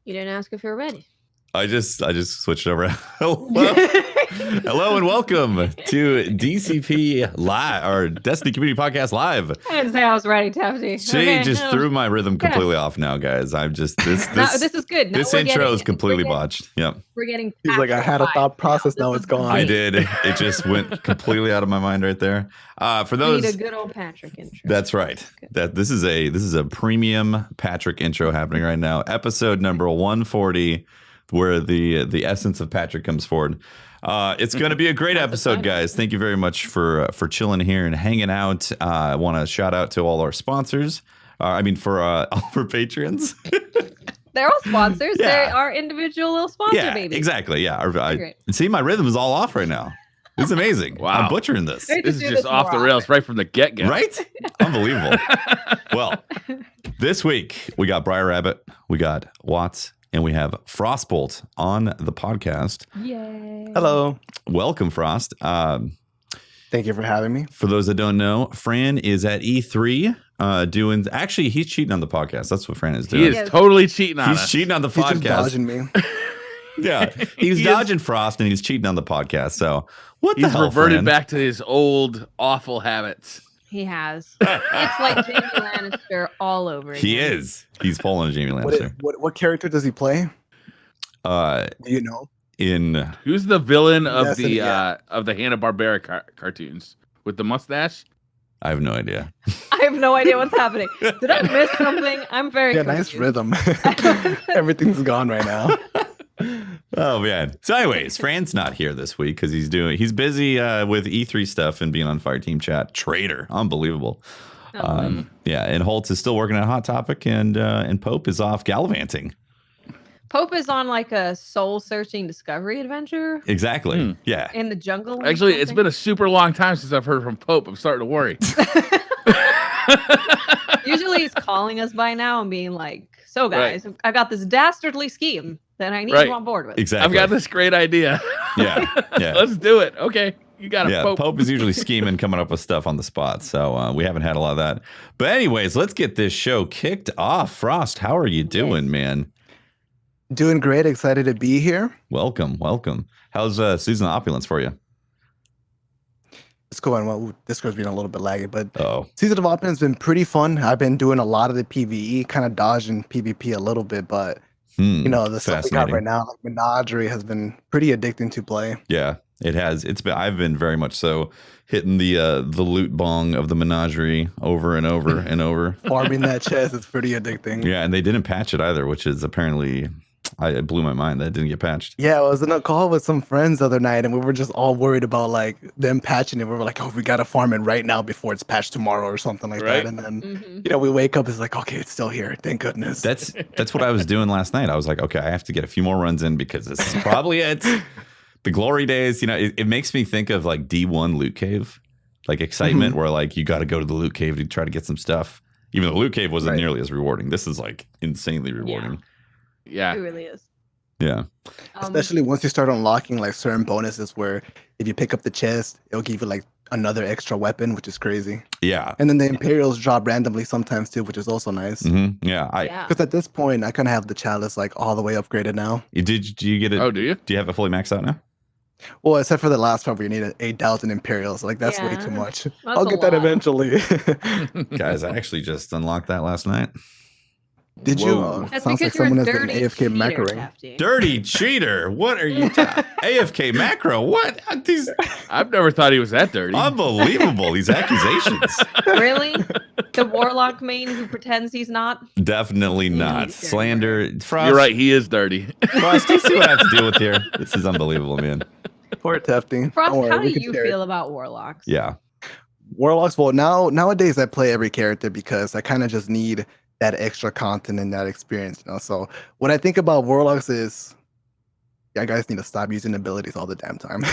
You didn't ask if you're ready. I just switched over. Hello. Hello and welcome to DCP Live, or Destiny Community Podcast Live. I didn't say I was ready, Tafty. She just threw my rhythm completely off now, guys. I'm just this is good. This intro is completely botched. Yep. We're getting. He's like, I had a thought process. Now it's gone. I did. It just went completely out of my mind right there. For those, we need a good old Patrick intro. That's right. This is a premium Patrick intro happening right now. Episode number 140. Where the essence of Patrick comes forward. It's going to be a great episode, guys. Thank you very much for chilling here and hanging out. I want to shout out to all our sponsors. For all our patrons. They're all sponsors. Yeah. They are individual little sponsor babies. Exactly. Yeah. See, my rhythm is all off right now. It's amazing. Wow. I'm butchering this. This is just off the rails right from the get-go. Right? Unbelievable. Well, this week we got Briar Rabbit, we got Watts, and we have FrostBolt on the podcast. Yay. Hello. Welcome, Frost. Thank you for having me. For those that don't know, Fran is at E3 doing... Actually, he's cheating on the podcast. That's what Fran is doing. He is totally cheating on us. He's cheating on the He's podcast. just dodging me. Yeah, he's dodging Frost and he's cheating on the podcast. So what the hell, He's reverted Fran? back to his old awful habits. He has. It's like Jamie Lannister all over again. He is. He's pulling a Jamie Lannister. What character does he play? Do you know? Who's the villain of Destiny, of the Hanna-Barbera cartoons with the mustache? I have no idea. I have no idea what's happening. Did I miss something? I'm very nice confused. rhythm. Everything's gone right now. Oh man. So anyways, Fran's not here this week because he's busy with E3 stuff and being on Fire Team Chat. Traitor. Unbelievable. Yeah, and Holt is still working on Hot Topic and Pope is off gallivanting. Pope is on like a soul-searching discovery adventure. Exactly. Yeah. In the jungle. or Actually, it's something. been a super long time since I've heard from Pope. I'm starting to worry. Usually he's calling us by now and being like, so guys, I've got this dastardly scheme that I need you on board with. Exactly. I've got this great idea. Yeah. Let's do it. Okay. You got it, Pope. Pope is usually scheming, coming up with stuff on the spot. So we haven't had a lot of that. But anyways, let's get this show kicked off. Frost, how are you doing, man? Doing great. Excited to be here. Welcome. How's Season of Opulence for you? It's going well. Discord's been a little bit laggy, but Season of Opulence has been pretty fun. I've been doing a lot of the PvE, kind of dodging PvP a little bit, but the stuff we got right now, like Menagerie, has been pretty addicting to play. Yeah, it has. I've been very much so hitting the loot bong of the Menagerie over and over and over. Farming that chest is pretty addicting. Yeah, and they didn't patch it either, which is apparently... it blew my mind that it didn't get patched. Yeah, I was in a call with some friends the other night, and we were just all worried about like them patching it. We were like, "Oh, we gotta farm it right now before it's patched tomorrow or something like that." And then, we wake up, it's like, "Okay, it's still here. Thank goodness." That's what I was doing last night. I was like, "Okay, I have to get a few more runs in because this is probably it." The glory days, it makes me think of like D1 loot cave, like excitement, where like you got to go to the loot cave to try to get some stuff. Even though the loot cave wasn't nearly as rewarding, this is like insanely rewarding. Yeah, it really is. Yeah. Especially once you start unlocking like certain bonuses where if you pick up the chest, it'll give you like another extra weapon, which is crazy. Yeah. And then the Imperials drop randomly sometimes too, which is also nice. Yeah. Because at this point, I kind of have the chalice like all the way upgraded now. Do you get it? Oh, do you? Do you have it fully maxed out now? Well, except for the last part where you need 8,000 Imperials. Like that's way too much. I'll get a that eventually. Guys, I actually just unlocked that last night. Did you? That's Sounds like because you're someone a has been dirty AFK cheater, macroing. Tafty. Dirty cheater. What are you AFK macro? What? These I've never thought he was that dirty. unbelievable. These accusations. Really? The warlock main who pretends he's not? Definitely not. He's dirty. Slander. Frost. You're right. He is dirty. Frost, do you see what I have to deal with here? This is unbelievable, man. Poor Tefty. Frost, Don't worry, how do we can you share it. feel about warlocks? Yeah. Warlocks? Well, nowadays I play every character because I kind of just need that extra content and that experience, So when I think about warlocks is, you guys need to stop using abilities all the damn time.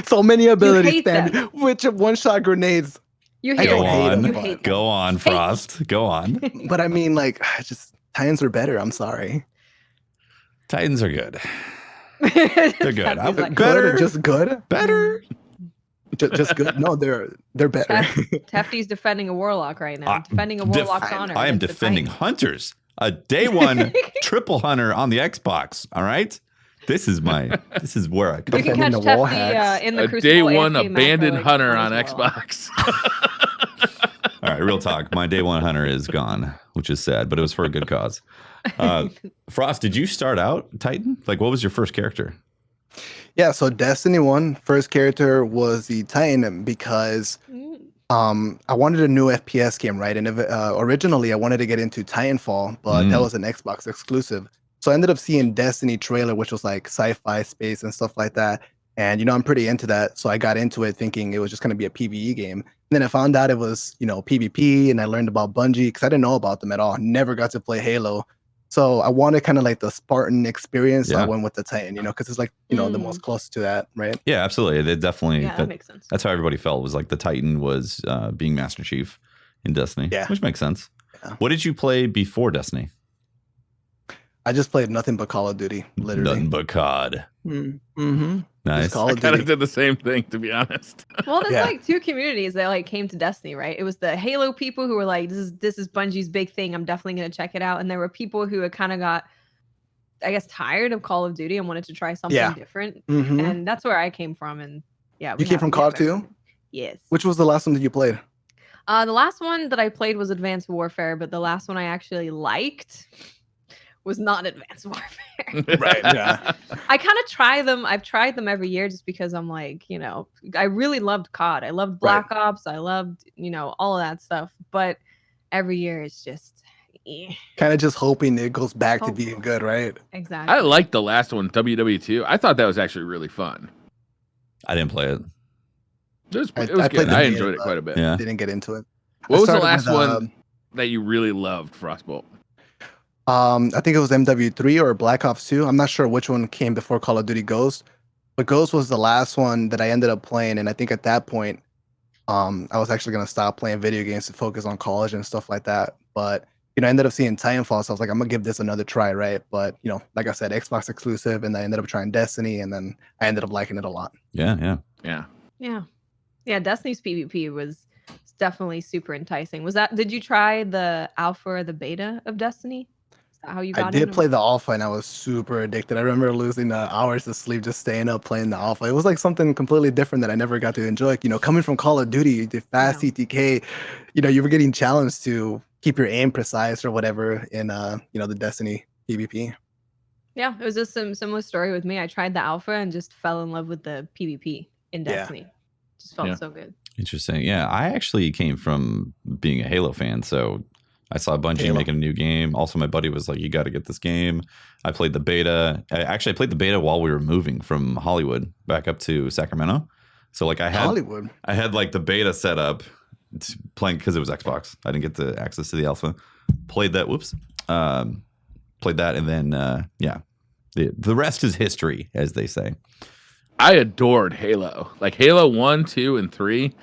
So many abilities, which one-shot grenades. You hate Go them. on. You hate them. Go on, Frost. Go on. But I mean, like, just Titans are better. I'm sorry. Titans are good. They're good. Tafty's like, Better. Just good. Better. Just good. No, they're better. Tefty's defending a warlock right now. Defending a warlock's honor. I am against the defending Titans. hunters. a day one triple hunter on the Xbox. All right. This is where I come You can from. catch the wall Tefty hacks. in the A Crucible day one AFK abandoned macro, hunter like, on his Warlock. Xbox. All right, real talk. My day one hunter is gone, which is sad, but it was for a good cause. Frost, did you start out Titan? Like, what was your first character? Yeah, so Destiny 1 first character was the Titan because I wanted a new FPS game, right? And originally I wanted to get into Titanfall, but that was an Xbox exclusive. So I ended up seeing Destiny trailer, which was like sci-fi space and stuff like that. And I'm pretty into that, so I got into it thinking it was just going to be a PvE game. And then I found out it was PvP, and I learned about Bungie because I didn't know about them at all. Never got to play Halo. So I wanted kind of like the Spartan experience. So I went with the Titan, because it's like, the most close to that, right? Yeah, absolutely. It definitely, that makes sense. That's how everybody felt, was like the Titan was being Master Chief in Destiny, which makes sense. Yeah. What did you play before Destiny? I just played nothing but Call of Duty, literally. Nothing but COD. Mm-hmm. Nice. I kind of did the same thing, to be honest. Well, there's like two communities that like came to Destiny, right? It was the Halo people who were like, this is Bungie's big thing. I'm definitely going to check it out. And there were people who had kind of got, I guess, tired of Call of Duty and wanted to try something different. And that's where I came from. And yeah. You came from COD too? Yes. Which was the last one that you played? The last one that I played was Advanced Warfare, but the last one I actually liked was not Advanced Warfare. Right. Yeah. I kind of try them. I've tried them every year just because I'm like, I really loved COD. I loved Black Ops. I loved, all of that stuff. But every year it's just kind of just hoping it goes back to being good, right? Exactly. I liked the last one, WW2. I thought that was actually really fun. I didn't play it. It was good. I enjoyed it quite a bit. Yeah. Didn't get into it. What was the last one that you really loved, FrostBolt? I think it was MW3 or Black Ops 2. I'm not sure which one came before Call of Duty Ghost, but Ghost was the last one that I ended up playing. And I think at that point, I was actually going to stop playing video games to focus on college and stuff like that. But, I ended up seeing Titanfall, so I was like, I'm going to give this another try, right? But, like I said, Xbox exclusive, and I ended up trying Destiny, and then I ended up liking it a lot. Yeah. Yeah, Destiny's PvP was definitely super enticing. Did you try the alpha or the beta of Destiny? How you got I did play the alpha, and I was super addicted. I remember losing hours of sleep just staying up playing the alpha. It was like something completely different that I never got to enjoy. Coming from Call of Duty, the fast CTK, you were getting challenged to keep your aim precise or whatever in the Destiny PvP. Yeah, it was just some similar story with me. I tried the alpha and just fell in love with the PvP in Destiny. Just felt so good. Interesting. Yeah, I actually came from being a Halo fan, so I saw Bungie making a new game. Also, my buddy was like, you got to get this game. I played the beta. I played the beta while we were moving from Hollywood back up to Sacramento. So like I had like the beta set up playing because it was Xbox. I didn't get the access to the alpha. Played that. Played that. And then, the rest is history, as they say. I adored Halo, like Halo 1, 2, and 3.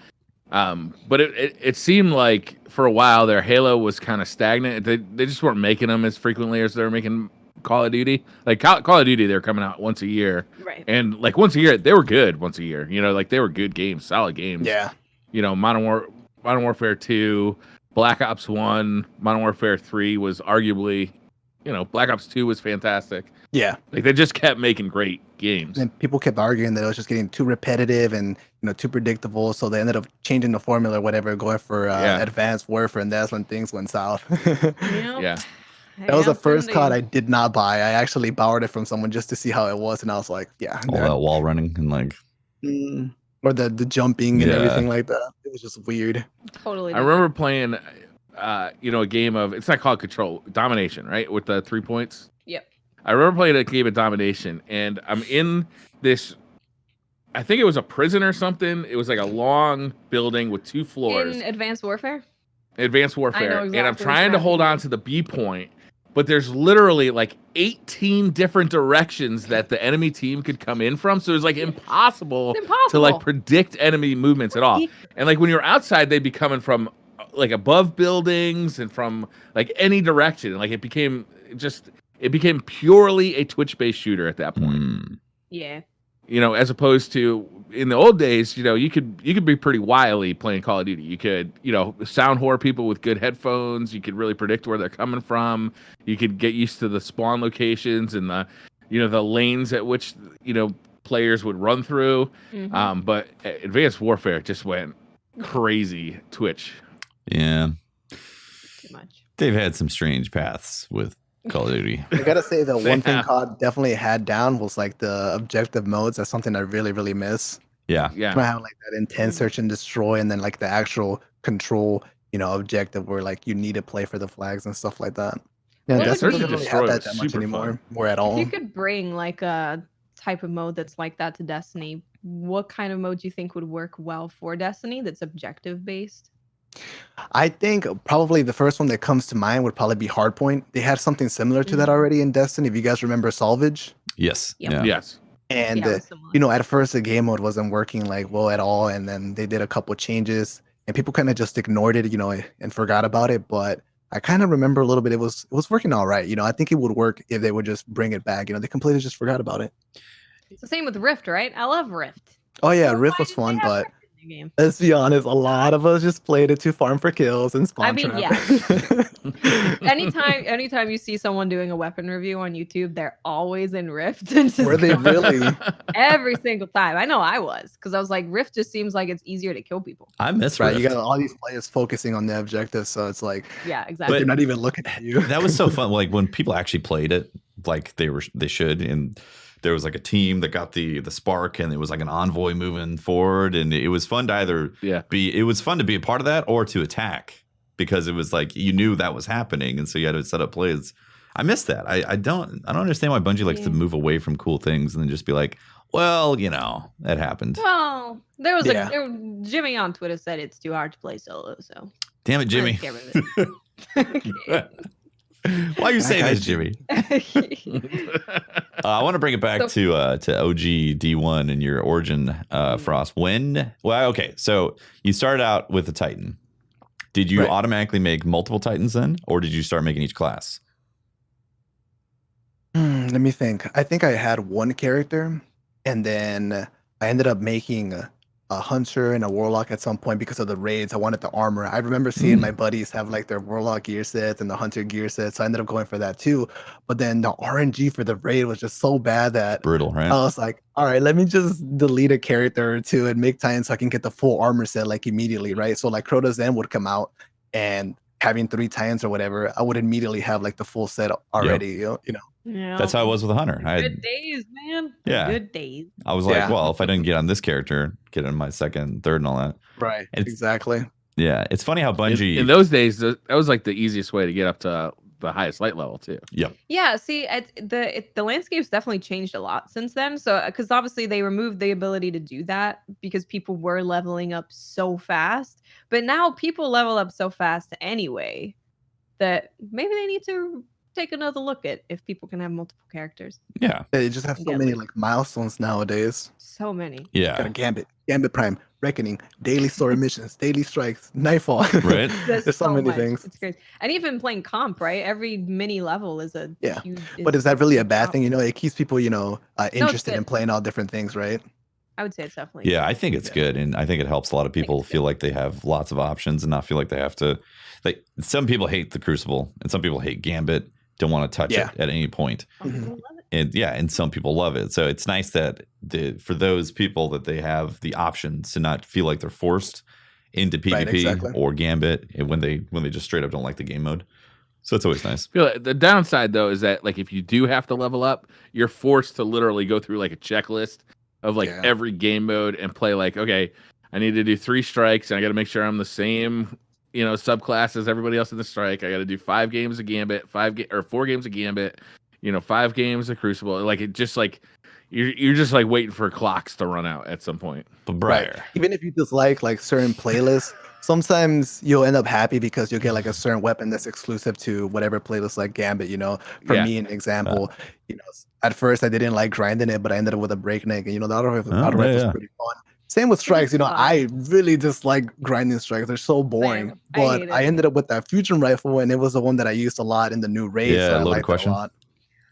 But it seemed like for a while there, Halo was kind of stagnant. They just weren't making them as frequently as they were making Call of Duty. Like Call of Duty, they're coming out once a year, right? And like once a year, they were good. Once a year, like they were good games, solid games. Yeah. Modern Warfare 2, Black Ops 1, Modern Warfare 3 was arguably, Black Ops 2 was fantastic. Yeah. Like they just kept making great games. And people kept arguing that it was just getting too repetitive and too predictable, so they ended up changing the formula or whatever, going for Advanced Warfare, and that's when things went south. Yeah. That was the first COD I did not buy. I actually borrowed it from someone just to see how it was, and I was like, all that wall running and like or the jumping and everything like that. It was just weird. Totally. I remember playing a game of, it's not called Control, Domination, right? With the 3 points. Yep. I remember playing a game of Domination, and I'm in this, I think it was a prison or something. It was like a long building with 2 floors. In Advanced Warfare? Advanced Warfare. Exactly, and I'm trying to hold on to the B point, but there's literally like 18 different directions that the enemy team could come in from. So it was like impossible to like predict enemy movements at all. And like when you're outside, they'd be coming from like above buildings and from like any direction. And like it became purely a Twitch-based shooter at that point. Yeah. as opposed to in the old days, you could be pretty wily playing Call of Duty. You could, sound whore people with good headphones. You could really predict where they're coming from. You could get used to the spawn locations and the lanes at which, players would run through. Mhm. But Advanced Warfare just went crazy Twitch. Yeah. Too much. They've had some strange paths with Call of Duty. I gotta say the one thing COD definitely had down was like the objective modes. That's something I really, really miss. Yeah. I have like that intense search and destroy, and then like the actual control, objective where like you need to play for the flags and stuff like that. Yeah, Well, that's Search doesn't and really Destroy have was that much super anymore, fun. or at If all. you could bring like a type of mode that's like that to Destiny, what kind of mode do you think would work well for Destiny that's objective based? I think probably the first one that comes to mind would probably be Hardpoint. They had something similar to that already in Destiny. If you guys remember Salvage. Yes. Yep. Yeah. Yes. And Yeah, it was similar. at first the game mode wasn't working like well at all, and then they did a couple changes, and people kind of just ignored it, and forgot about it. But I kind of remember a little bit. It was working all right. I think it would work if they would just bring it back. They completely just forgot about it. It's the same with Rift, right? I love Rift. Oh yeah, So Rift why was didn't they fun, have but Rift in the game? let's be honest, a lot of us just played it to farm for kills and spawn I mean, trap. anytime you see someone doing a weapon review on YouTube, they're always in Rift. And just Were they going really? every single time? I know I was, because I was like, Rift just seems like it's easier to kill people. I miss Right, Rift. you got all these players focusing on the objective, so it's like Yeah, exactly. they're not even looking at you. That was so fun. Like when people actually played it, like they should, and there was like a team that got the spark, and it was like an envoy moving forward, and it was fun to either it was fun to be a part of that or to attack, because it was like you knew that was happening, and so you had to set up plays. I miss that. I don't understand why Bungie likes to move away from cool things and then just be like, well, that happened. Well, there was Jimmy on Twitter said it's too hard to play solo, so Damn it, Jimmy. Get rid of it. Why are you saying this, Jimmy? I want to bring it back to OG D1 and your origin, Frost. Okay, so you started out with a Titan. Did you automatically make multiple Titans then, or did you start making each class? Let me think. I think I had one character, and then I ended up making a hunter and a warlock at some point because of the raids. I wanted the armor. I remember seeing my buddies have like their warlock gear sets and the hunter gear sets, so I ended up going for that too. But then the RNG for the raid was just so bad that brutal, right? I was like, all right, let me just delete a character or two and make Titans so I can get the full armor set like immediately, right? So like Crota's End would come out, and having 3 Titans or whatever, I would immediately have like the full set already. You know. Yeah. That's how I was with a hunter. Good days, man. Yeah. Good days. I was like, well, if I didn't get on this character, get on my second, third, and all that. Right. Exactly. Yeah. It's funny how Bungie in those days, that was like the easiest way to get up to the highest light level too. Yep. Yeah. See, the landscape's definitely changed a lot since then. So, because obviously they removed the ability to do that because people were leveling up so fast. But now people level up so fast anyway that maybe they need to take another look at if people can have multiple characters. Yeah. They just have so many like milestones nowadays. So many. Yeah. Got a Gambit Prime, Reckoning, daily story missions, daily strikes, Nightfall. Right. There's so many things. It's crazy. And even playing comp, right? Every mini level is a huge, but is that really a bad thing? It keeps people, interested in playing all different things, right? I would say it's definitely. Yeah, I think it's good, and I think it helps a lot of people feel like they have lots of options and not feel like they have to. Like some people hate the Crucible, and some people hate Gambit. Don't want to touch it at any point. And some people love it. So it's nice that for those people that they have the options to not feel like they're forced into PvP or Gambit when they just straight up don't like the game mode. So it's always nice. The downside though is that like if you do have to level up, you're forced to literally go through like a checklist of like every game mode and play like, okay, I need to do 3 strikes and I got to make sure I'm the same subclass as everybody else in the strike. I got to do 5 games of Gambit, 4 games of Gambit, 5 games of Crucible. Like it just like you're just like waiting for clocks to run out at some point. But right. Even if you dislike like certain playlists, sometimes you'll end up happy because you'll get like a certain weapon that's exclusive to whatever playlist like Gambit. For me, an example, at first I didn't like grinding it, but I ended up with a breakneck, and the auto rifle was pretty fun. Same with strikes, I really dislike grinding strikes. They're so boring. But I ended up with that fusion rifle, and it was the one that I used a lot in the new raid. Yeah, so I loaded liked question. it a lot.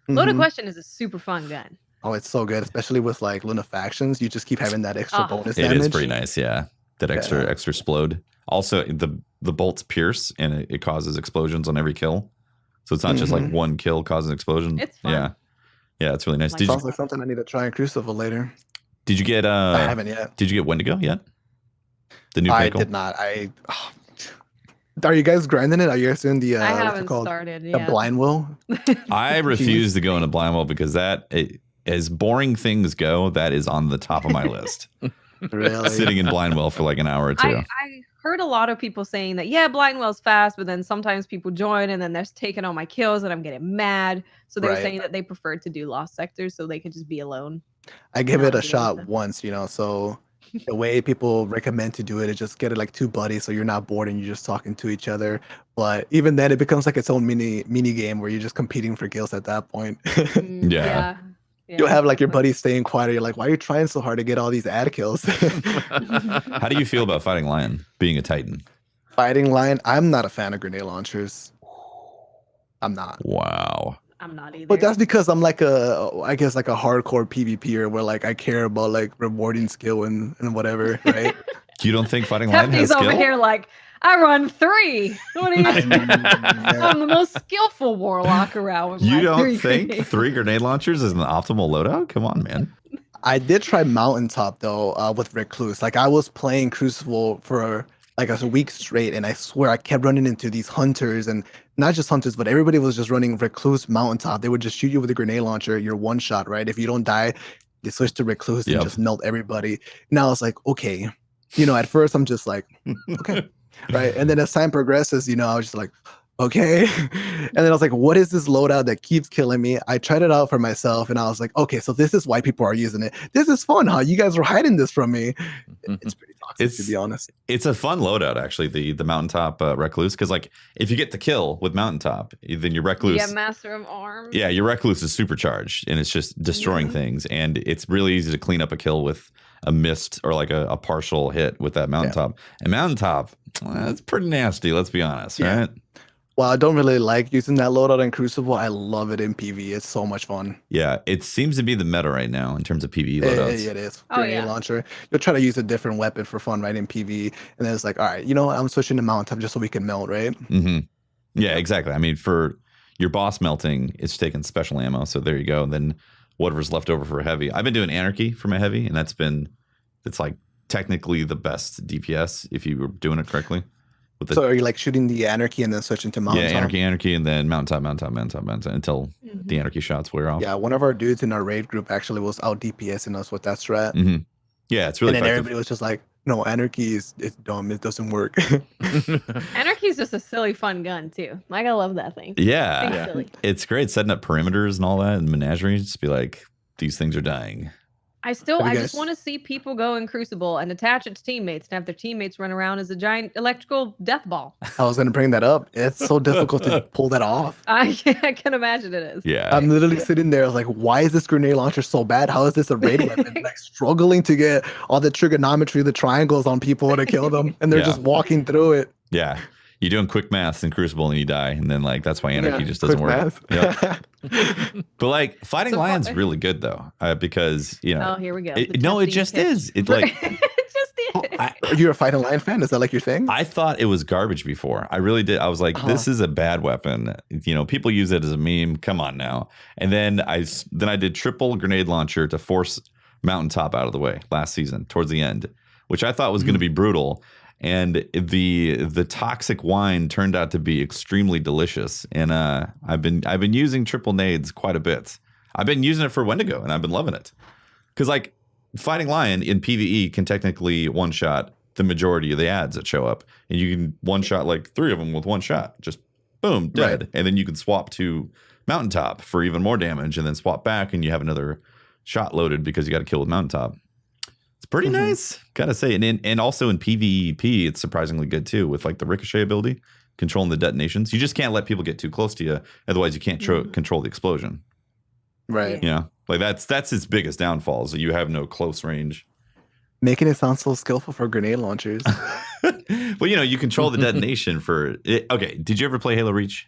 Loaded question is a super fun gun. Oh, it's so good, especially with like lunafactions. You just keep having that extra bonus damage. It is pretty nice, yeah. That extra explode. Also, the bolts pierce and it causes explosions on every kill. So it's not just like one kill causes an explosion. It's fun. Yeah, it's really nice. Sounds like something I need to try in Crucible later. Did you get I haven't yet. Did you get Wendigo yet? The new I pickle? did not. Are you guys grinding it? Are you guys doing the I haven't started the yet. blind will? I refuse to go into blind will because as boring things go, that is on the top of my list. Really? Sitting in blind well for like an hour or two. I heard a lot of people saying that, yeah, blind well's fast, but then sometimes people join and then they're taking all my kills and I'm getting mad. So they were saying that they preferred to do lost sectors so they could just be alone. I give it a shot once, so the way people recommend to do it is just get it like 2 buddies so you're not bored and you're just talking to each other. But even then it becomes like its own mini game where you're just competing for kills at that point. Yeah. You'll have like your buddies staying quiet. You're like, why are you trying so hard to get all these ad kills? How do you feel about Fighting Lion being a Titan? Fighting Lion, I'm not a fan of grenade launchers. I'm not. Wow. I'm not either. But that's because I'm like I guess like a hardcore PvPer where like I care about like rewarding skill and whatever, right? You don't think Fighting Lion has skill? over here like, I run 3. What do you I'm the most skillful warlock around with You my don't 3 think grenades. 3 grenade launchers is an optimal loadout? Come on, man. I did try Mountaintop though with Recluse. Like I was playing Crucible for like a week straight, and I swear I kept running into these hunters, and not just hunters, but everybody was just running Recluse Mountaintop. They would just shoot you with a grenade launcher. You're one shot, right? If you don't die, they switch to Recluse and just melt everybody. Now it's like, okay, at first I'm just like, okay, right? And then as time progresses, I was just like, okay. And then I was like, what is this loadout that keeps killing me? I tried it out for myself and I was like, okay, so this is why people are using it. This is fun, huh? You guys were hiding this from me. It's pretty toxic, to be honest. It's a fun loadout, actually, the Mountaintop Recluse, because like if you get the kill with Mountaintop, then your Recluse... Yeah, Master of Arms. Yeah, your Recluse is supercharged and it's just destroying things. And it's really easy to clean up a kill with a missed or like a partial hit with that Mountaintop. And Mountaintop, it's pretty nasty, let's be honest, right? Well, I don't really like using that loadout in Crucible. I love it in PvE. It's so much fun. Yeah, it seems to be the meta right now in terms of PvE loadouts. It is. Grenade launcher. You'll try to use a different weapon for fun, right, in PvE. And then it's like, all right, I'm switching to Mountaintop just so we can melt, right? Mm-hmm. Yeah, exactly. I mean, for your boss melting, it's taking special ammo. So there you go. And then whatever's left over for heavy. I've been doing Anarchy for my heavy, and it's like technically the best DPS if you were doing it correctly. So are you like shooting the Anarchy and then switching to Mountaintop? Yeah, Anarchy, and then Mountaintop until the Anarchy shots wear off. Yeah, one of our dudes in our raid group actually was out DPSing us with that strat. Mm-hmm. Yeah, it's really and then effective. Everybody was just like, no, Anarchy it's dumb. It doesn't work. Anarchy is just a silly, fun gun, too. Like, I love that thing. Yeah. It's great setting up perimeters and all that, and Menagerie, just be like, these things are dying. I just want to see people go in Crucible and attach it to teammates and have their teammates run around as a giant electrical death ball. I was going to bring that up. It's so difficult to pull that off. I can imagine it is. Yeah. I'm literally sitting there like, why is this grenade launcher so bad? How is this a raid weapon? Like struggling to get all the trigonometry, the triangles on people to kill them. And they're just walking through it. Yeah. You're doing quick math in Crucible and you die. And then like, that's why Anarchy just doesn't work. Yep. But like Fighting Lion's really good though. Because, Oh, here we go. It just is. It like... You're a Fighting Lion fan? Is that like your thing? I thought it was garbage before. I really did. I was like, this is a bad weapon. People use it as a meme. Come on now. And then I did triple grenade launcher to force Mountaintop out of the way last season towards the end, which I thought was going to be brutal. And the toxic wine turned out to be extremely delicious. And I've been using triple nades quite a bit. I've been using it for Wendigo, and I've been loving it. Because like Fighting Lion in PvE can technically one shot the majority of the ads that show up, and you can one shot like 3 of them with one shot, just boom, dead. Right. And then you can swap to Mountaintop for even more damage, and then swap back, and you have another shot loaded because you got to kill with Mountaintop. It's pretty nice, gotta say. And also in PvP, it's surprisingly good too, with like the ricochet ability, controlling the detonations. You just can't let people get too close to you, otherwise you can't control the explosion. Right. Like that's its biggest downfall, is that you have no close range. Making it sound so skillful for grenade launchers. Well, you control the detonation for it. Okay, did you ever play Halo Reach?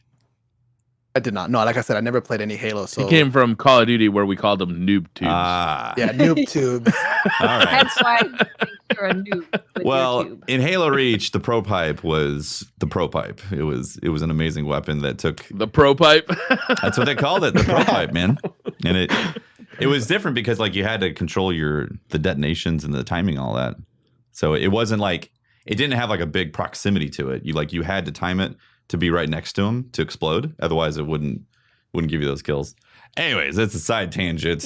I did not. No, like I said, I never played any Halo. So He came from Call of Duty, where we called them noob tubes. yeah, noob tubes. All right. That's why I think you're a noob with Well, your tube. in Halo Reach, the pro pipe was the pro pipe. It was an amazing weapon that took. The pro pipe. That's what they called it, the pro pipe, man. And it was different because like you had to control the detonations and the timing, and all that. So it wasn't like it didn't have like a big proximity to it. You had to time it to be right next to him to explode. Otherwise, it wouldn't give you those kills. Anyways, that's a side tangent.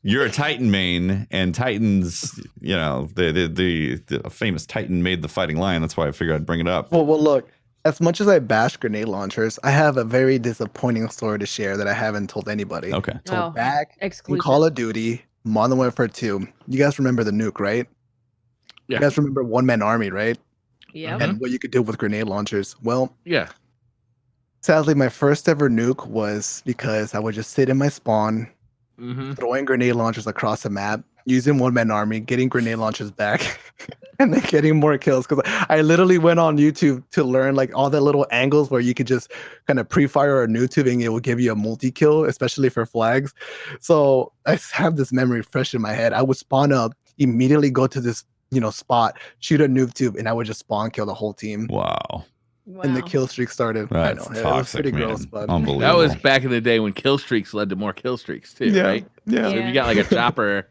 You're a Titan main, and Titans, you know, the famous Titan made the fighting lion. That's why I figured I'd bring it up. Well, look. As much as I bash grenade launchers, I have a very disappointing story to share that I haven't told anybody. Okay. So back in exclusive. Call of Duty, Modern Warfare 2, you guys remember the nuke, right? Yeah. You guys remember One Man Army, right? Yeah. And what you could do with grenade launchers. Well, Yeah. sadly, my first ever nuke was because I would just sit in my spawn, throwing grenade launchers across the map, using One Man Army, getting grenade launchers back, and then getting more kills. Because I literally went on YouTube to learn like all the little angles where you could just kind of pre-fire a nuke tube and it will give you a multi-kill, especially for flags. So I have this memory fresh in my head. I would spawn up, immediately go to this spot, shoot a nuke tube, and I would just spawn kill the whole team. Wow. And the kill streak started. That's I know. toxic, It was pretty man. gross, but Unbelievable. That was back in the day when kill streaks led to more kill streaks too, right? Yeah. So if you got like a chopper,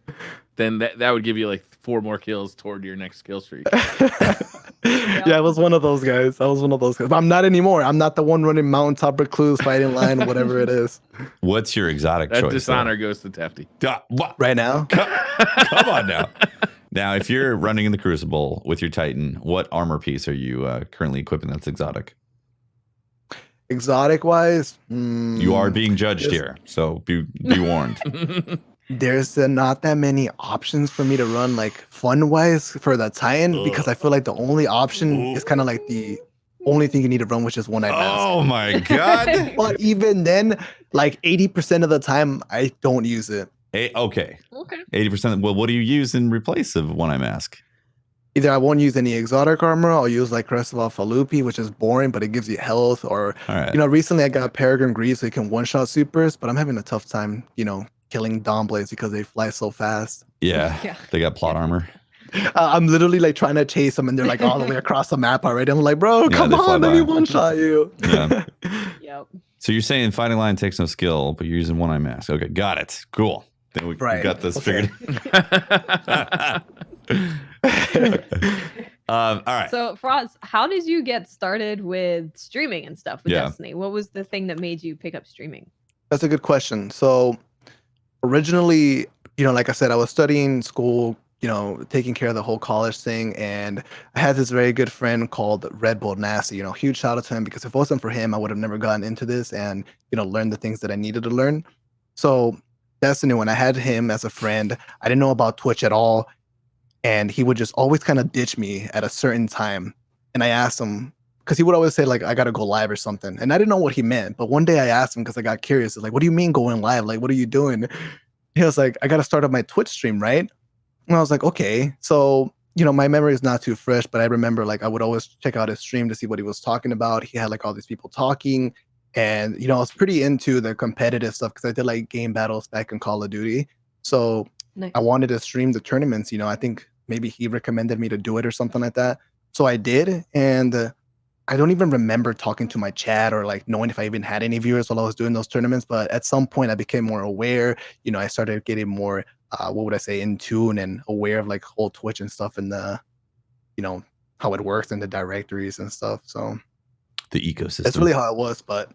then that would give you like 4 more kills toward your next kill streak. Yeah, I was one of those guys. But I'm not anymore. I'm not the one running mountaintop recluse, fighting line, whatever it is. What's your exotic That choice? dishonor goes to Tefty. What? Right now? Come on now. Now, if you're running in the Crucible with your Titan, what armor piece are you currently equipping that's exotic? Exotic wise, You are being judged here, so be warned. there's not that many options for me to run like fun wise for the Titan because I feel like the only option is kind of like the only thing you need to run, which is one-eyed mask. Oh my god! But even then, like 80% of the time, I don't use it. Okay. 80%. Well, what do you use in replace of one-eye mask? Either I won't use any exotic armor, I'll use like Crucible Falupi, which is boring, but it gives you health. Or, All right. Recently I got Peregrine Grease, so you can one-shot supers, but I'm having a tough time, killing Dawn Blades because they fly so fast. Yeah. They got plot armor. I'm literally like trying to chase them, and they're like all the way across the map already. I'm like, bro, come they fly on, let me by. one-shot you. Yeah. Yep. So you're saying fighting line takes no skill, but you're using one-eye mask. Okay, got it. Cool. Then we got this figured. All right. So, Frost, how did you get started with streaming and stuff with Destiny? What was the thing that made you pick up streaming? That's a good question. So originally, like I said, I was studying school, taking care of the whole college thing. And I had this very good friend called Red Bull Nasty, huge shout out to him because if it wasn't for him, I would have never gotten into this and, learned the things that I needed to learn. So Destiny, when I had him as a friend, I didn't know about Twitch at all. And he would just always kind of ditch me at a certain time. And I asked him, because he would always say, like, I got to go live or something. And I didn't know what he meant. But one day I asked him because I got curious. Like, what do you mean going live? Like, what are you doing? He was like, I got to start up my Twitch stream, right? And I was like, okay. So, my memory is not too fresh, but I remember, like, I would always check out his stream to see what he was talking about. He had, like, all these people talking. And, I was pretty into the competitive stuff because I did, like, game battles back in Call of Duty. So Nice. I wanted to stream the tournaments. I think maybe he recommended me to do it or something like that. So I did. And I don't even remember talking to my chat or like knowing if I even had any viewers while I was doing those tournaments. But at some point I became more aware, I started getting more, in tune and aware of like whole Twitch and stuff and the, how it works and the directories and stuff. So The ecosystem. that's really how it was. But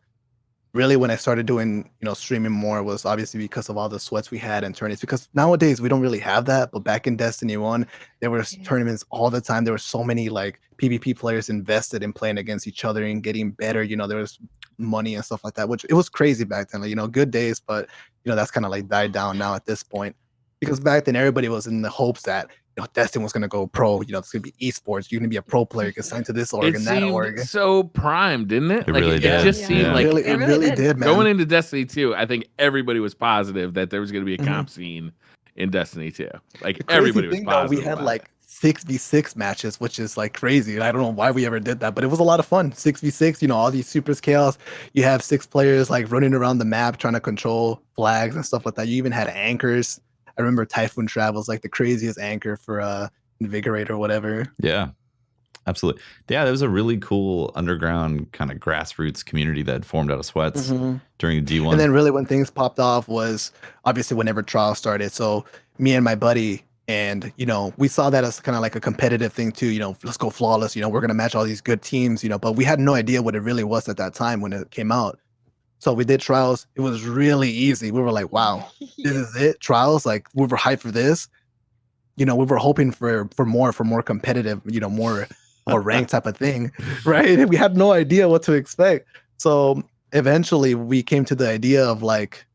really when I started doing, streaming more was obviously because of all the sweats we had in tournaments, because nowadays we don't really have that. But back in Destiny 1, there were tournaments all the time. There were so many like PvP players invested in playing against each other and getting better. There was money and stuff like that, which it was crazy back then, like, good days. But, that's kind of like died down now at this point, because back then everybody was in the hopes that, Destiny was going to go pro, it's going to be esports. You're going to be a pro player, get signed to this org and that org. So prime, didn't it? It really did. It just seemed like it really did, man. going into Destiny 2, I think everybody was positive that there was going to be a comp scene in Destiny 2. Like The crazy everybody was thing, though, positive. we had about like 6v6 matches, which is like crazy. I don't know why we ever did that, but it was a lot of fun. 6v6, you know, all these supers chaos. You have 6 players like running around the map trying to control flags and stuff like that. You even had anchors. I remember Typhoon Travel's like the craziest anchor for Invigorate or whatever. Yeah. Absolutely. Yeah, there was a really cool underground kind of grassroots community that formed out of sweats during D1. And then really when things popped off was obviously whenever trials started. So me and my buddy, and, you know, we saw that as kind of like a competitive thing too, you know, let's go flawless, you know, we're going to match all these good teams, you know, but we had no idea what it really was at that time when it came out. So we did trials. It was really easy. We were like, wow, this is it. Trials, like we were hyped for this. You know, we were hoping for more competitive, you know, more ranked type of thing, right? We had no idea what to expect. So eventually we came to the idea of like,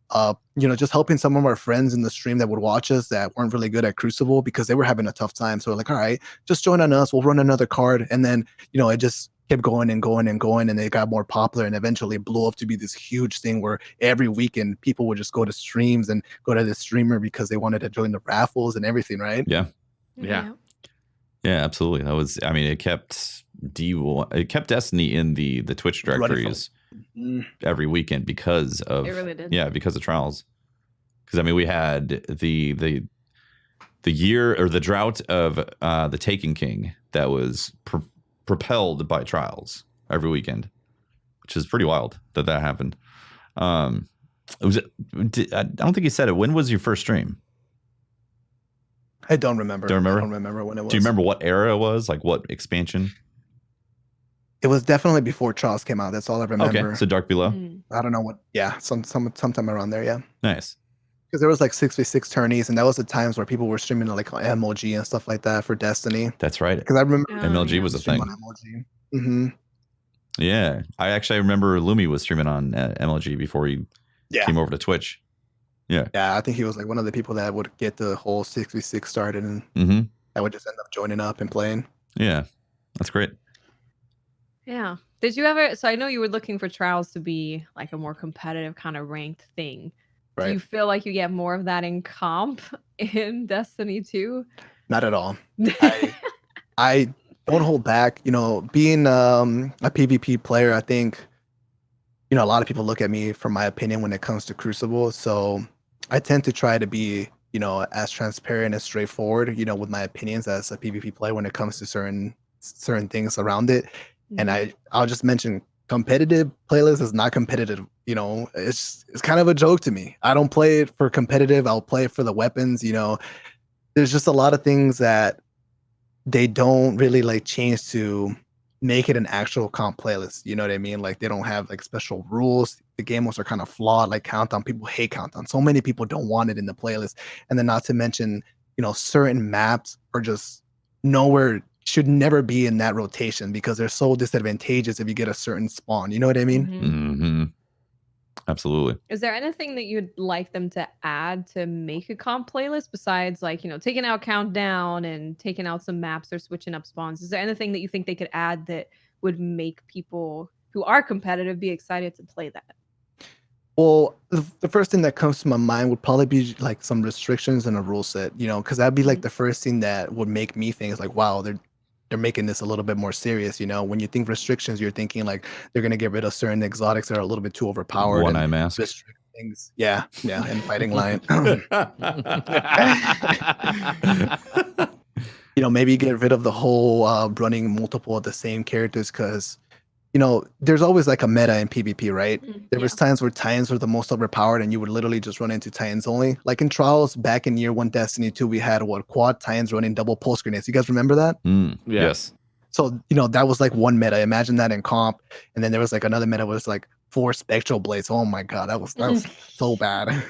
you know, just helping some of our friends in the stream that would watch us that weren't really good at Crucible because they were having a tough time. So we're like, all right, just join on us. We'll run another card. And then, you know, it just kept going and going and going, and it got more popular and eventually blew up to be this huge thing where every weekend people would just go to streams and go to the streamer because they wanted to join the raffles and everything, right? Yeah. Yeah. Yeah, absolutely. That was, I mean, it kept Destiny in the Twitch directories every weekend because of, It really did. Yeah, because of trials. Because I mean, we had the year or the drought of the Taken King that was propelled by trials every weekend, which is pretty wild that happened. I don't think you said it. When was your first stream? I don't remember. Don't remember? I don't remember when it was. Do you remember what era it was? Like what expansion? It was definitely before Trials came out. That's all I remember. Okay, so Dark Below. I don't know what. Yeah, sometime around there. Yeah. Nice. Because there was like 6v6 tourneys, and that was the times where people were streaming like on MLG and stuff like that for Destiny. That's right. Because I remember MLG was a thing. On MLG. Mm-hmm. Yeah, I remember Lumi was streaming on MLG before he came over to Twitch. Yeah. Yeah, I think he was like one of the people that would get the whole 6v6 started, and I would just end up joining up and playing. Yeah, that's great. Yeah. Did you ever? So I know you were looking for trials to be like a more competitive kind of ranked thing. Right. Do you feel like you get more of that in comp in Destiny 2? Not at all. I don't hold back. You know, being a PvP player, I think, you know, a lot of people look at me for my opinion when it comes to Crucible. So I tend to try to be, you know, as transparent, as straightforward, you know, with my opinions as a PvP player when it comes to certain things around it. And I'll just mention competitive playlist is not competitive. You know, it's kind of a joke to me. I don't play it for competitive. I'll play it for the weapons. You know, there's just a lot of things that they don't really like change to make it an actual comp playlist. You know what I mean? Like they don't have like special rules. The game modes are kind of flawed. Like Countdown, people hate Countdown. So many people don't want it in the playlist. And then not to mention, you know, certain maps are just nowhere, should never be in that rotation because they're so disadvantageous if you get a certain spawn. You know what I mean? Mm-hmm. Absolutely. Is there anything that you'd like them to add to make a comp playlist besides like, you know, taking out Countdown and taking out some maps or switching up spawns? Is there anything that you think they could add that would make people who are competitive be excited to play that? Well, the first thing that comes to my mind would probably be like some restrictions and a rule set, you know, because that'd be like the first thing that would make me think is like, wow, they're making this a little bit more serious. You know, when you think restrictions, you're thinking like they're going to get rid of certain exotics that are a little bit too overpowered. One-eye mask. Restrict things. Yeah. And Fighting Lion. You know, maybe get rid of the whole running multiple of the same characters because, you know, there's always like a meta in PvP, right? There was times where Titans were the most overpowered and you would literally just run into Titans only. Like in Trials back in year 1 Destiny 2, we had quad Titans running double pulse grenades. You guys remember that? Yes. So, you know, that was like one meta. Imagine that in comp. And then there was like another meta was like 4 spectral blades. Oh my God, that was so bad.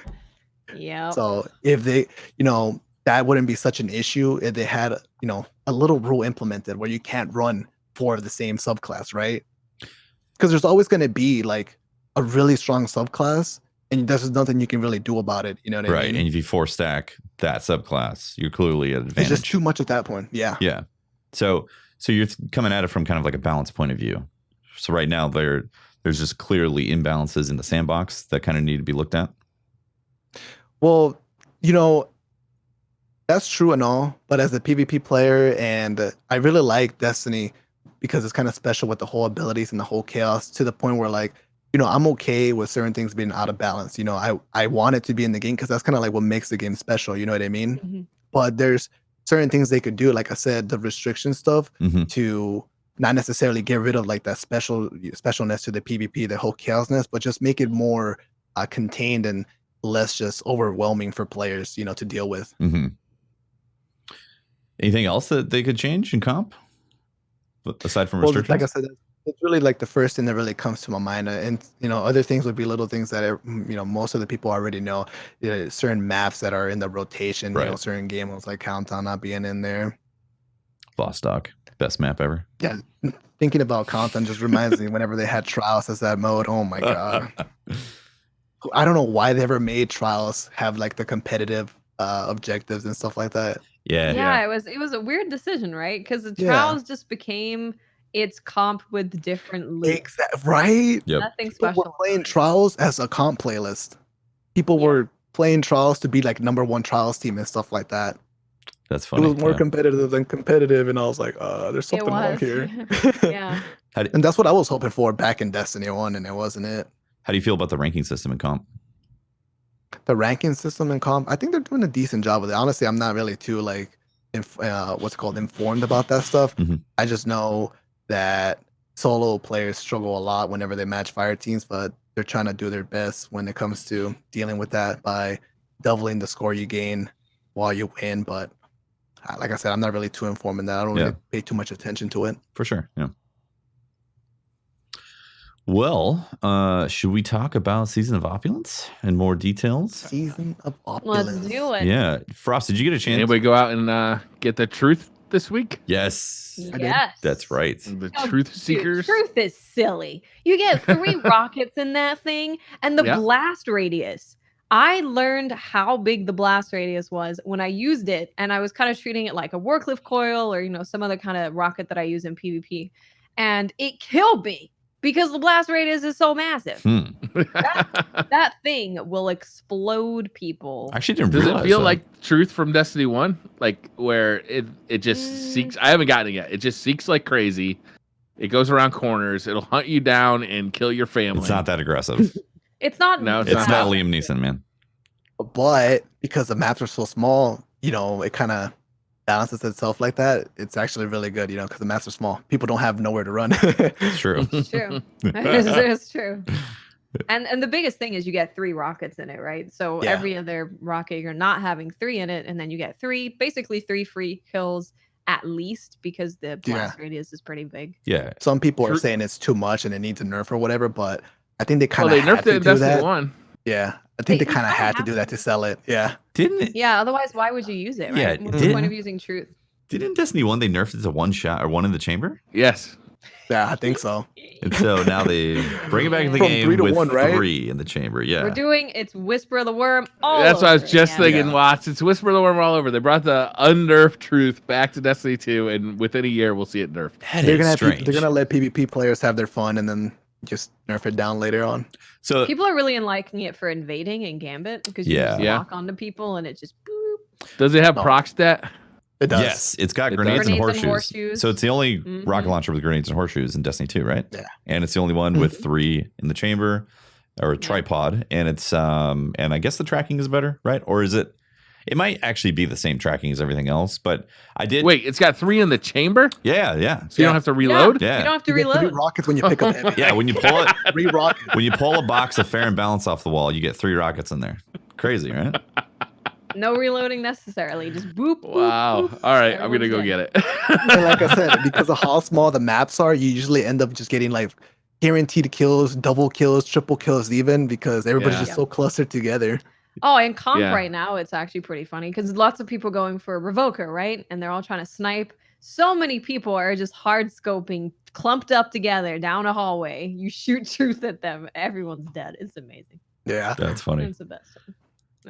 Yeah. So if they, you know, that wouldn't be such an issue if they had, you know, a little rule implemented where you can't run 4 of the same subclass, right? Because there's always going to be like a really strong subclass and there's nothing you can really do about it. You know what I mean? Right. And if you 4-stack that subclass, you're clearly at an advantage. It's just too much at that point. Yeah. Yeah. So you're coming at it from kind of like a balanced point of view. So right now there's just clearly imbalances in the sandbox that kind of need to be looked at. Well, you know, That's true and all, but as a PvP player, and I really like Destiny because it's kind of special with the whole abilities and the whole chaos to the point where like, I'm okay with certain things being out of balance. I want it to be in the game because that's kind of like what makes the game special. You know what I mean? Mm-hmm. But there's certain things they could do, like I said, the restriction stuff to not necessarily get rid of like that specialness to the PvP, the whole chaosness, but just make it more contained and less just overwhelming for players, to deal with. Mm-hmm. Anything else that they could change in comp aside from restrictions? Like I said, it's really like the first thing that really comes to my mind, and other things would be little things that most of the people already know. Certain maps that are in the rotation, right. Certain game modes like Countdown not being in there. Vostok, best map ever. Yeah, thinking about Countdown just reminds me whenever they had Trials as that mode. Oh my god. I don't know why they ever made Trials have like the competitive objectives and stuff like that. Yeah. It was a weird decision, right? Because the Trials just became its comp with different loot. Right? Yep. Nothing People special. were playing Trials as a comp playlist. People were playing Trials to be like #1 Trials team and stuff like that. That's funny. It was more competitive than competitive, and I was like, there's something wrong here. Yeah. And that's what I was hoping for back in Destiny 1, and it wasn't it. How do you feel about the ranking system in comp? The ranking system in comp, I think they're doing a decent job with it. Honestly, I'm not really too like informed about that stuff. Mm-hmm. I just know that solo players struggle a lot whenever they match fire teams, but they're trying to do their best when it comes to dealing with that by doubling the score you gain while you win. But like I said, I'm not really too informed in that. I don't really pay too much attention to it. For sure. Yeah. Well, should we talk about Season of Opulence in more details? Season of Opulence. Let's do it. Yeah. Frost, did you get a chance? Anybody go out and get the truth this week? Yes. Yes. That's right. The truth seekers. Truth is silly. You get 3 rockets in that thing, and the blast radius. I learned how big the blast radius was when I used it, and I was kind of treating it like a Warcliffe coil or some other kind of rocket that I use in PvP, and it killed me. Because the blast radius is so massive. That thing will explode people. I actually didn't Does realize it feel that. like Truth from Destiny 1? Like where it just seeks. I haven't gotten it yet. It just seeks like crazy. It goes around corners. It'll hunt you down and kill your family. It's not that aggressive. It's not. No, it's not Liam Neeson, man. But because the maps are so small, it kind of balances itself like that. It's actually really good, because the maps are small. People don't have nowhere to run. It's true. It's true. It's true. And the biggest thing is you get 3 rockets in it, right? So every other rocket you're not having 3 in it, and then you get basically 3 free kills at least because the blast radius is pretty big. Yeah. Some people are saying it's too much and it needs a nerf or whatever, but I think they kind of they nerfed it in Destiny 1. Yeah. I think they kind of had to do that to sell it. Yeah. Didn't it? Yeah, otherwise why would you use it, right? Yeah, What's the point of using truth? Didn't Destiny 1 they nerfed it to 1 shot or 1 in the chamber? Yes. Yeah, I think so. And so now they bring it back in the From game 3 to with 1, right? 3 in the chamber. Yeah. We're doing it's Whisper of the Worm. That's what I was just thinking, Yeah. Watts. It's Whisper of the Worm all over. They brought the unnerfed Truth back to Destiny 2, and within a year we'll see it nerfed. They're gonna let PvP players have their fun and then just nerf it down later on. So People are really liking it for invading in Gambit because you just lock onto people and it just boop. Does it have proc stat? It does. yes, it's got It grenades, does. and, Grenades and horseshoes. horseshoes. So it's the only Mhm. rocket launcher with grenades and horseshoes in Destiny 2, right? Yeah. And it's the only one with 3 in the chamber or a tripod. And it's and I guess the tracking is better, right? Or is it? It might actually be the same tracking as everything else, but I did. Wait, it's got 3 in the chamber, Yeah. so you don't have to reload. Yeah. You don't have to You get 3 reload. rockets when you pick up heavy. Yeah, when you pull it, 3 rockets. when you pull a box of fair and balance off the wall, you get 3 rockets in there. Crazy, right? No reloading necessarily. Just boop. boop, Wow. boop. All right, I'm gonna Everyone's go dead. get it. And like I said, because of how small the maps are, you usually end up just getting like guaranteed kills, double kills, triple kills even because everybody's Yeah. just so clustered together. Oh, in comp Yeah. right now, it's actually pretty funny because lots of people going for Revoker, right? And they're all trying to snipe. So many people are just hard scoping, clumped up together down a hallway. You shoot truth at them, everyone's dead. It's amazing. Yeah. That's funny. It's the best.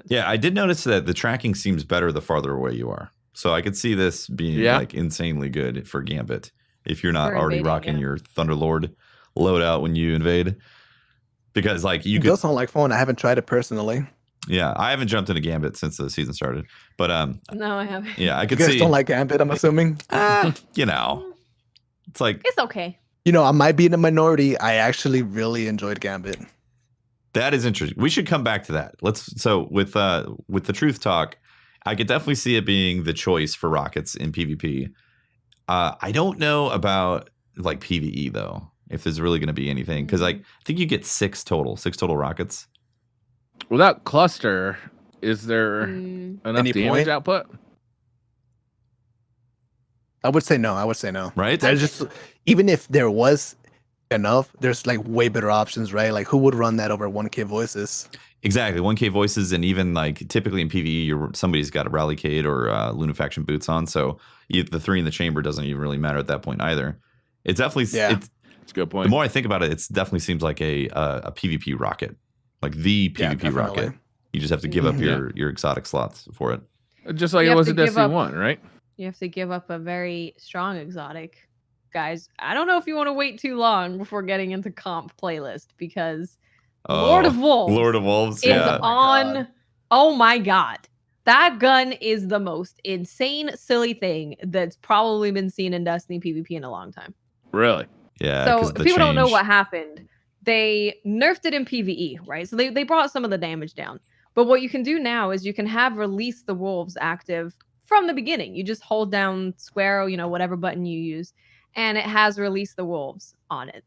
Yeah, I did notice that the tracking seems better the farther away you are. So I could see this being like insanely good for Gambit if you're not For already invading, rocking yeah. your Thunderlord loadout when you invade. Because like you It could does sound like fun. I haven't tried it personally. Yeah, I haven't jumped into Gambit since the season started, but No, I haven't. yeah, I You could guys see. don't like Gambit, I'm assuming. You know, it's like It's okay. You know, I might be in the minority. I actually really enjoyed Gambit. that is interesting. We should come back to that. So with the truth talk, I could definitely see it being the choice for rockets in PvP. I don't know about like PvE though, if there's really going to be anything, because like I think you get six total rockets. Without cluster, is there enough Any damage point? output? I would say no. Right? There's just even if there was enough, there's like way better options, right? Like who would run that over 1K voices? Exactly, 1K voices, and even like typically in PvE, somebody's got a Rally Cade or Lunafaction boots on, so the 3 in the chamber doesn't even really matter at that point either. It's definitely It's a good point. The more I think about it, it definitely seems like a PvP rocket, like the PvP rocket. You just have to give up your exotic slots for it, just like it was in Destiny 1, right? You have to give up a very strong exotic, guys. I don't know if you want to wait too long before getting into comp playlist because Lord of Wolves is on. Oh my god. That gun is the most insane, silly thing that's probably been seen in Destiny PvP in a long time. Really? Yeah. So if people don't know what happened, they nerfed it in PvE, right? So they brought some of the damage down. But what you can do now is you can have Release the Wolves active from the beginning. You just hold down square, whatever button you use, and it has Release the Wolves on it.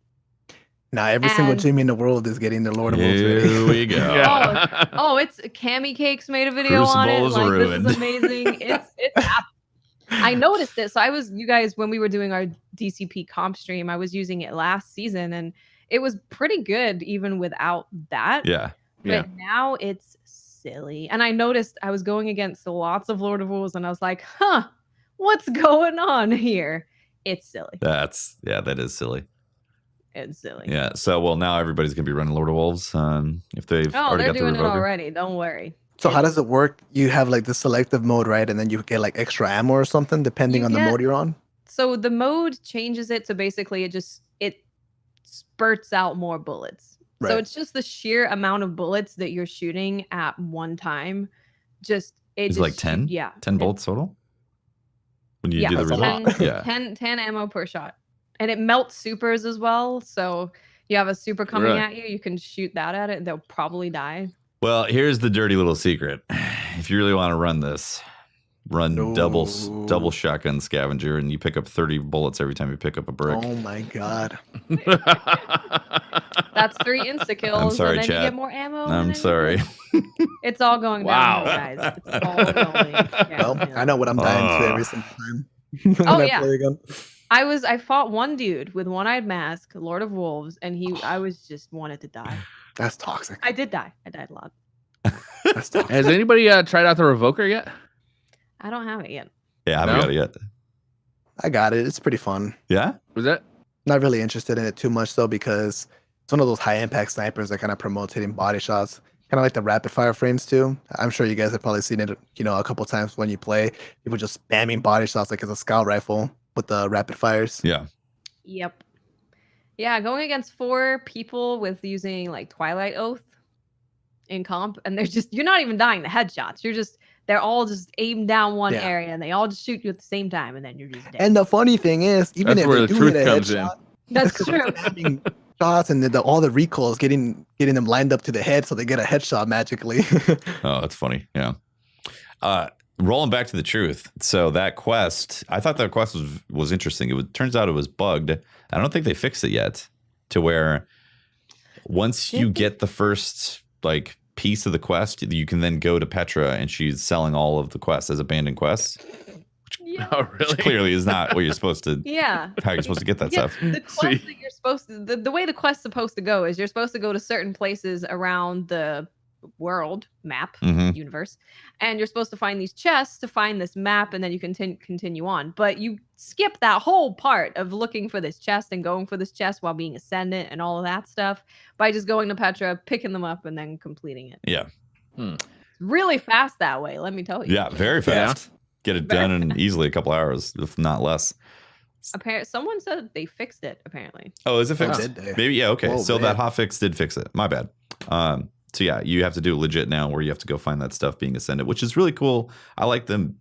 Now every single Jimmy in the world is getting the Lord of Wolves ready. Here we go. It's Cami Cakes made a video on it. Like ruined. This is amazing. It's happening. I noticed it. So you guys, when we were doing our DCP comp stream, I was using it last season and it was pretty good even without that. Yeah. But now it's silly. And I noticed I was going against lots of Lord of Wolves and I was like, what's going on here? It's silly. That is silly. It's silly. Yeah. So, now everybody's going to be running Lord of Wolves if they've already got the doing it revoker. already. Don't worry. So how does it work? You have like the selective mode, right? And then you get like extra ammo or something depending on the mode you're on? So the mode changes it to basically it spurts out more bullets. Right. So it's just the sheer amount of bullets that you're shooting at one time. It's like 10? Yeah. 10 bullets total? When you do the reload? 10 ammo per shot. And it melts supers as well. So you have a super coming at you. You can shoot that at it. They'll probably die. Well, here's the dirty little secret. If you really want to run this, run double shotgun scavenger, and you pick up 30 bullets every time you pick up a brick. Oh my god. That's 3 insta kills. I'm sorry, and then chat. You get more ammo. I'm sorry. It's all going down, guys. It's all going down. Well, I know what I'm dying to every single time. I fought one dude with one-eyed mask, Lord of Wolves, and I was just wanted to die. That's toxic. I did die. I died a lot. That's toxic. Has anybody tried out the revoker yet? I don't have it yet. Yeah, I haven't got it yet. I got it. It's pretty fun. Yeah? Was that? Not really interested in it too much though, because it's one of those high impact snipers that kind of promotes hitting body shots. Kind of like the rapid fire frames too. I'm sure you guys have probably seen it, a couple times when you play. People just spamming body shots like it's a scout rifle with the rapid fires. Yeah. Yep. Yeah, going against 4 people with using like Twilight Oath in comp, and you're not even dying to headshots. They're all just aimed down one area, and they all just shoot you at the same time, and then you're just dead. And the funny thing is, even if they do hit a headshot, that's true. Spamming shots and all the recoils getting them lined up to the head, so they get a headshot magically. Oh, that's funny. Yeah. Rolling back to the truth. So that quest, I thought that quest was interesting. Turns out it was bugged. I don't think they fixed it yet to where once you get the first like piece of the quest, you can then go to Petra and she's selling all of the quests as abandoned quests. Which clearly is not what you're supposed to. How you're supposed to get that stuff. The quest that you're supposed to, the way the quest's supposed to go is you're supposed to go to certain places around the world map universe, and you're supposed to find these chests to find this map, and then you continue on. But you skip that whole part of looking for this chest and going for this chest while being ascendant and all of that stuff by just going to Petra, picking them up, and then completing it. Yeah. Really fast that way, let me tell you. Yeah, very fast. Get it done in easily a couple hours, if not less. Apparently, someone said they fixed it. Apparently. Oh, is it fixed? Did they? Maybe. Yeah. Okay. Oh, so man. that hotfix did fix it. My bad. So yeah, you have to do it legit now, where you have to go find that stuff being ascendant, which is really cool. I like them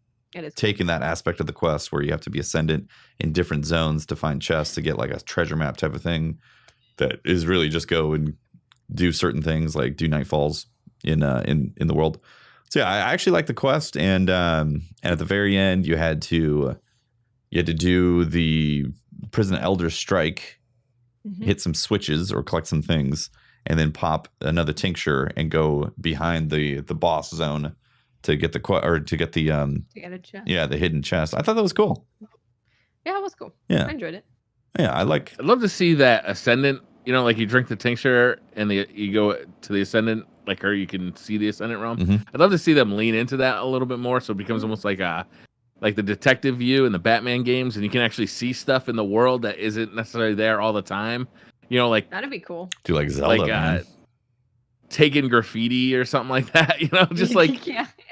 taking that aspect of the quest where you have to be ascendant in different zones to find chests to get like a treasure map type of thing. That is really just go and do certain things, like do nightfalls in the world. So yeah, I actually like the quest, and at the very end you had to do the Prison Elder Strike, hit some switches or collect some things, and then pop another tincture and go behind the boss zone to get the chest. Yeah, the hidden chest. I thought that was cool. Yeah, it was cool. Yeah, I enjoyed it. Yeah, I'd love to see that ascendant. You know, like you drink the tincture and you go to the ascendant, or you can see the ascendant realm. I'd love to see them lean into that a little bit more, so it becomes almost like the detective view in the Batman games, and you can actually see stuff in the world that isn't necessarily there all the time. You know, like that'd be cool. Do like Zelda, man. Taking graffiti or something like that. You know, just like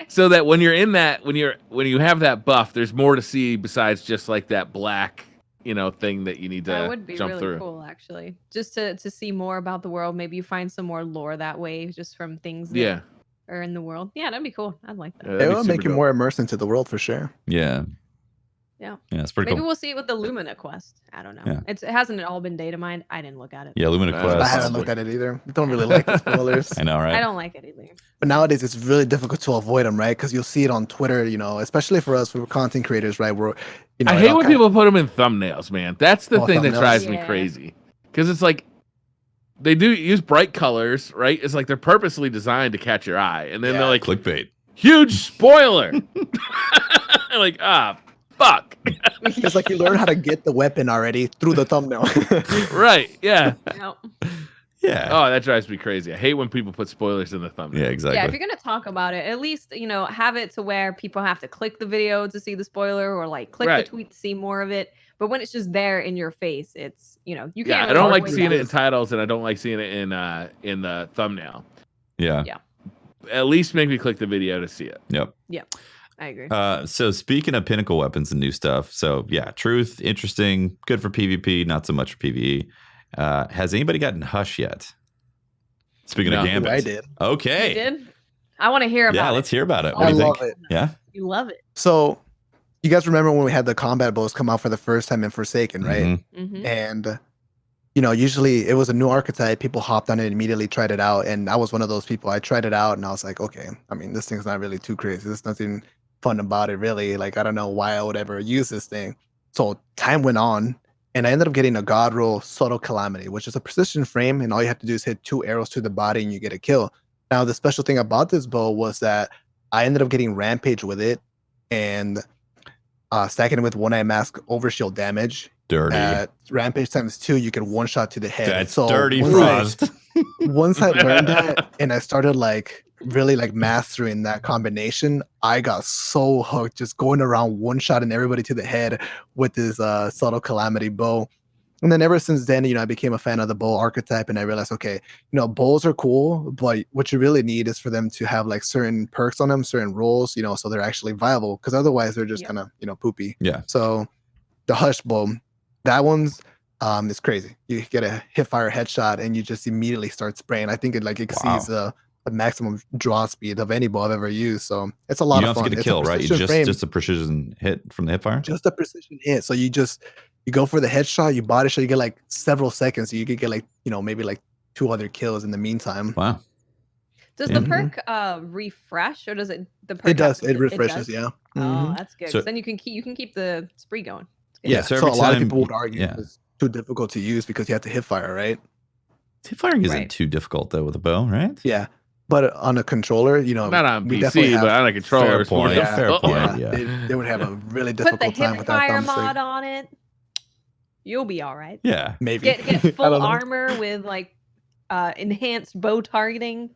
so that when you're in that, when you have that buff, there's more to see besides just like that black, thing that you need to that would be jump really through. Cool, actually, just to see more about the world. Maybe you find some more lore that way, just from things that are in the world. Yeah, that'd be cool. I'd like that. It will make you more immersed into the world for sure. Yeah. Yeah, it's pretty cool. Maybe we'll see it with the Lumina quest. I don't know. Yeah. It hasn't all been data mined. I didn't look at it. Yeah, Lumina quest. I haven't looked at it either. I don't really like the spoilers. I know, right? I don't like it either. But nowadays it's really difficult to avoid them, right? Because you'll see it on Twitter, especially for us, we're content creators, right? I hate when people put them in thumbnails, man. That's the thing that drives me Yeah. crazy. Because it's like they do use bright colors, right? It's like they're purposely designed to catch your eye, and then they're like clickbait. Huge spoiler. Like, fuck. It's like you learn how to get the weapon already through the thumbnail. Right, yeah. Nope. Yeah. Oh, that drives me crazy. I hate when people put spoilers in the thumbnail. Yeah, exactly. Yeah, if you're gonna talk about it, at least have it to where people have to click the video to see the spoiler, or like click the tweet to see more of it. But when it's just there in your face, it's you can't. Yeah, I don't like seeing it in titles, and I don't like seeing it in the thumbnail. Yeah. Yeah. At least make me click the video to see it. Yep. Yep. I agree. So speaking of pinnacle weapons and new stuff, so yeah, truth, interesting, good for PvP, not so much for PvE. Has anybody gotten Hush yet? Speaking of Gambit, I did. Okay. You did? I want to hear about it. Yeah, let's hear about it. What I do you love think? it. Yeah. You love it. So, you guys remember when we had the combat bows come out for the first time in Forsaken, right? Mm-hmm. And usually it was a new archetype. People hopped on it and immediately tried it out, and I was one of those people. I tried it out, and I was like, okay, I mean, this thing's not really too crazy. There's nothing fun about it, really. Like, I don't know why I would ever use this thing. So time went on, and I ended up getting a God Roll Subtle Calamity, which is a precision frame, and all you have to do is hit 2 arrows to the body, and you get a kill. Now, the special thing about this bow was that I ended up getting Rampage with it, and stacking it with One-Eye Mask overshield damage. Dirty. At Rampage ×2, you can one-shot to the head. That's so dirty, once Frost. Once I learned that, and I started really mastering that combination, I got so hooked, just going around one-shotting everybody to the head with this Subtle Calamity bow. And then ever since then, I became a fan of the bow archetype, and I realized, okay, bows are cool, but what you really need is for them to have certain perks on them, certain rolls, so they're actually viable, because otherwise they're just kind of, poopy. Yeah. So the Hush bow, that one's it's crazy. You get a hipfire headshot, and you just immediately start spraying. I think it exceeds the maximum draw speed of any bow I've ever used. So it's a lot of fun. You don't have to get a kill, right? You just a precision hit from the hipfire? Just a precision hit. So you go for the headshot, you body shot, you get several seconds. So you could get maybe 2 other kills in the meantime. Wow. Does the perk refresh, or does it the perk? It does. It refreshes, yeah. Oh, that's good. So, then you can keep the spree going. Yeah, so so every a lot of time- people would argue yeah. it's too difficult to use because you have to hit fire, right? Hipfiring isn't Right. too difficult though with a bow, right? Yeah. But on a controller, Not on we definitely PC, have- but on a controller. Fair it's more point. difficult. Fair point. yeah, yeah. They would have a really Put the difficult time with that hipfire thumbstick. mod on it. You'll be all right. Yeah. Maybe. Get I full don't know. armor with enhanced bow targeting,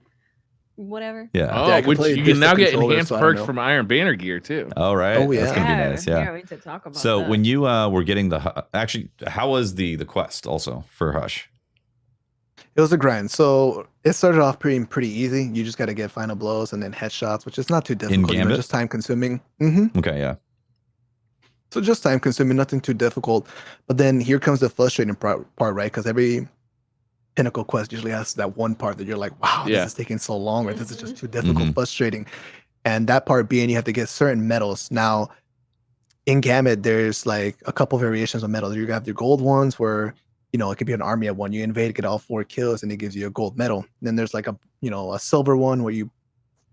whatever. Yeah. Oh, Yeah, I which completely you can ditched now the get controller, enhanced so I don't perks know. from Iron Banner gear too. All right. Oh, yeah. That's gonna be nice. Yeah. We need to talk about So that. when you were getting actually, how was the quest also for Hush? It was a grind. So it started off pretty easy. You just got to get final blows and then headshots, which is not too difficult. Gambit? Just time consuming. Okay, yeah. So just time consuming, nothing too difficult. But then here comes the frustrating part, right? Because every Pinnacle quest usually has that one part that you're like, wow, this is taking so long, or this is just too difficult, frustrating. And that part being you have to get certain medals. Now, in Gambit, there's like a couple variations of medals. You have the gold ones where, you know, it could be an army of one. You invade, get all 4 kills, and it gives you a gold medal. And then there's like a, you know, a silver one where you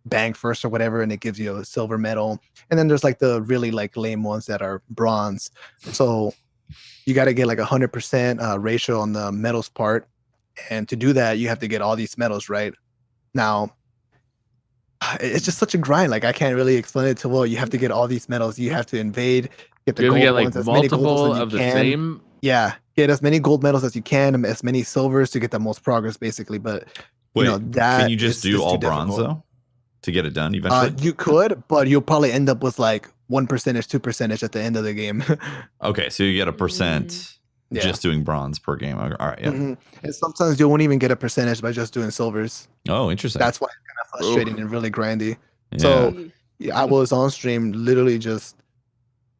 bang first or whatever, and it gives you a silver medal. And then there's like the really like lame ones that are bronze. So you got to get like 100% ratio on the medals part. And to do that, you have to get all these medals, right? Now, it's just such a grind. Like, I can't really explain it to well. You have to get all these medals. You have to invade, get the gold ones, as many gold as you can. Same. Yeah, get as many gold medals as you can, as many silvers to get the most progress, basically. But wait, you know, that can you just do all bronze though to get it done eventually? You could, but you'll probably end up with like 1%, 2% at the end of the game. Okay, so you get a percent. Just doing bronze per game. All right, yeah. And sometimes you won't even get a percentage by just doing silvers. Oh, interesting. That's why it's kind of frustrating and really grindy. Yeah. So yeah, I was on stream literally just,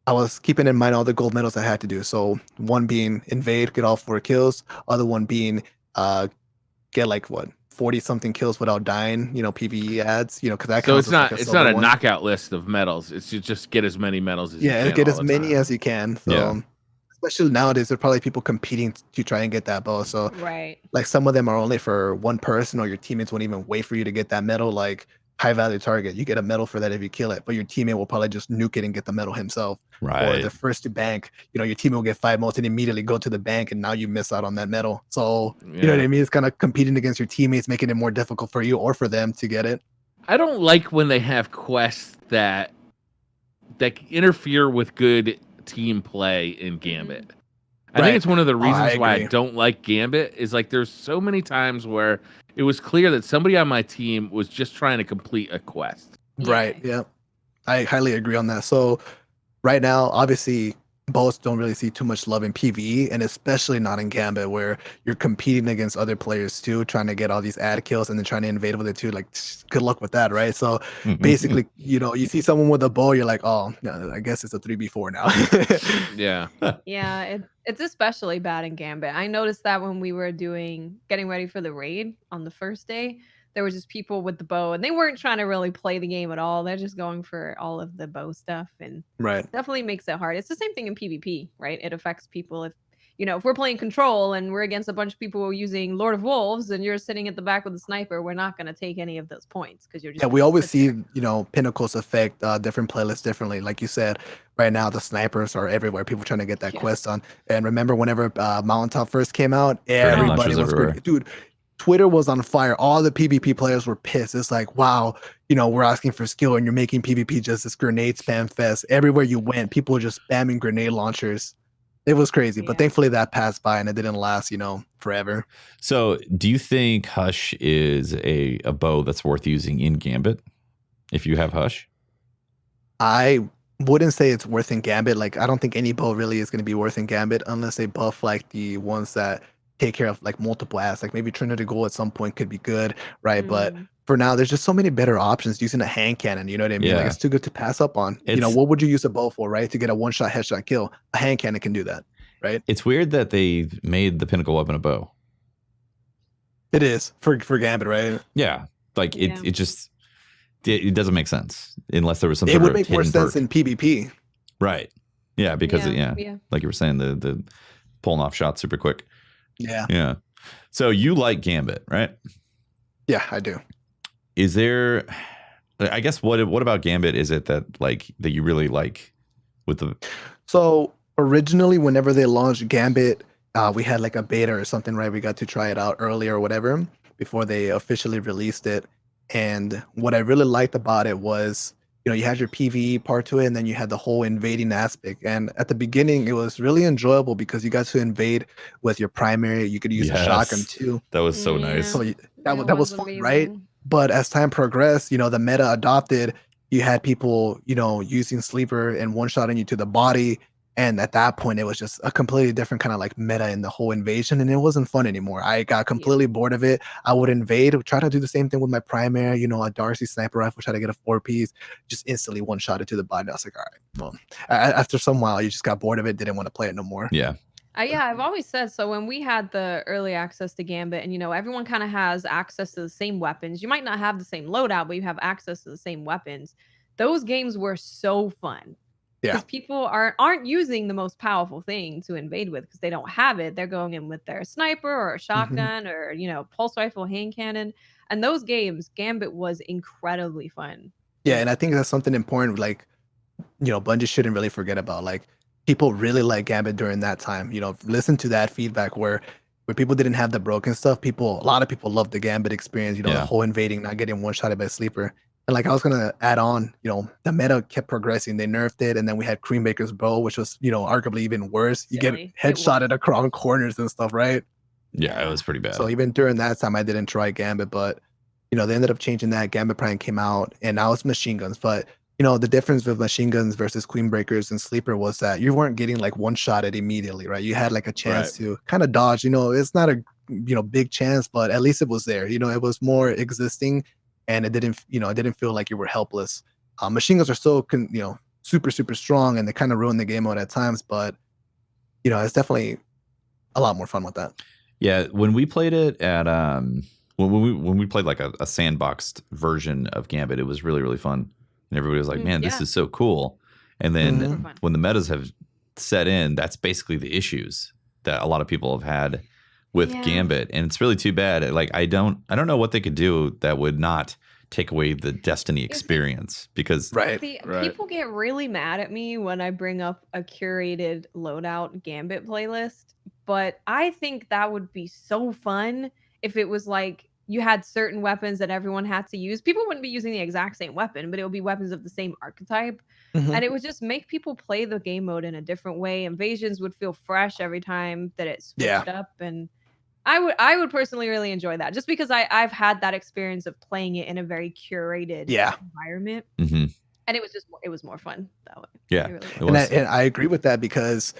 I was keeping in mind all the gold medals I had to do. So one being invade, get all 4 kills. Other one being get like what 40 something kills without dying. You know, PvE ads. You know, because that so it's not like it's not a knockout list of medals. It's you just get as many medals as you can. Get as many as you can. So. Especially nowadays, there are probably people competing to try and get that bow. So, like some of them are only for one person, or your teammates won't even wait for you to get that medal. Like high value target, you get a medal for that if you kill it, but your teammate will probably just nuke it and get the medal himself. Or the first to bank, you know, your teammate will get 5 motes and immediately go to the bank, and now you miss out on that medal. So you know what I mean? It's kind of competing against your teammates, making it more difficult for you or for them to get it. I don't like when they have quests that interfere with good team play in Gambit. I think it's one of the reasons why I don't like Gambit is like there's so many times where it was clear that somebody on my team was just trying to complete a quest. Right. Yeah. I highly agree on that. So right now, obviously, both don't really see too much love in PvE, and especially not in Gambit, where you're competing against other players too, trying to get all these ad kills and then trying to invade with it too. Like, good luck with that, right? So basically, you know, you see someone with a bow, you're like, oh, no, I guess it's a 3v4 now. Yeah, it's especially bad in Gambit. I noticed that when we were getting ready for the raid on the first day, there was just people with the bow, and they weren't trying to really play the game at all. They're just going for all of the bow stuff, and definitely makes it hard. It's the same thing in PvP, right? It affects people if we're playing Control and we're against a bunch of people using Lord of Wolves, and you're sitting at the back with a sniper. We're not going to take any of those points because you're just we always see Pinnacles affect different playlists differently. Like you said, right now the snipers are everywhere. People trying to get that quest on. And remember, whenever Mountaintop first came out, everybody was dude. Twitter was on fire. All the PvP players were pissed. It's like, wow, we're asking for skill and you're making PvP just this grenade spam fest. Everywhere you went, people were just spamming grenade launchers. It was crazy, but thankfully that passed by and it didn't last, forever. So do you think Hush is a bow that's worth using in Gambit if you have Hush? I wouldn't say it's worth in Gambit. Like, I don't think any bow really is going to be worth in Gambit unless they buff like the ones that take care of like multiple ads. Like maybe Trinity Gold at some point could be good, right? But for now, there's just so many better options using a hand cannon. You know what I mean? Like, it's too good to pass up on. What would you use a bow for, right? To get a one-shot headshot kill. A hand cannon can do that, right? It's weird that they made the pinnacle weapon a bow. It is for Gambit, right? Yeah, like it just it doesn't make sense unless there was some. It would make more sense in PvP, right? Yeah, because like you were saying, the pulling off shots super quick. Yeah. So you like Gambit, right? Yeah, I do. Is there? I guess what about Gambit is it that you really like with the? So originally, whenever they launched Gambit, we had like a beta or something, right? We got to try it out early or whatever before they officially released it. And what I really liked about it was, you had your PvE part to it, and then you had the whole invading aspect. And at the beginning, it was really enjoyable because you got to invade with your primary. You could use a shotgun too. That was so nice. So that was fun, right? But as time progressed, the meta adopted. You had people, using sleeper and one-shotting you to the body. And at that point, it was just a completely different kind of like meta in the whole invasion, and it wasn't fun anymore. I got completely bored of it. I would invade, try to do the same thing with my primary, a Darcy sniper rifle, try to get a 4-piece, just instantly one-shot it to the body. I was like, all right, well, after some while, you just got bored of it, didn't want to play it no more. Yeah. Yeah, I've always said so. When we had the early access to Gambit, and everyone kind of has access to the same weapons. You might not have the same loadout, but you have access to the same weapons. Those games were so fun because people aren't using the most powerful thing to invade with because they don't have it. They're going in with their sniper or a shotgun or pulse rifle, hand cannon. And those games, Gambit was incredibly fun. Yeah, and I think that's something important. Like, Bungie shouldn't really forget about. Like, people really like Gambit during that time. Listen to that feedback where people didn't have the broken stuff. A lot of people loved the Gambit experience. The whole invading, not getting one-shotted by sleeper. And like I was gonna add on, the meta kept progressing. They nerfed it, and then we had Creambaker's bow, which was, arguably even worse. You Silly. get headshotted across corners and stuff, right? Yeah, it was pretty bad. So even during that time, I didn't try Gambit, but they ended up changing that. Gambit Prime came out, and now it's machine guns. But the difference with machine guns versus Queen Breakers and Sleeper was that you weren't getting like one shot at immediately, right? You had like a chance to kind of dodge. It's not a big chance, but at least it was there. It was more existing, and it didn't feel like you were helpless. Machine guns are still super strong, and they kind of ruin the game mode at times. But it's definitely a lot more fun with that. Yeah, when we played it at when we played like a sandboxed version of Gambit, it was really, really fun. And everybody was like, man, this is so cool. And then when the metas have set in, that's basically the issues that a lot of people have had with Gambit. And it's really too bad. Like, I don't know what they could do that would not take away the Destiny experience, because people get really mad at me when I bring up a curated loadout Gambit playlist, but I think that would be so fun if it was like you had certain weapons that everyone had to use. People wouldn't be using the exact same weapon, but it would be weapons of the same archetype. And it would just make people play the game mode in a different way. Invasions would feel fresh every time that it switched up. And I would personally really enjoy that, just because I've had that experience of playing it in a very curated environment. And it was more fun that way. Yeah. Really and I agree with that, because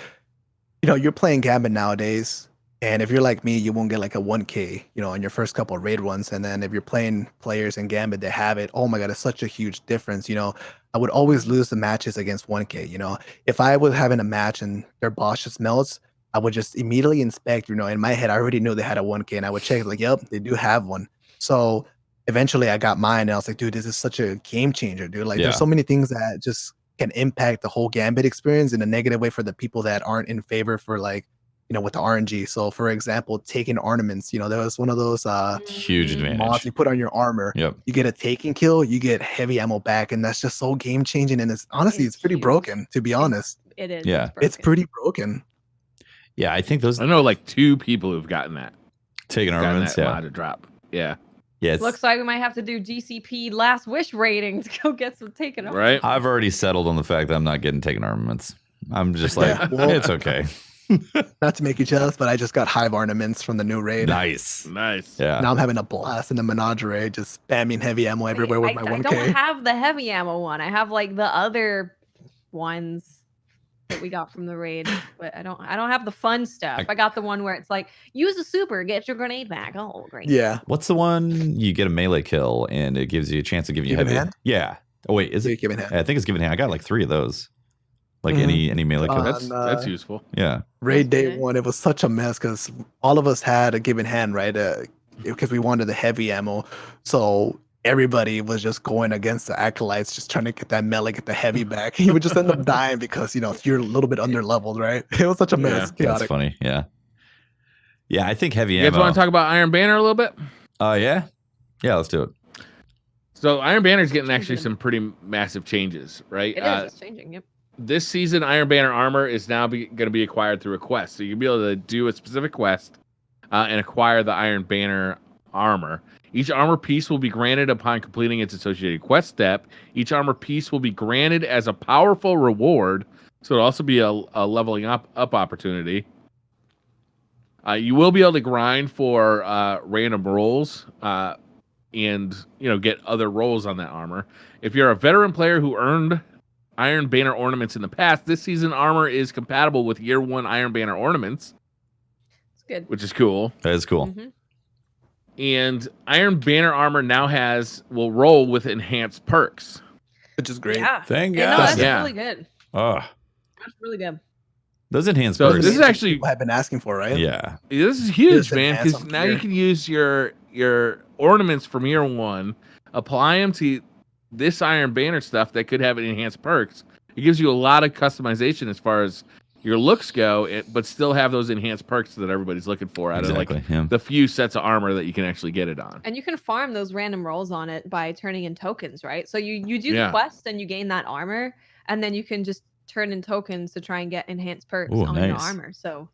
you're playing Gambit nowadays, and if you're like me, you won't get like a 1K, on your first couple of raid runs. And then if you're playing players in Gambit, they have it. Oh my God, it's such a huge difference. I would always lose the matches against 1K. If I was having a match and their boss just melts, I would just immediately inspect, in my head, I already knew they had a 1K, and I would check like, yep, they do have one. So eventually I got mine, and I was like, dude, this is such a game changer, dude. Like, there's so many things that just can impact the whole Gambit experience in a negative way for the people that aren't in favor for, like, with the RNG. So for example, taking ornaments, there was one of those huge advantage mods you put on your armor. You get a taking kill, you get heavy ammo back, and that's just so game changing. And it's pretty broken, to be honest. It is. Yeah. It's pretty broken. Yeah, I think I know like 2 people who've gotten that. Taking armaments, mod to drop. Yeah. Yes. Looks like we might have to do DCP Last Wish rating to go get some taken armaments. Right. I've already settled on the fact that I'm not getting taken armaments. I'm just like, it's okay. Not to make you jealous, but I just got Hive ornaments from the new raid. Nice. Yeah. Now I'm having a blast in the Menagerie, just spamming heavy ammo everywhere with my 1K. I don't have the heavy ammo one. I have like the other ones that we got from the raid, but I don't have the fun stuff. I got the one where it's like, use a super, get your grenade back. Oh, great. Yeah. What's the one you get a melee kill and it gives you a chance of giving you heavy hand? Yeah. Oh wait, is it Giving hand? I think it's giving hand. I got like 3 of those. Like any melee kill. That's useful. Yeah. Raid day 1, it was such a mess because all of us had a given hand, right? Because we wanted the heavy ammo. So everybody was just going against the acolytes, just trying to get that melee, get the heavy back. You would just end up dying because you're a little bit under leveled, right? It was such a mess. Yeah, that's funny. Yeah. Yeah, I think heavy ammo. You guys want to talk about Iron Banner a little bit? Yeah. Yeah, let's do it. So Iron Banner is getting actually some pretty massive changes, right? It is. It's changing. Yep. This season, Iron Banner armor is now going to be acquired through a quest. So you'll be able to do a specific quest and acquire the Iron Banner armor. Each armor piece will be granted upon completing its associated quest step. Each armor piece will be granted as a powerful reward, so it'll also be a leveling up opportunity. You will be able to grind for random rolls and get other rolls on that armor. If you're a veteran player who earned Iron Banner ornaments in the past, this season armor is compatible with year 1 Iron Banner ornaments. It's good. Which is cool. That is cool. Mm-hmm. And Iron Banner armor now will roll with enhanced perks, which is great. Yeah. Thank God. God. That's really good. Oh, That's really good. Those enhanced So perks. this is actually people have been asking for, right? Yeah. this is huge, Just man. enhance Because on now you gear. can use your ornaments from year 1, apply them to this Iron Banner stuff that could have enhanced perks. It gives you a lot of customization as far as your looks go, but still have those enhanced perks that everybody's looking for out of like the few sets of armor that you can actually get it on. And you can farm those random rolls on it by turning in tokens, right? So you do the quest and you gain that armor, and then you can just turn in tokens to try and get enhanced perks on your armor. So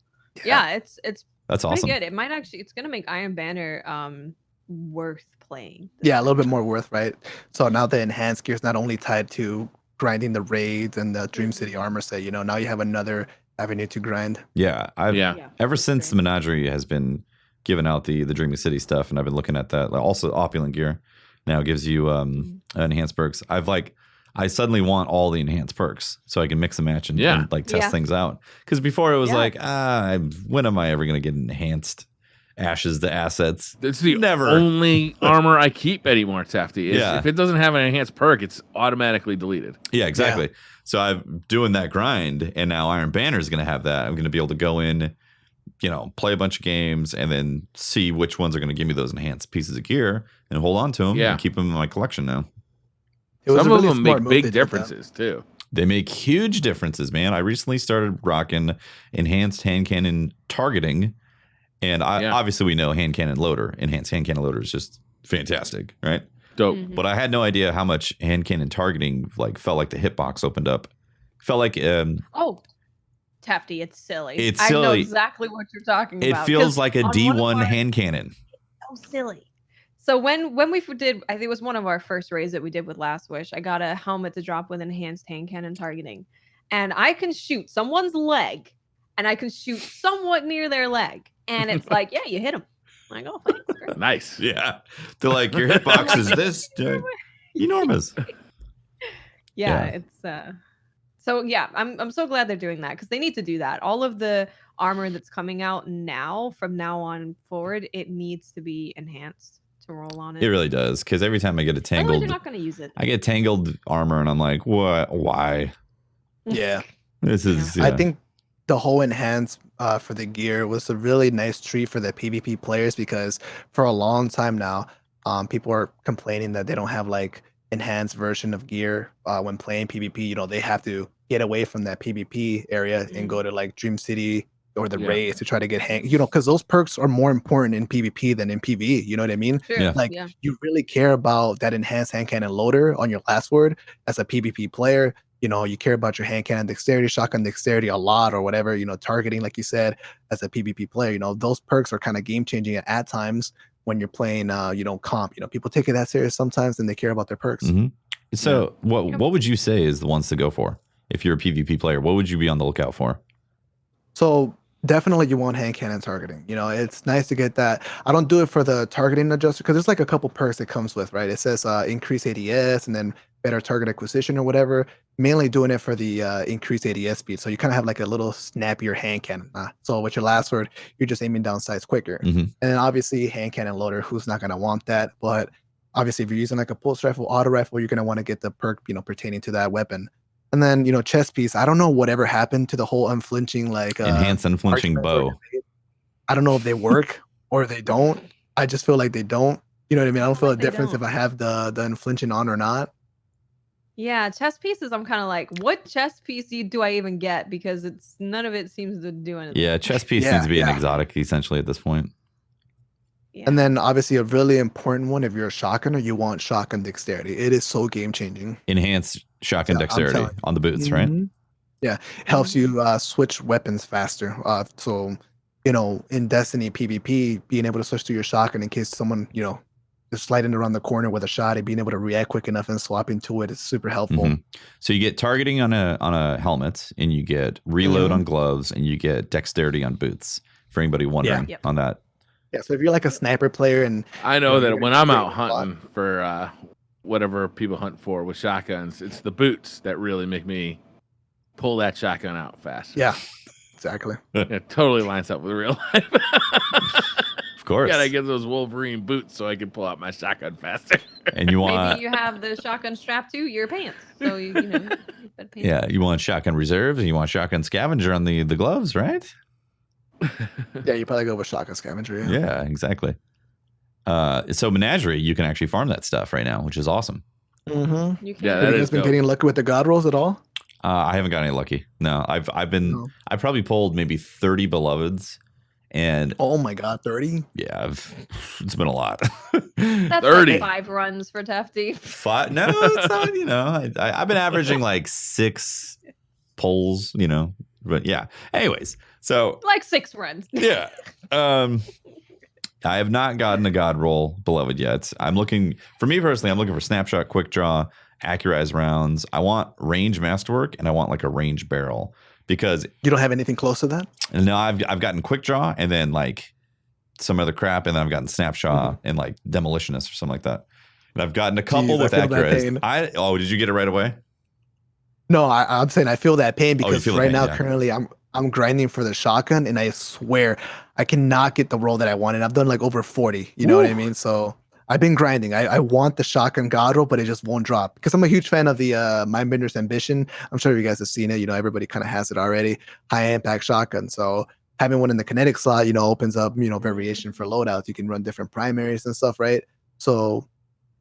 yeah, it's that's pretty awesome. good. It might actually, it's gonna make Iron Banner worth playing. Yeah, a little bit more worth, right? So now the enhanced gear is not only tied to grinding the raids and the Dream City armor set, you know, now you have another avenue to grind. Yeah, ever since the Menagerie has been giving out the Dreaming City stuff, and I've been looking at that. Also, opulent gear now gives you enhanced perks. I suddenly want all the enhanced perks so I can mix and match and like test things out. Because before it was like, when am I ever going to get enhanced ashes to assets? It's the only armor I keep anymore, Tafty. If it doesn't have an enhanced perk, it's automatically deleted. Yeah, exactly. Yeah. So I'm doing that grind, and now Iron Banner is going to have that. I'm going to be able to go in, play a bunch of games, and then see which ones are going to give me those enhanced pieces of gear and hold on to them and keep them in my collection now. Some of them make big differences too. They make huge differences, man. I recently started rocking enhanced hand cannon targeting, and obviously we know hand cannon loader. Enhanced hand cannon loader is just fantastic, right? Dope. Mm-hmm. But I had no idea how much hand cannon targeting felt like the hitbox opened up. Felt like Tafty, it's silly. It's silly. I know silly. exactly what you're talking about. It feels like a D1 hand cannon. So silly. So when we did, I think it was one of our first raids that we did with Last Wish, I got a helmet to drop with enhanced hand cannon targeting. And I can shoot someone's leg, and I can shoot somewhat near their leg. And it's like, yeah, you hit them. I'm like, oh, thanks. Great. Nice. Yeah. They're like, your hitbox is this enormous. It's so yeah, I'm so glad they're doing that, because they need to do that. All of the armor that's coming out now, from now on forward, it needs to be enhanced to roll on it. It really does, because every time I get a tangled, they're not going to use it. I get tangled armor, and I'm like, what? Why? Yeah. This is. I think the whole enhance for the gear was a really nice treat for the PvP players, because for a long time now, people are complaining that they don't have enhanced version of gear when playing PvP. They have to get away from that PvP area and go to Dream City or the raids to try to get because those perks are more important in PvP than in PvE. You know what I mean? Sure. You really care about that enhanced hand cannon loader on your last word as a PvP player. You care about your hand cannon dexterity, shotgun dexterity a lot, or whatever, targeting, like you said, as a PvP player. Those perks are kind of game changing at times when you're playing, comp. People take it that serious sometimes, and they care about their perks. Mm-hmm. So what would you say is the ones to go for if you're a PvP player? What would you be on the lookout for? So definitely you want hand cannon targeting. It's nice to get that. I don't do it for the targeting adjuster, because there's a couple perks it comes with, right? It says increase ADS and then better target acquisition or whatever. Mainly doing it for the increased ADS speed. So you kind of have a little snappier hand cannon. So with your last word, you're just aiming down sights quicker. Mm-hmm. And then obviously hand cannon loader, who's not going to want that? But obviously if you're using a pulse rifle, auto rifle, you're going to want to get the perk, pertaining to that weapon. And then, chest piece, I don't know whatever happened to the whole unflinching, enhanced unflinching bow. I don't know if they work or they don't. I just feel like they don't. You know what I mean? I don't feel a difference if I have the unflinching on or not. Yeah, chest pieces, I'm kind of like, what chest piece do I even get? Because none of it seems to do anything. Yeah, chest piece seems to be an exotic, essentially, at this point. Yeah. And then obviously a really important one, if you're a shotgunner, you want shotgun dexterity. It is so game changing. Enhanced shotgun dexterity on the boots, right? Yeah, helps you switch weapons faster. So in Destiny PvP, being able to switch to your shotgun in case someone is sliding around the corner with a shot, and being able to react quick enough and swap into it is super helpful. Mm-hmm. So you get targeting on a helmet, and you get reload on gloves, and you get dexterity on boots. For anybody wondering on that. Yeah, so if you're a sniper player, and I know that when I'm out hunting for whatever people hunt for with shotguns, it's the boots that really make me pull that shotgun out fast. Yeah, exactly. It totally lines up with real life. Of course. Gotta get those Wolverine boots so I can pull out my shotgun faster. And you want maybe you have the shotgun strapped to your pants, so you Yeah, you want shotgun reserve and you want shotgun scavenger on the gloves, right? Yeah, you probably go with shotgun scavenger. Yeah, exactly. So Menagerie, you can actually farm that stuff right now, which is awesome. Mm-hmm. You can. Yeah, Have that you is guys been dope. getting lucky with the god rolls at all? I haven't got any lucky. No, I've No. probably pulled maybe 30 beloveds, and Oh my god, 30? yeah, it's been a lot. That's 30. like 5 runs for Tefty. 5? No, it's not. You know, I've been averaging like 6 pulls. You know, but yeah. Anyways, so Like 6 runs. yeah. I have not gotten a god roll beloved yet. I'm looking, for me personally, I'm looking for snapshot, quick draw, accurized rounds. I want range masterwork, and I want like a range barrel, because You don't have anything close to that? no, I've gotten quick draw and then like some other crap, and then I've gotten snapshot and like demolitionist or something like that. And I've gotten a couple Jeez, with I feel that accurized. pain. Oh, did you get it right away? No, I'm saying I feel that pain you because feel the right pain, now yeah. currently I'm grinding for the shotgun, and I swear I cannot get the roll that I want. And I've done like over 40. You know what I mean? So I've been grinding. I want the shotgun god roll, but it just won't drop because I'm a huge fan of the Mindbender's Ambition. I'm sure you guys have seen it. You know, everybody kind of has it already. High impact shotgun. So having one in the kinetic slot, you know, opens up, you know, variation for loadouts. You can run different primaries and stuff, right? So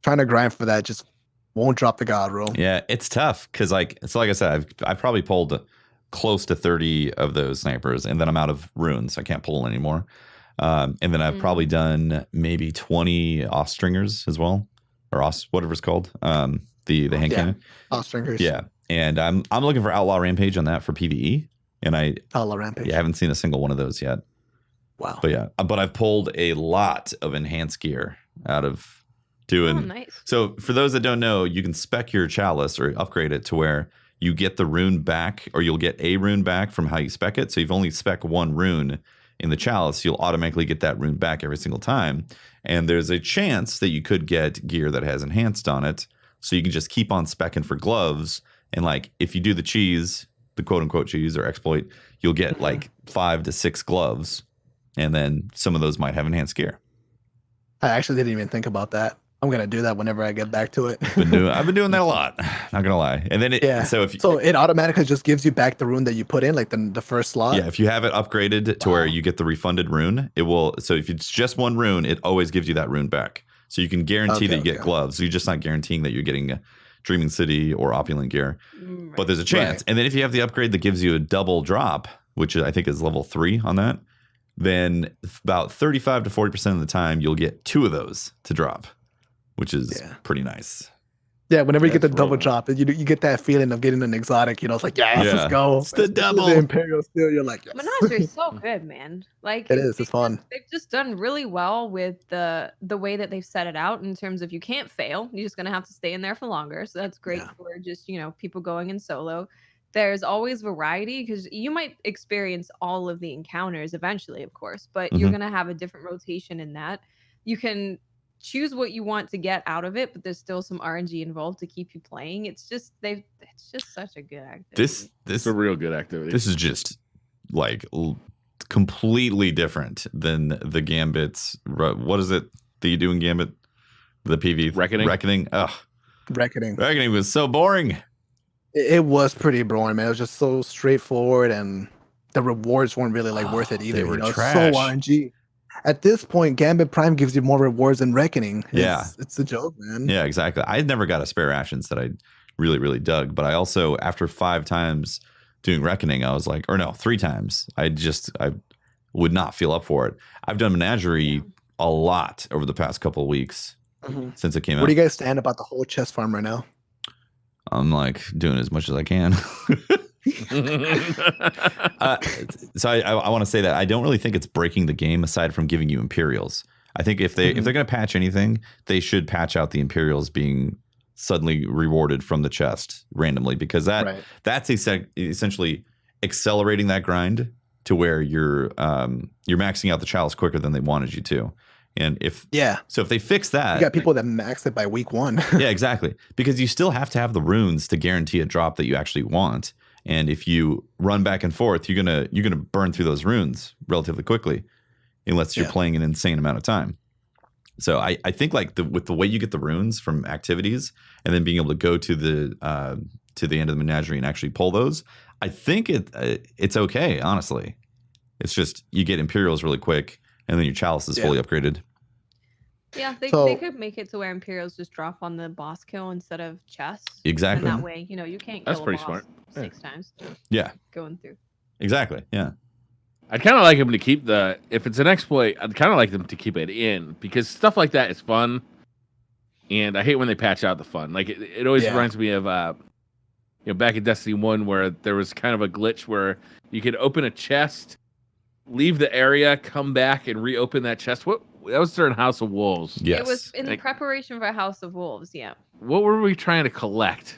trying to grind for that just won't drop the god roll. Yeah, it's tough because like I said, I've probably pulled close to 30 of those snipers, and then I'm out of runes. I can't pull anymore. And then I've probably done maybe 20 Ostringers as well, or whatever it's called. The hand cannon. Ostringers. Yeah, and I'm looking for Outlaw Rampage on that for PvE, and Outlaw Rampage. I haven't seen a single one of those yet. Wow. But yeah, but I've pulled a lot of enhanced gear out of doing. Oh, nice. So for those that don't know, you can spec your chalice or upgrade it to where you get the rune back, or you'll get a rune back from how you spec it. So you've only spec 1 rune in the chalice, you'll automatically get that rune back every single time. And there's a chance that you could get gear that has enhanced on it. So you can just keep on specking for gloves. And like, if you do the cheese, the quote unquote cheese or exploit, you'll get like 5 to 6 gloves. And then some of those might have enhanced gear. I actually didn't even think about that. I'm gonna do that whenever I get back to it. I've been doing that a lot. Not gonna lie. And then so it automatically just gives you back the rune that you put in, like the first slot. Yeah, if you have it upgraded to where you get the refunded rune, it will. So if it's just 1 rune, it always gives you that rune back. So you can guarantee that you get gloves. So you're just not guaranteeing that you're getting Dreaming City or opulent gear, but there's a chance. Right. And then if you have the upgrade that gives you a double drop, which I think is level 3 on that, then about 35 to 40% of the time you'll get 2 of those to drop, which is pretty nice. Yeah, whenever you get the That's double real drop, you get that feeling of getting an exotic. You know, it's like, let's go. It's the double. The Imperial Steel. You're like, yes. Menagerie is so good, man. Like It is. It's fun. They've just done really well with the way that they've set it out in terms of you can't fail. You're just gonna have to stay in there for longer. So that's great for just, you know, people going in solo. There's always variety because you might experience all of the encounters eventually, of course, but you're gonna have a different rotation in that. You can choose what you want to get out of it, but there's still some RNG involved to keep you playing. It's just such a good activity. This It's a real good activity. This is just like completely different than the Gambit's. What is it that you do in Gambit? The PV Reckoning. Ugh. Reckoning was so boring. It was pretty boring, man. It was just so straightforward, and the rewards weren't really like worth it either. They were you know, trash. So RNG. At this point, Gambit Prime gives you more rewards than Reckoning. It's a joke, man. Yeah, exactly. I never got a spare rations that I really, really dug, but I also, after 5 times doing Reckoning, I was like, or no, 3 times, I would not feel up for it. I've done Menagerie a lot over the past couple of weeks since it came out. Where do you guys stand about the whole chest farm right now? I'm like doing as much as I can. So I want to say that I don't really think it's breaking the game aside from giving you Imperials. I think if they're going to patch anything, they should patch out the Imperials being suddenly rewarded from the chest randomly, because that's essentially accelerating that grind to where you're maxing out the chalice quicker than they wanted you to. And if they fix that, you got people that max it by week 1. Yeah, exactly. Because you still have to have the runes to guarantee a drop that you actually want. And if you run back and forth, you're gonna burn through those runes relatively quickly, unless you're playing an insane amount of time. So I think like with the way you get the runes from activities, and then being able to go to the to the end of the Menagerie and actually pull those, I think it's okay, honestly. It's just you get Imperials really quick, and then your Chalice is fully upgraded. Yeah, they could make it to where Imperials just drop on the boss kill instead of chests. Exactly. And that way, you know, you can't kill a boss 6 times. Yeah. Going through. Exactly. Yeah. I'd kind of like them to keep if it's an exploit, I'd kind of like them to keep it in, because stuff like that is fun. And I hate when they patch out the fun. Like it always reminds me of, back in Destiny 1 where there was kind of a glitch where you could open a chest, leave the area, come back and reopen that chest. That was during House of Wolves. Yes. It was in preparation for House of Wolves, yeah. What were we trying to collect?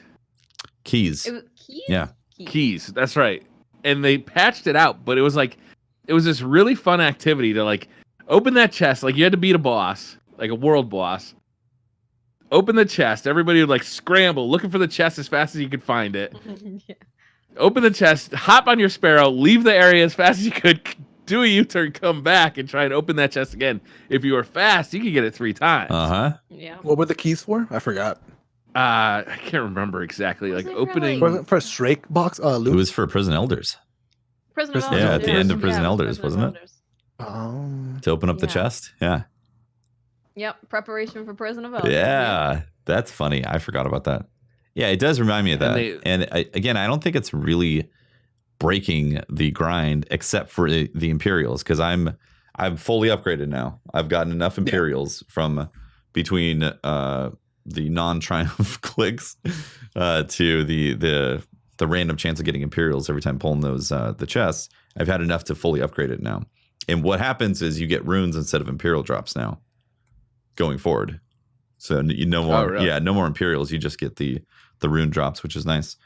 Keys. It was keys? Yeah. Keys, that's right. And they patched it out, but it was this really fun activity to like open that chest. Like you had to beat a boss, like a world boss. Open the chest. Everybody would like scramble, looking for the chest as fast as you could find it. Yeah. Open the chest, hop on your Sparrow, leave the area as fast as you could, do a U-turn, come back, and try and open that chest again. If you were fast, you could get it 3 times. Yeah. What were the keys for? I forgot. I can't remember exactly. Like opening for a strike box. It was for Prison Elders. Prison Elders. Yeah, at the end of Prison Elders, wasn't it? To open up the chest. Yeah. Yep, preparation for Prison of Elders. Yeah, that's funny. I forgot about that. Yeah, it does remind me of that. And again, I don't think it's really breaking the grind except for the Imperials, because I'm fully upgraded now. I've gotten enough Imperials from between the non-triumph clicks to the random chance of getting Imperials every time pulling those the chests. I've had enough to fully upgrade it now. And what happens is you get runes instead of Imperial drops now going forward. So no more no more Imperials, you just get the rune drops, which is nice.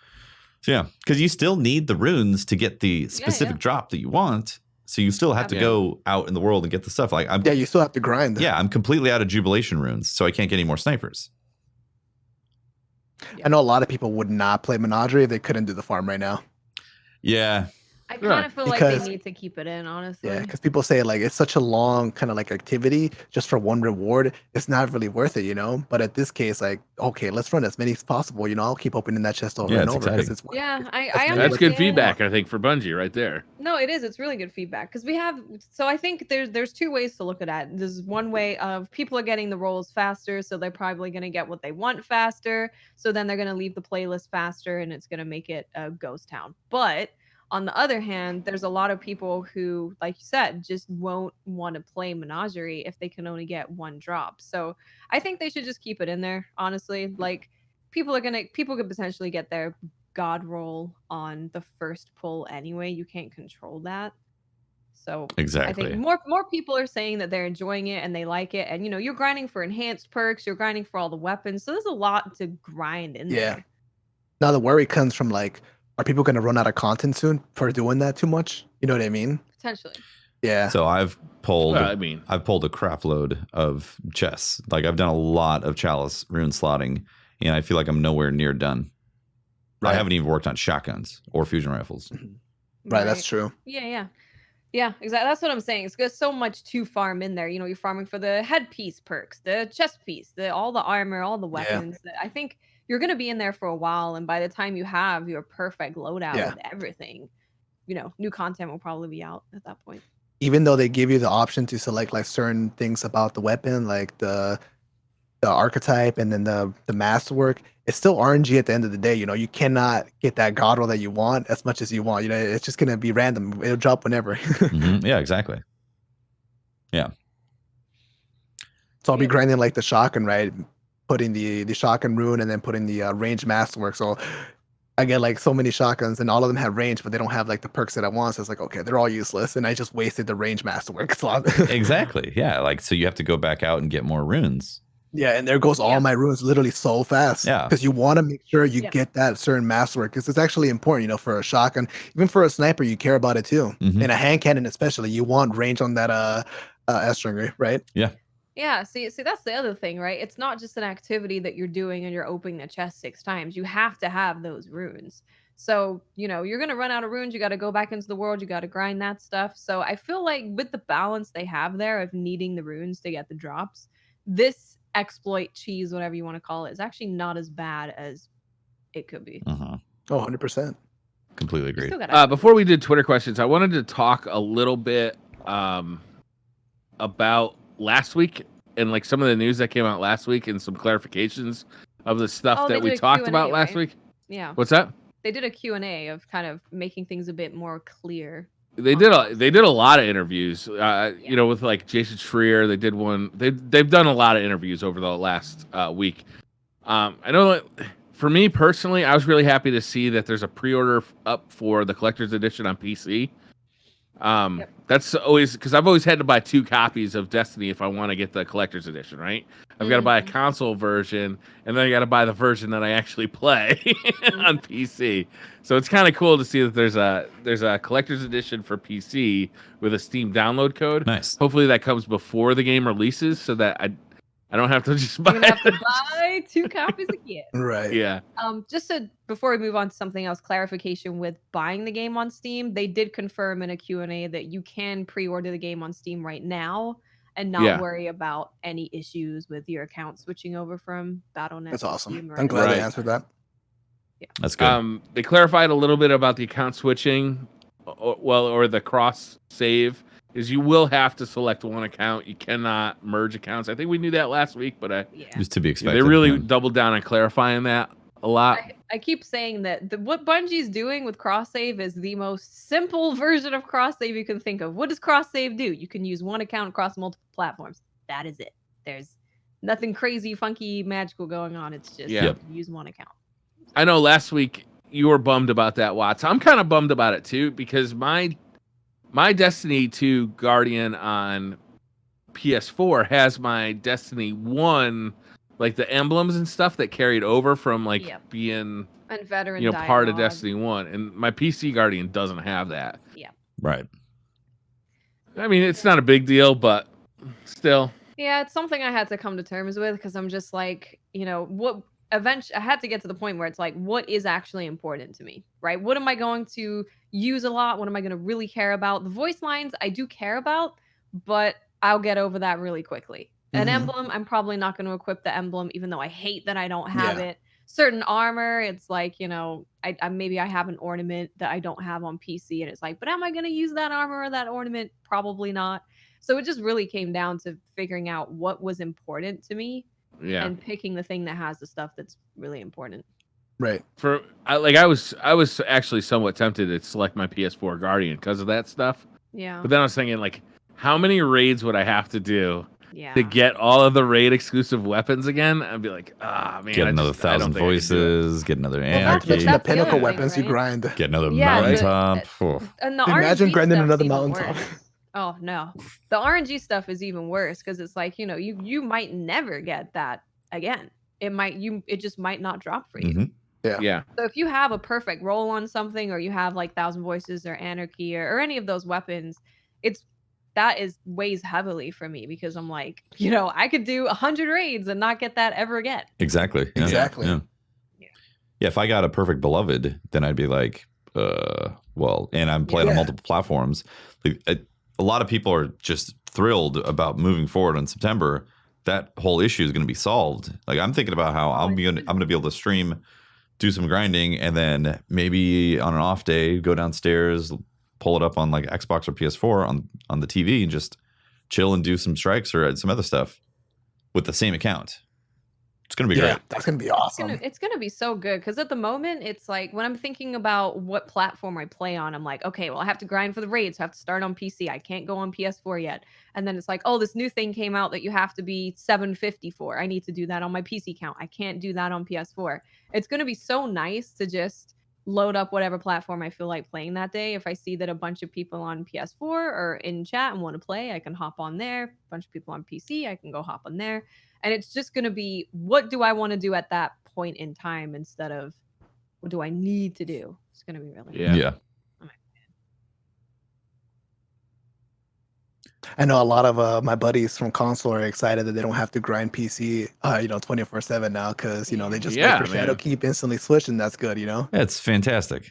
So yeah, because you still need the runes to get the specific drop that you want. So you still have to go out in the world and get the stuff. Like you still have to grind. Yeah, I'm completely out of Jubilation runes, so I can't get any more snipers. I know a lot of people would not play Menagerie if they couldn't do the farm right now. Yeah. I kind of feel like they need to keep it in, honestly. Yeah, because people say like it's such a long kind of like activity just for one reward. It's not really worth it, you know. But at this case, like, okay, let's run as many as possible. You know, I'll keep opening that chest over and over. Exciting. I understand. That's good feedback, I think, for Bungie right there. No, it is. It's really good feedback because we have. So I think there's 2 ways to look at it. There's one way of people are getting the rolls faster, so they're probably going to get what they want faster. So then they're going to leave the playlist faster, and it's going to make it a ghost town. But on the other hand, there's a lot of people who, like you said, just won't want to play Menagerie if they can only get 1 drop. So I think they should just keep it in there, honestly. Like people could potentially get their god roll on the first pull anyway. You can't control that. So exactly. I think more people are saying that they're enjoying it and they like it. And you're grinding for enhanced perks, you're grinding for all the weapons. So there's a lot to grind in there. Now the worry comes from like, are people going to run out of content soon for doing that too much? You know what I mean? Potentially. Yeah. So I've pulled a crap load of chests. Like I've done a lot of Chalice rune slotting, and I feel like I'm nowhere near done. Right. I haven't even worked on shotguns or fusion rifles. Right, that's true. Yeah, exactly. That's what I'm saying. It's got so much to farm in there. You're farming for the headpiece perks, the chest piece, all the armor, all the weapons. I think you're going to be in there for a while, and by the time you have your perfect loadout with everything, new content will probably be out at that point. Even though they give you the option to select like certain things about the weapon, like the archetype and then the masterwork, it's still RNG at the end of the day. You cannot get that god roll that you want as much as you want. It's just going to be random. It'll drop whenever. Yeah, exactly. Yeah. So I'll be grinding like the shotgun, right? Putting the shotgun rune and then putting the range masterwork. So I get like so many shotguns and all of them have range, but they don't have like the perks that I want. So it's like, okay, they're all useless. And I just wasted the range masterwork slot. Exactly. Yeah. Like, so you have to go back out and get more runes. Yeah. And there goes all my runes literally so fast. Yeah. Because you want to make sure you get that certain masterwork, because it's actually important, for a shotgun, even for a sniper, you care about it too. And a hand cannon, especially, you want range on that S-stringer, right? Yeah. Yeah, see, that's the other thing, right? It's not just an activity that you're doing and you're opening the chest 6 times. You have to have those runes. So, you're going to run out of runes. You got to go back into the world. You got to grind that stuff. So I feel like with the balance they have there of needing the runes to get the drops, this exploit cheese, whatever you want to call it, is actually not as bad as it could be. Oh, 100%. Completely agree. Before we did Twitter questions, I wanted to talk a little bit about last week and like some of the news that came out last week and some clarifications of the stuff that we talked about last week. Yeah. What's that? They did a Q&A of kind of making things a bit more clear. They did a lot of interviews, you know, with like Jason Schreier. They did one. They've done a lot of interviews over the last week. I know that for me personally, I was really happy to see that there's a pre-order up for the collector's edition on PC. That's always because I've always had to buy 2 copies of Destiny if I want to get the collector's edition, right? I've got to buy a console version, and then I got to buy the version that I actually play on PC. So it's kind of cool to see that there's a collector's edition for PC with a Steam download code. Nice. Hopefully that comes before the game releases, so that I don't have to just buy. You're gonna have to buy 2 copies again. Right. Yeah. Just before we move on to something else, clarification with buying the game on Steam. They did confirm in a Q&A that you can pre-order the game on Steam right now and not worry about any issues with your account switching over from Battle.net. That's awesome. Steam I'm glad they answered that. Yeah. That's good. They clarified a little bit about the account switching, or the cross save. Is you will have to select one account. You cannot merge accounts. I think we knew that last week, but Just to be expected. They really doubled down on clarifying that a lot. I keep saying that what Bungie's doing with cross save is the most simple version of cross save you can think of. What does cross save do? You can use one account across multiple platforms. That is it. There's nothing crazy, funky, magical going on. It's just use one account. I know last week you were bummed about that, Watts. I'm kind of bummed about it too because my Destiny 2 Guardian on PS4 has my Destiny 1, like the emblems and stuff that carried over from being and veteran, part of Destiny 1, and my PC Guardian doesn't have that. Yeah. Right. I mean, it's not a big deal, but still. Yeah, it's something I had to come to terms with because I'm just like, eventually I had to get to the point where it's like, what is actually important to me, right? What am I going to use a lot? What am I going to really care about? The voice lines I do care about, but I'll get over that really quickly. An emblem, I'm probably not going to equip the emblem, even though I hate that I don't have it. Certain armor, it's like, I maybe I have an ornament that I don't have on PC, and it's like, but am I going to use that armor or that ornament? Probably not. So it just really came down to figuring out what was important to me. Yeah. And picking the thing that has the stuff that's really important. Right. I was actually somewhat tempted to select my PS4 Guardian because of that stuff. Yeah. But then I was thinking, like, how many raids would I have to do to get all of the raid exclusive weapons again? I'd be like, man. Get another 1,000 voices, get another anarchy. The pinnacle weapons you grind. Get another mountaintop. And the imagine grinding another mountaintop. Oh no, the RNG stuff is even worse because it's like, you might never get that again. It just might not drop for you. Yeah. So if you have a perfect roll on something, or you have like 1,000 voices or anarchy or any of those weapons, that weighs heavily for me because I'm like, I could do 100 raids and not get that ever again. Exactly. Yeah. Exactly. Yeah. If I got a perfect beloved, then I'd be like, and I'm playing on multiple platforms. A lot of people are just thrilled about moving forward in September. That whole issue is going to be solved. Like, I'm thinking about how I'm going to be able to stream, do some grinding, and then maybe on an off day, go downstairs, pull it up on like Xbox or PS4 on the TV and just chill and do some strikes or some other stuff with the same account. It's going to be great. That's going to be awesome. It's going to be so good because at the moment, it's like when I'm thinking about what platform I play on, I'm like, okay, well, I have to grind for the raids. So I have to start on PC. I can't go on PS4 yet. And then it's like, oh, this new thing came out that you have to be 750 for. I need to do that on my PC account. I can't do that on PS4. It's going to be so nice to just load up whatever platform I feel like playing that day. If I see that a bunch of people on PS4 are in chat and want to play, I can hop on there. A bunch of people on PC, I can go hop on there. And it's just going to be, what do I want to do at that point in time instead of what do I need to do? It's going to be really Yeah. I know a lot of my buddies from console are excited that they don't have to grind PC, 24/7 now because, they just wait for Shadowkeep, instantly switch, and that's good, Yeah, it's fantastic.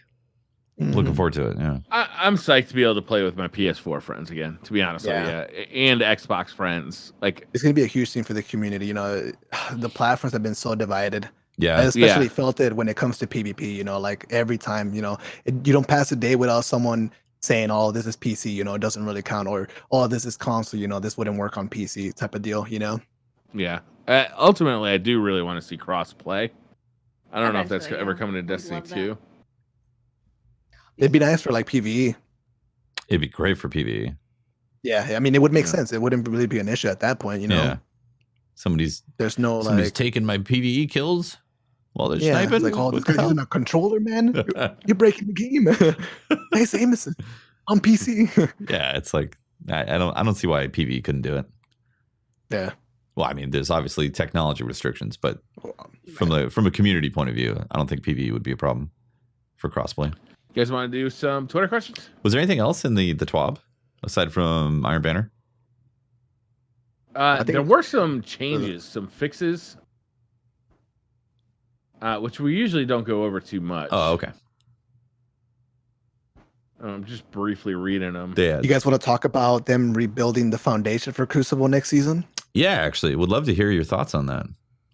Looking forward to it, yeah. I'm psyched to be able to play with my PS4 friends again, to be honest with you, and Xbox friends. Like, it's going to be a huge thing for the community. The platforms have been so divided. Yeah. I especially felt it when it comes to PvP, you know, like every time, you know, you don't pass a day without someone saying, oh, this is PC, you know, it doesn't really count, or oh, this is console, you know, this wouldn't work on PC type of deal, you know? Yeah. Ultimately, I do really want to see cross play. I don't know if that's ever coming to Destiny 2. It'd be nice for like PvE. It'd be great for PvE. Yeah, I mean, it would make sense. It wouldn't really be an issue at that point, you know? Yeah. Somebody's taking my PvE kills while they're sniping. It's like, oh, this guy's using a controller, man. You're breaking the game. Nice aim assist on PC. Yeah, it's like I don't see why PvE couldn't do it. Yeah. Well, I mean, there's obviously technology restrictions, but from a community point of view, I don't think PvE would be a problem for crossplay. You guys want to do some Twitter questions? Was there anything else in the TWAB aside from Iron Banner? There were some changes, some fixes, which we usually don't go over too much. Oh, okay. I'm just briefly reading them. Yeah. You guys want to talk about them rebuilding the foundation for Crucible next season? Yeah, actually, would love to hear your thoughts on that.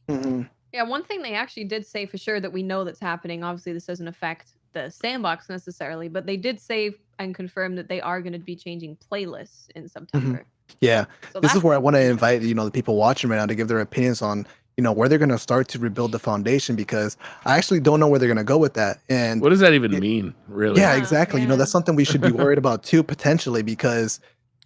Mm-hmm. Yeah, one thing they actually did say for sure that we know that's happening. Obviously, this doesn't affect the sandbox necessarily, but they did say and confirm that they are going to be changing playlists in September. Mm-hmm. Yeah, so this is where I want to invite, you know, the people watching right now to give their opinions on, you know, where they're going to start to rebuild the foundation, because I actually don't know where they're going to go with that. And what does that even mean, really? Yeah, exactly. You know, that's something we should be worried about too, potentially, because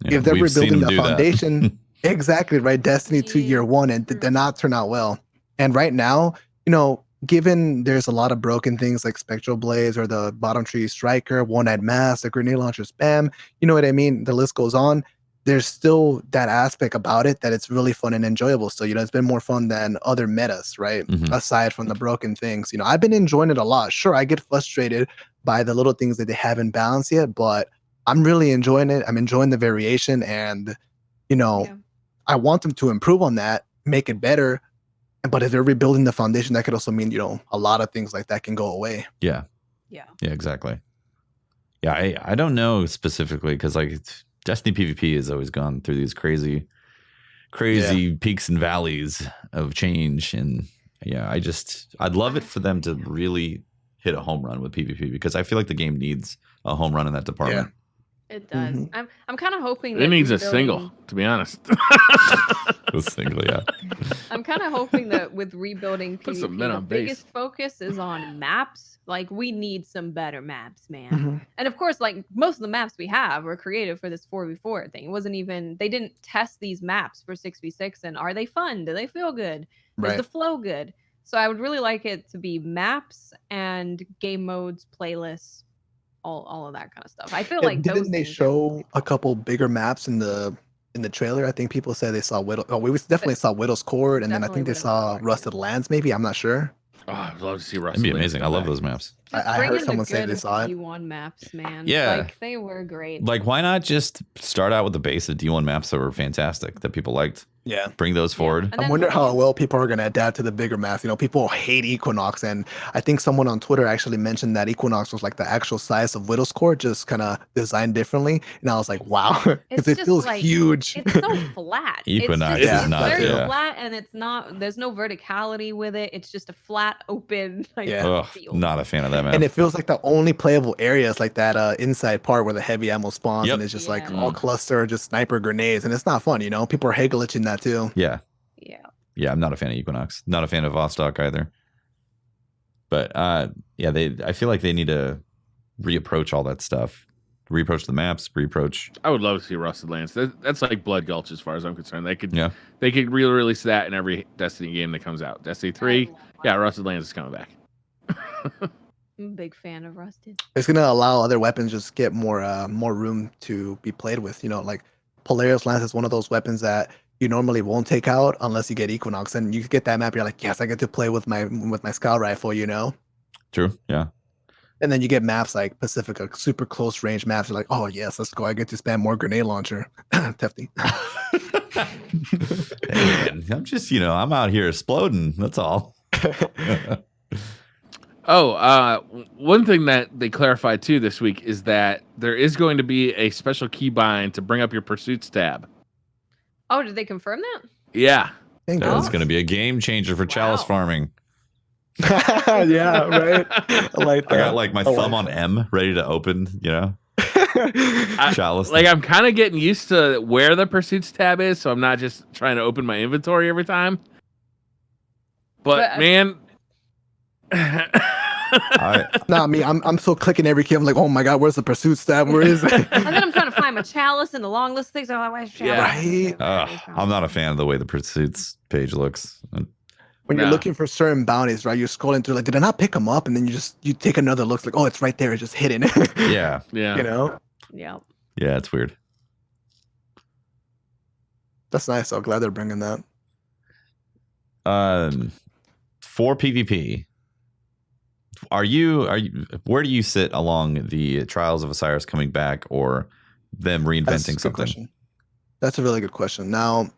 if they're rebuilding the foundation, exactly, right? Destiny 2 year one, and did not turn out well. And right now, you know, given there's a lot of broken things like Spectral Blades or the Bottom Tree Striker, One-Eyed Mask, the Grenade Launcher Spam, you know what I mean? The list goes on. There's still that aspect about it that it's really fun and enjoyable. So, you know, it's been more fun than other metas, right? Mm-hmm. Aside from the broken things, you know, I've been enjoying it a lot. Sure, I get frustrated by the little things that they haven't balanced yet, but I'm really enjoying it. I'm enjoying the variation, and, you know, I want them to improve on that, make it better. But if they're rebuilding the foundation, that could also mean, you know, a lot of things like that can go away. Yeah. Yeah, exactly. Yeah, I don't know specifically, because like Destiny PvP has always gone through these crazy peaks and valleys of change. And yeah, I'd love it for them to really hit a home run with PvP, because I feel like the game needs a home run in that department. Yeah. It does. Mm-hmm. I'm kind of hoping that it needs a single, to be honest. A single, yeah. I'm kind of hoping that with rebuilding Put some PvP, men the on base. biggest focus is on maps. Like, we need some better maps, man. Mm-hmm. And of course, like, most of the maps we have were created for this 4v4 thing. It wasn't even, they didn't test these maps for 6v6, and are they fun? Do they feel good? Is the flow good? So I would really like it to be maps and game modes, playlists, all of that kind of stuff. I feel like didn't they show a couple bigger maps in the trailer? I think people said they saw Widow. Oh, we definitely saw Widow's Court, and then I think they saw Rusted Lands. Maybe, I'm not sure. Oh, I'd love to see Rusted. That'd be amazing. I love those maps. I heard someone say they saw it. D1 maps, man. Yeah, like they were great. Like, why not just start out with the base of D1 maps that were fantastic, that people liked? Yeah, bring those forward. I wonder how well people are going to adapt to the bigger maps. You know, people hate Equinox, and I think someone on Twitter actually mentioned that Equinox was like the actual size of Widow's Court, just kind of designed differently. And I was like, wow, because it feels like, huge. It's so flat. Equinox is not very flat, and it's not. There's no verticality with it. It's just a flat, open. Like, field. Not a fan of that map. And it feels like the only playable area is like that inside part where the heavy ammo spawns, and it's just like all cluster, just sniper grenades, and it's not fun. You know, people are hate glitching that too. Yeah. I'm not a fan of Equinox. Not a fan of Vostok either. But I feel like they need to reapproach all that stuff. Reapproach the maps. I would love to see Rusted Lands. That's like Blood Gulch as far as I'm concerned. They could re-release that in every Destiny game that comes out. Destiny 3, Rusted Lands is coming back. I'm a big fan of Rusted. It's gonna allow other weapons just get more room to be played with. You know, like Polaris Lance is one of those weapons that you normally won't take out unless you get Equinox, and you get that map. You're like, yes, I get to play with my scout rifle. You know. True. Yeah. And then you get maps like Pacifica, super close range maps. You're like, oh yes, let's go. I get to spam more grenade launcher. Tefty. Hey, man, I'm just, I'm out here exploding. That's all. One thing that they clarified too this week is that there is going to be a special keybind to bring up your pursuits tab. Oh, did they confirm that? Yeah. That's going to be a game changer for chalice farming. Yeah, right. I like that. I got like my thumb on M ready to open, you know. Chalice. Like I'm kind of getting used to where the pursuits tab is, so I'm not just trying to open my inventory every time. But man, nah, me, I'm still clicking every key. I'm like, oh my god, where's the pursuits tab? Where is it? And then I'm trying to find my chalice in the long list of things. I'm like, where's chalice? Right. I'm not a fan of the way the pursuits page looks. When you're looking for certain bounties, right? You're scrolling through like, did I not pick them up? And then you take another look, like, oh, it's right there, it's just hidden. Yeah. You know? Yeah. Yeah, it's weird. That's nice. I'm glad they're bringing that. For PvP, are you where do you sit along the Trials of Osiris coming back or them reinventing something? Question. That's a really good question. Now,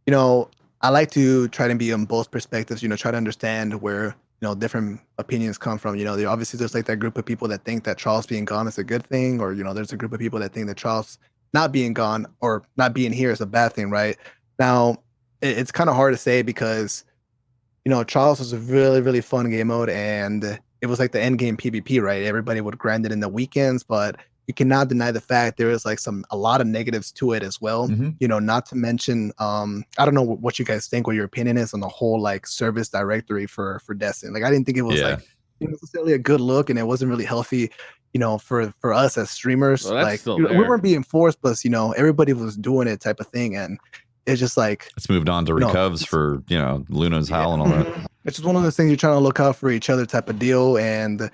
you know, I like to try to be on both perspectives, you know, try to understand where, you know, different opinions come from. You know, obviously there's like that group of people that think that Trials being gone is a good thing, or, you know, there's a group of people that think that Trials not being gone or not being here is a bad thing, right? Now, it's kind of hard to say because, you know, Trials was a really, really fun game mode, and it was like the end game PvP, right? Everybody would grind it in the weekends, but you cannot deny the fact there is like a lot of negatives to it as well. Mm-hmm. You know, not to mention, I don't know what you guys think, what your opinion is on the whole like service directory for Destiny. Like, I didn't think it was like necessarily a good look, and it wasn't really healthy, you know, for us as streamers. Well, like, you know, we weren't being forced, plus, you know, everybody was doing it type of thing, and it's just like it's moved on to recovs for, you know, Luna's Howl and all that. It's just one of those things you're trying to look out for each other type of deal, and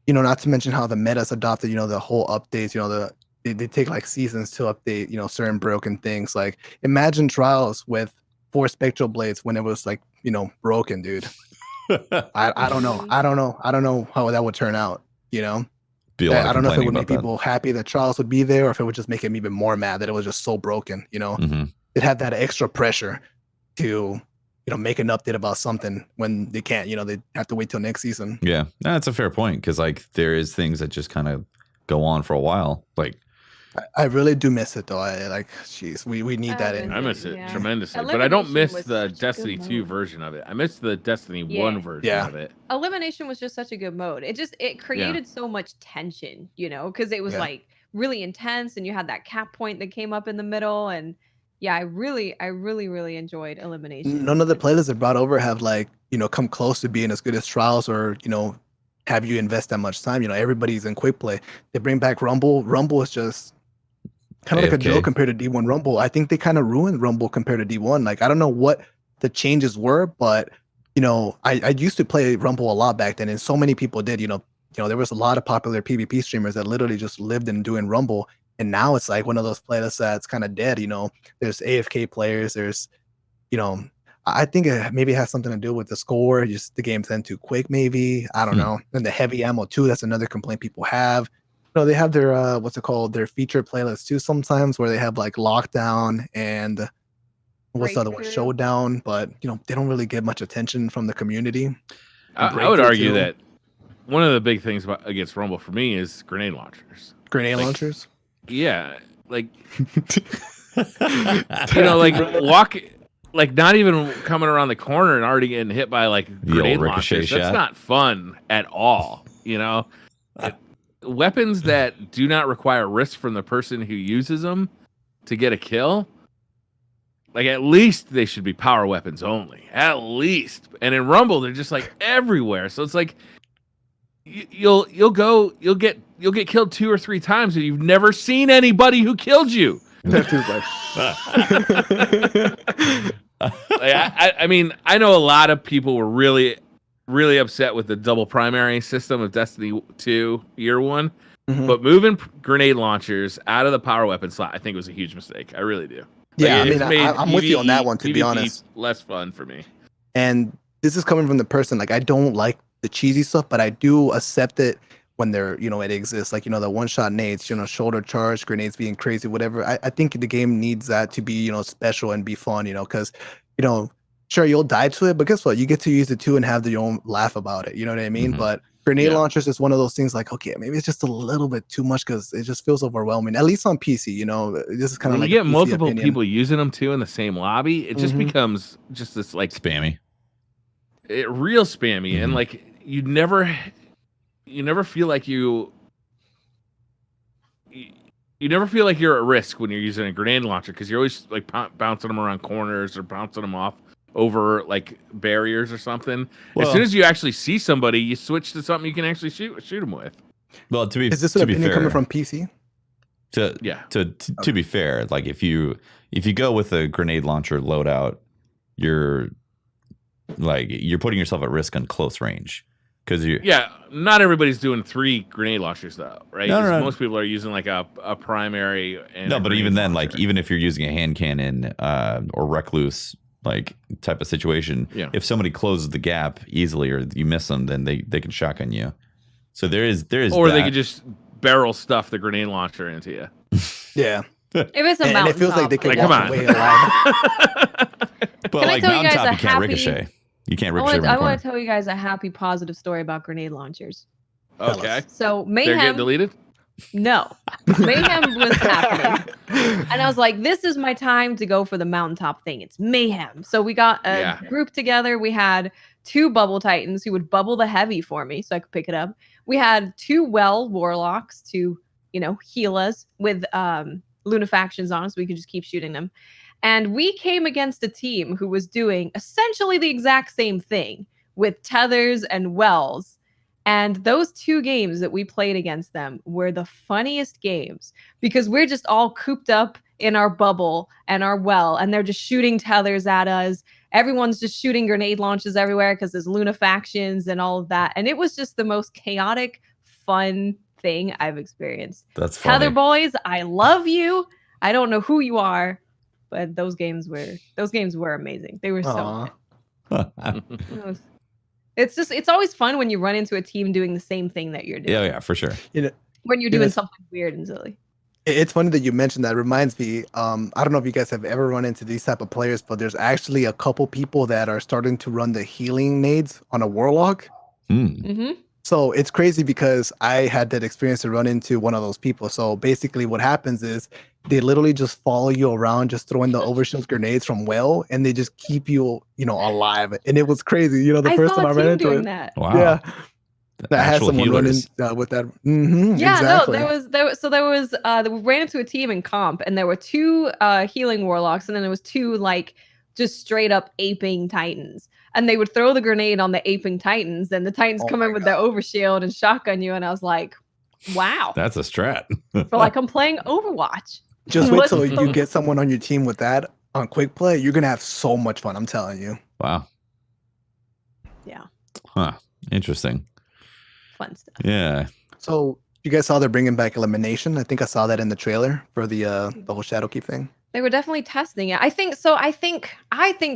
you know, not to mention how the meta's adopted, you know, the whole updates, you know, they take like seasons to update, you know, certain broken things. Like, imagine Trials with 4 spectral blades when it was like, you know, broken, dude. I don't know. I don't know how that would turn out, you know. I don't know if it would make people happy that Trials would be there, or if it would just make them even more mad that it was just so broken, you know. It had that extra pressure to, you know, make an update about something when they can't, you know, they have to wait till next season. Yeah, that's a fair point, because like there is things that just kind of go on for a while. Like, I really do miss it though. I like, jeez, we need that in. I miss it tremendously, but I don't miss the Destiny 2 version of it. I miss the Destiny 1 version of it. Elimination was just such a good mode. It created so much tension, you know, because it was like really intense, and you had that cap point that came up in the middle, and yeah, I really enjoyed Elimination. None of the playlists that brought over have like, you know, come close to being as good as Trials, or, you know, have you invest that much time. You know, everybody's in quick play. They bring back Rumble. Rumble is just kind of like a joke compared to D1 Rumble. I think they kind of ruined Rumble compared to D1. Like, I don't know what the changes were, but, you know, I used to play Rumble a lot back then, and so many people did. You know, there was a lot of popular PvP streamers that literally just lived in doing Rumble. And now it's like one of those playlists that's kind of dead. You know, there's AFK players. There's, you know, I think maybe it has something to do with the score. Just the game's end too quick, maybe. I don't know. And the heavy ammo too. That's another complaint people have. You know, they have their what's it called? Their feature playlists too sometimes, where they have like Lockdown and what's the other one? Showdown. But you know, they don't really get much attention from the community. I would argue that one of the big things against Rumble for me is grenade launchers. Grenade launchers. Yeah, like you know, like not even coming around the corner and already getting hit by like grenade launchers. That's not fun at all. You know, weapons that do not require risk from the person who uses them to get a kill. Like, at least they should be power weapons only. At least, and in Rumble they're just like everywhere. So it's like you'll get killed 2 or 3 times and you've never seen anybody who killed you. I mean, I know a lot of people were really upset with the double primary system of Destiny 2 year 1, but moving grenade launchers out of the power weapon slot, I think was a huge mistake. I really do. Yeah, I mean, I'm with you on that one, to be honest. Less fun for me. And this is coming from the person, like, I don't like the cheesy stuff, but I do accept it when they're, you know, it exists. Like, you know, the one-shot nades, you know, shoulder charge, grenades being crazy, whatever. I think the game needs that to be, you know, special and be fun, you know, because, you know, sure, you'll die to it, but guess what? You get to use it too and have your own laugh about it. You know what I mean? But grenade launchers is one of those things like, okay, maybe it's just a little bit too much because it just feels overwhelming, at least on PC, you know. This is kind of like you get multiple people using them too in the same lobby, it just becomes just this like spammy. real spammy, and like you never feel like you never feel like you're at risk when you're using a grenade launcher, because you're always like bouncing them around corners or bouncing them off over like barriers or something. As soon as you actually see somebody, you switch to something you can actually shoot them with. Well, is this an opinion coming from PC? To be fair, like if you go with a grenade launcher loadout, you're putting yourself at risk on close range. Not everybody's doing 3 grenade launchers though, right? No. Most people are using like a primary. And no, but even then, launcher. Like even if you're using a hand cannon or recluse like type of situation, if somebody closes the gap easily or you miss them, then they can shotgun you. So there is, or they could just barrel stuff the grenade launcher into you. Yeah. If it's a mountain, and it feels like they can come on. away alive. But like mountaintop, you can't ricochet. You can't ricochet. I want to tell you guys a happy, positive story about grenade launchers. Okay. So Mayhem. They're getting deleted? No. Mayhem was happening. And I was like, this is my time to go for the mountaintop thing. It's Mayhem. So we got a group together. We had 2 bubble titans who would bubble the heavy for me so I could pick it up. We had 2 warlocks to, heal us with lunafactions on us. So we could just keep shooting them. And we came against a team who was doing essentially the exact same thing with tethers and wells. And those 2 games that we played against them were the funniest games because we're just all cooped up in our bubble and our well, and they're just shooting tethers at us. Everyone's just shooting grenade launches everywhere because there's lunafactions and all of that. And it was just the most chaotic, fun thing I've experienced. That's funny. Tether boys, I love you. I don't know who you are. But those games were amazing. They were so good. It's always fun when you run into a team doing the same thing that you're doing. Yeah, for sure. When you're doing something weird and silly. It's funny that you mentioned that. It reminds me, I don't know if you guys have ever run into these type of players, but there's actually a couple people that are starting to run the healing nades on a warlock. So it's crazy because I had that experience to run into one of those people. So basically what happens is they literally just follow you around, just throwing the overshield grenades from well, and they just keep you, alive. And it was crazy. The first time I ran into it. That. Wow. Yeah. I had someone running with that. Exactly. No, we ran into a team in comp, and there were 2 healing warlocks, and then there was 2 like just straight up aping titans. And they would throw the grenade on the aping titans, and the titans come in with their overshield and shotgun you. And I was like, wow. That's a strat. For like I'm playing Overwatch. Just wait till you get someone on your team with that on quick play. You're going to have so much fun. I'm telling you. Wow. Yeah. Huh. Interesting. Fun stuff. Yeah. So you guys saw they're bringing back elimination. I think I saw that in the trailer for the whole Shadowkeep thing. They were definitely testing it. I think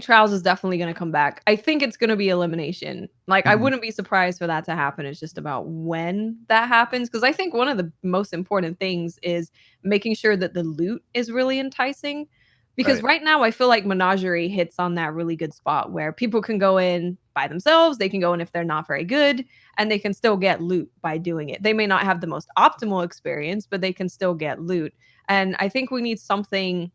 Trials is definitely going to come back. I think it's going to be elimination. Like, I wouldn't be surprised for that to happen. It's just about when that happens. Because I think one of the most important things is making sure that the loot is really enticing. Because right now, I feel like Menagerie hits on that really good spot where people can go in by themselves. They can go in if they're not very good, and they can still get loot by doing it. They may not have the most optimal experience, but they can still get loot. And I think we need something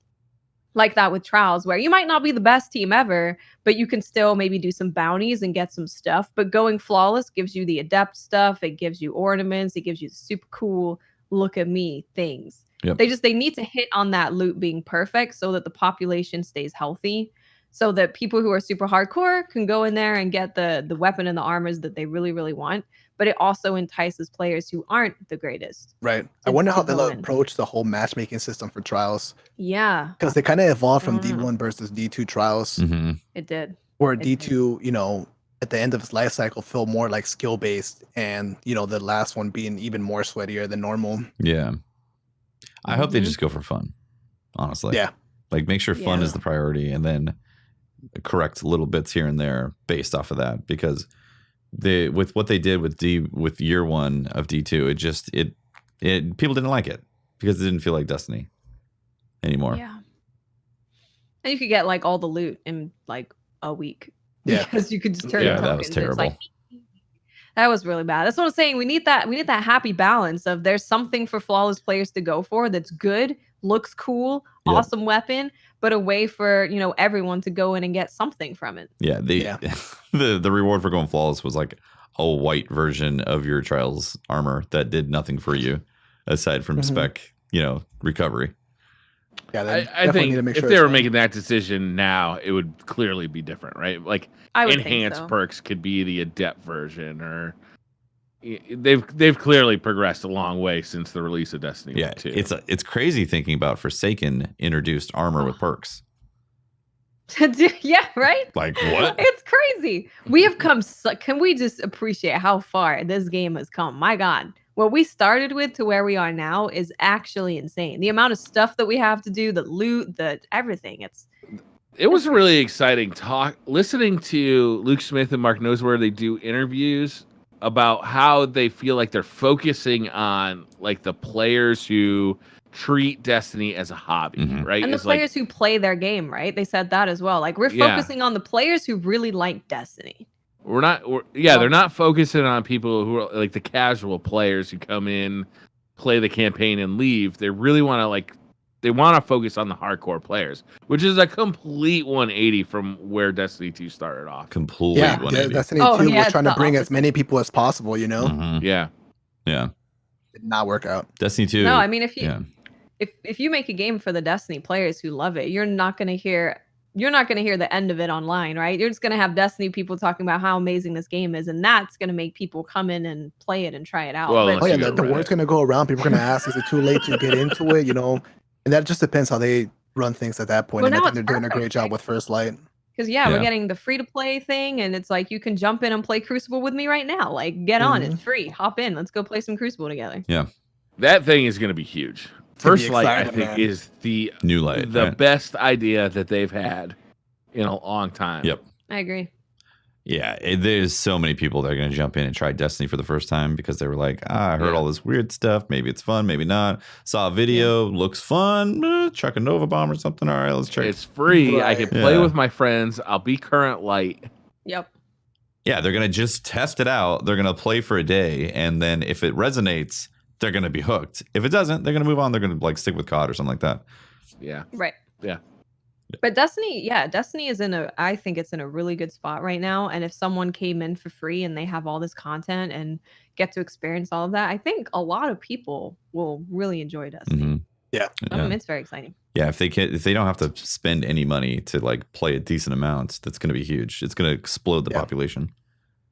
like that with Trials, where you might not be the best team ever, but you can still maybe do some bounties and get some stuff. But going flawless gives you the adept stuff. It gives you ornaments. It gives you the super cool look at me things. Yep. They need to hit on that loot being perfect so that the population stays healthy, so that people who are super hardcore can go in there and get the weapon and the armors that they really, really want. But it also entices players who aren't the greatest. Right. I wonder how they'll approach the whole matchmaking system for Trials. Yeah. Because they kind of evolved from D1 versus D2 Trials. Mm-hmm. It did. Where D2, at the end of its life cycle, felt more like skill based, and the last one being even more sweatier than normal. Yeah. I hope they just go for fun, honestly. Yeah. Like, make sure fun is the priority, and then correct little bits here and there based off of that. Because with what they did with year 1 of D2, it people didn't like it because it didn't feel like Destiny anymore. Yeah. And you could get like all the loot in like a week. Yeah. Because you could just turn it. That was terrible. That was really bad. That's what I'm saying. We need that happy balance of there's something for flawless players to go for that's good, looks cool, awesome weapon, but a way for, everyone to go in and get something from it. Yeah, the reward for going flawless was like a white version of your Trials armor that did nothing for you aside from spec, recovery. Yeah, I think if they were making that decision now, it would clearly be different, right? Like enhanced perks could be the adept version, or they've clearly progressed a long way since the release of Destiny 2. It's crazy thinking about Forsaken introduced armor with perks. Yeah, right? Like what? It's crazy. We have come. Can we just appreciate how far this game has come? My God. What we started with to where we are now is actually insane. The amount of stuff that we have to do, the loot, the everything. It was really exciting listening to Luke Smith and Mark Noseworthy do interviews about how they feel like they're focusing on like the players who treat Destiny as a hobby, right? And the players who play their game, right? They said that as well. Like we're focusing on the players who really like Destiny. They're not focusing on people who are like the casual players who come in, play the campaign and leave. They really want to focus on the hardcore players, which is a complete 180 from where Destiny 2 started off. Complete 180. Destiny 2 was trying to bring as many people as possible, Yeah. Did not work out. Destiny 2. No, I mean if you make a game for the Destiny players who love it, you're not going to hear the end of it online, right? You're just going to have Destiny people talking about how amazing this game is, and that's going to make people come in and play it and try it out. Well, the word's going to go around. People are going to ask, is it too late to get into it? And that just depends how they run things at that point. Well, and I think they're doing a great job with First Light. Because we're getting the free-to-play thing, and it's like you can jump in and play Crucible with me right now. Like, get on, it's free. Hop in, let's go play some Crucible together. Yeah, that thing is going to be huge. First Light, I think, is the new light, the best idea that they've had in a long time. Yep, I agree. Yeah, there's so many people that are going to jump in and try Destiny for the first time because they were like, I heard all this weird stuff. Maybe it's fun, maybe not. Saw a video, looks fun. Chuck a Nova Bomb or something. All right, let's check. It's free. I can play with my friends. I'll be current light. Yep. Yeah, they're going to just test it out. They're going to play for a day. And then if it resonates, they're going to be hooked. If it doesn't, they're going to move on. They're going to like stick with COD or something like that. Yeah. Right. Yeah. But Destiny is I think it's in a really good spot right now. And if someone came in for free and they have all this content and get to experience all of that, I think a lot of people will really enjoy Destiny. Mm-hmm. Yeah. It's very exciting. Yeah, if they don't have to spend any money to like play a decent amount, that's going to be huge. It's going to explode the population.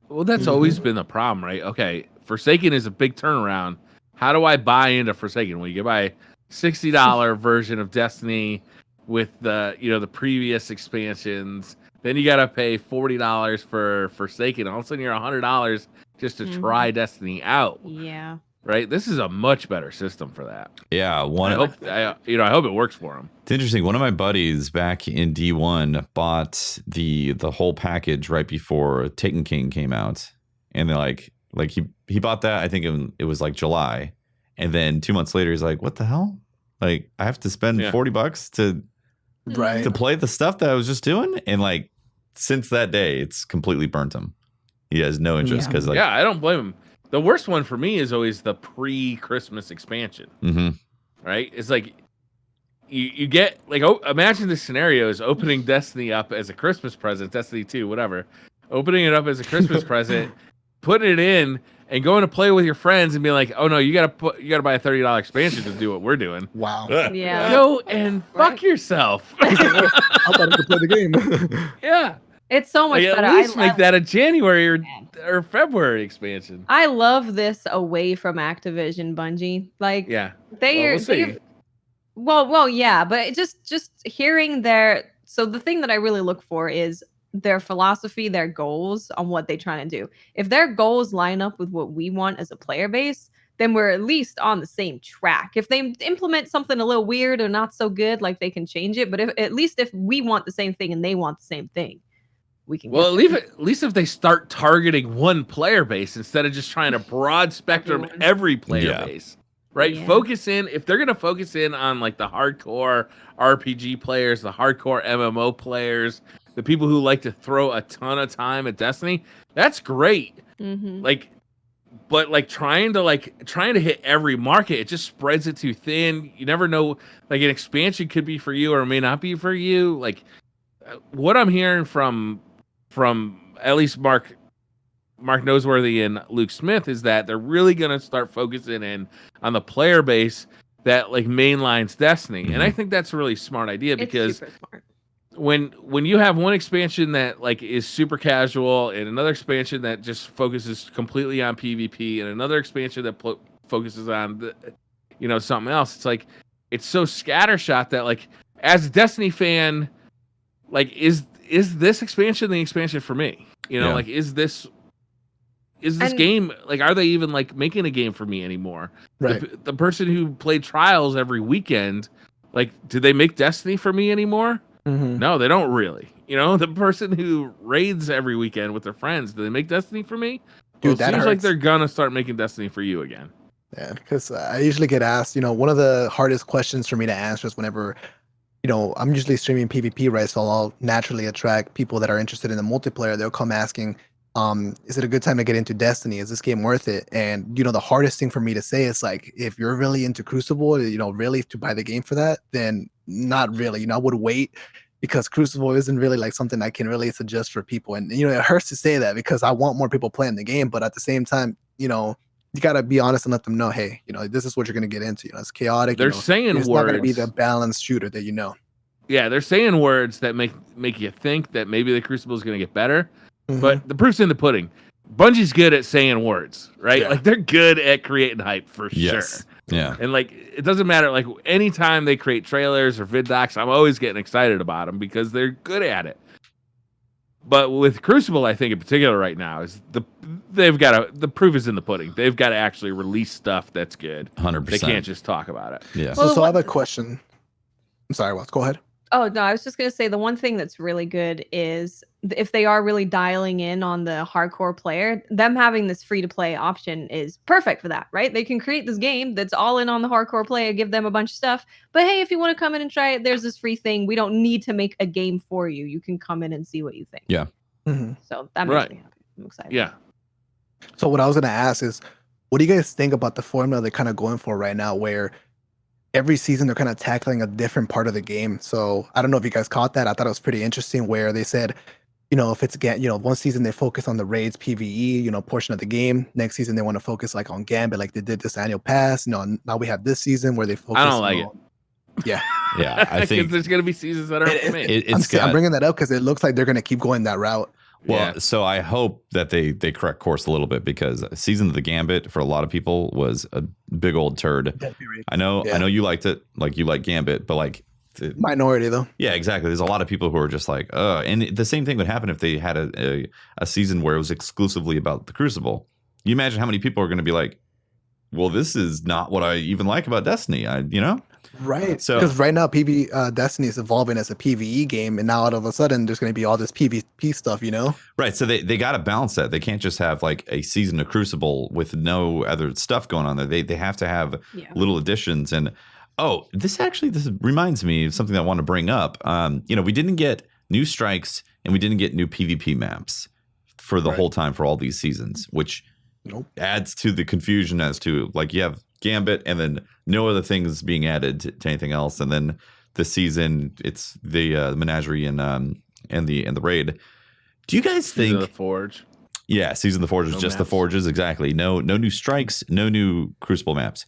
Well, that's always been the problem, right? Okay, Forsaken is a big turnaround. How do I buy into Forsaken? Well, you can buy a $60 version of Destiny with the previous expansions. Then you got to pay $40 for Forsaken. All of a sudden, you're $100 just to try Destiny out. Yeah. Right. This is a much better system for that. Yeah. I hope it works for them. It's interesting. One of my buddies back in D1 bought the whole package right before Taken King came out, and they're like he bought that. I think it was like July, and then 2 months later he's like, "What the hell? Like I have to spend $40 to play the stuff that I was just doing?" And like since that day, it's completely burnt him. He has no interest because I don't blame him. The worst one for me is always the pre-Christmas expansion. Mm-hmm. Right? It's like you get imagine the scenario is opening Destiny up as a Christmas present, Destiny 2, whatever. Opening it up as a Christmas present, putting it in, and going to play with your friends and being like, "Oh no, you gotta buy a $30 expansion to do what we're doing." Wow. Yeah. Go and fuck yourself. I thought I could play the game. Yeah. It's so much better. At least make that a January or February expansion. I love this away from Activision Bungie. Like, we'll see. Well, yeah, but just hearing so the thing that I really look for is their philosophy, their goals on what they're trying to do. If their goals line up with what we want as a player base, then we're at least on the same track. If they implement something a little weird or not so good, like they can change it. But at least if we want the same thing and they want the same thing, we can. Well, at least if they start targeting one player base instead of just trying to broad spectrum every player base, right? Yeah. Focus in. If they're gonna focus in on like the hardcore RPG players, the hardcore MMO players, the people who like to throw a ton of time at Destiny, that's great. Mm-hmm. Like but like trying to hit every market, it just spreads it too thin. You never know, like an expansion could be for you or it may not be for you. Like what I'm hearing from at least Mark Noseworthy and Luke Smith is that they're really going to start focusing in on the player base that like mainlines Destiny. And I think that's a really smart idea because super smart. when you have one expansion that like is super casual and another expansion that just focuses completely on PvP and another expansion that focuses on the, something else, it's like it's so scattershot that like as a Destiny fan, like is this expansion the expansion for me? Like is this game, like, are they even like making a game for me anymore? Right. The person who played Trials every weekend, like, do they make Destiny for me anymore? No, they don't really. The person who raids every weekend with their friends, do they make Destiny for me? Dude, Well, it seems like they're gonna start making Destiny for you again. Yeah, because I usually get asked, one of the hardest questions for me to answer is whenever, I'm usually streaming PvP, right? So I'll naturally attract people that are interested in the multiplayer. They'll come asking, is it a good time to get into Destiny? Is this game worth it? And, the hardest thing for me to say is like, if you're really into Crucible, really to buy the game for that, then not really. I would wait because Crucible isn't really like something I can really suggest for people. And, it hurts to say that because I want more people playing the game. But at the same time, you got to be honest and let them know, hey, this is what you're going to get into. It's chaotic. They're saying it's words. not going to be the balanced shooter that you know. Yeah, they're saying words that make you think that maybe the Crucible is going to get better. But the proof's in the pudding. Bungie's good at saying words, right? Yeah. Like they're good at creating hype for sure. Yeah. And like it doesn't matter. Like anytime they create trailers or vid docs, I'm always getting excited about them because they're good at it. But with Crucible, I think in particular right now is the proof is in the pudding. They've got to actually release stuff that's good. 100%. They can't just talk about it. Yeah. So I have a question. I'm sorry, Watts. Go ahead. Oh, no, I was just going to say the one thing that's really good is if they are really dialing in on the hardcore player, them having this free-to-play option is perfect for that, right? They can create this game that's all in on the hardcore player, give them a bunch of stuff. But hey, if you want to come in and try it, there's this free thing. We don't need to make a game for you. You can come in and see what you think. Yeah. So that makes me happy. I'm excited. Yeah. So what I was going to ask is, what do you guys think about the formula they're kind of going for right now where every season they're kind of tackling a different part of the game? So I don't know if you guys caught that. I thought it was pretty interesting where they said, if it's again, one season they focus on the raids PvE, portion of the game. Next season they want to focus like on Gambit, like they did this annual pass. Now we have this season where they focus. I don't like it. Yeah. Yeah. I think there's going to be seasons that are for me. I'm bringing that up because it looks like they're going to keep going that route. Well, so I hope that they correct course a little bit because Season of the Gambit for a lot of people was a big old turd. I know you liked it, like you like Gambit, but like minority though. Yeah, exactly. There's a lot of people who are just like, and the same thing would happen if they had a season where it was exclusively about the Crucible. You imagine how many people are going to be like, well, this is not what I even like about Destiny. Right. So because right now Destiny is evolving as a PvE game, and now all of a sudden there's going to be all this PvP stuff, Right. So they got to balance that. They can't just have like a season of Crucible with no other stuff going on there. They have to have little additions. And this reminds me of something that I want to bring up. We didn't get new strikes and we didn't get new PvP maps for the whole time for all these seasons, which adds to the confusion as to like you have Gambit and then no other things being added to anything else, and then the season it's the Menagerie and the raid. Do you guys think Season of the Forge? Yeah, Season of the Forge is just the Forges, exactly. No new strikes, no new Crucible maps.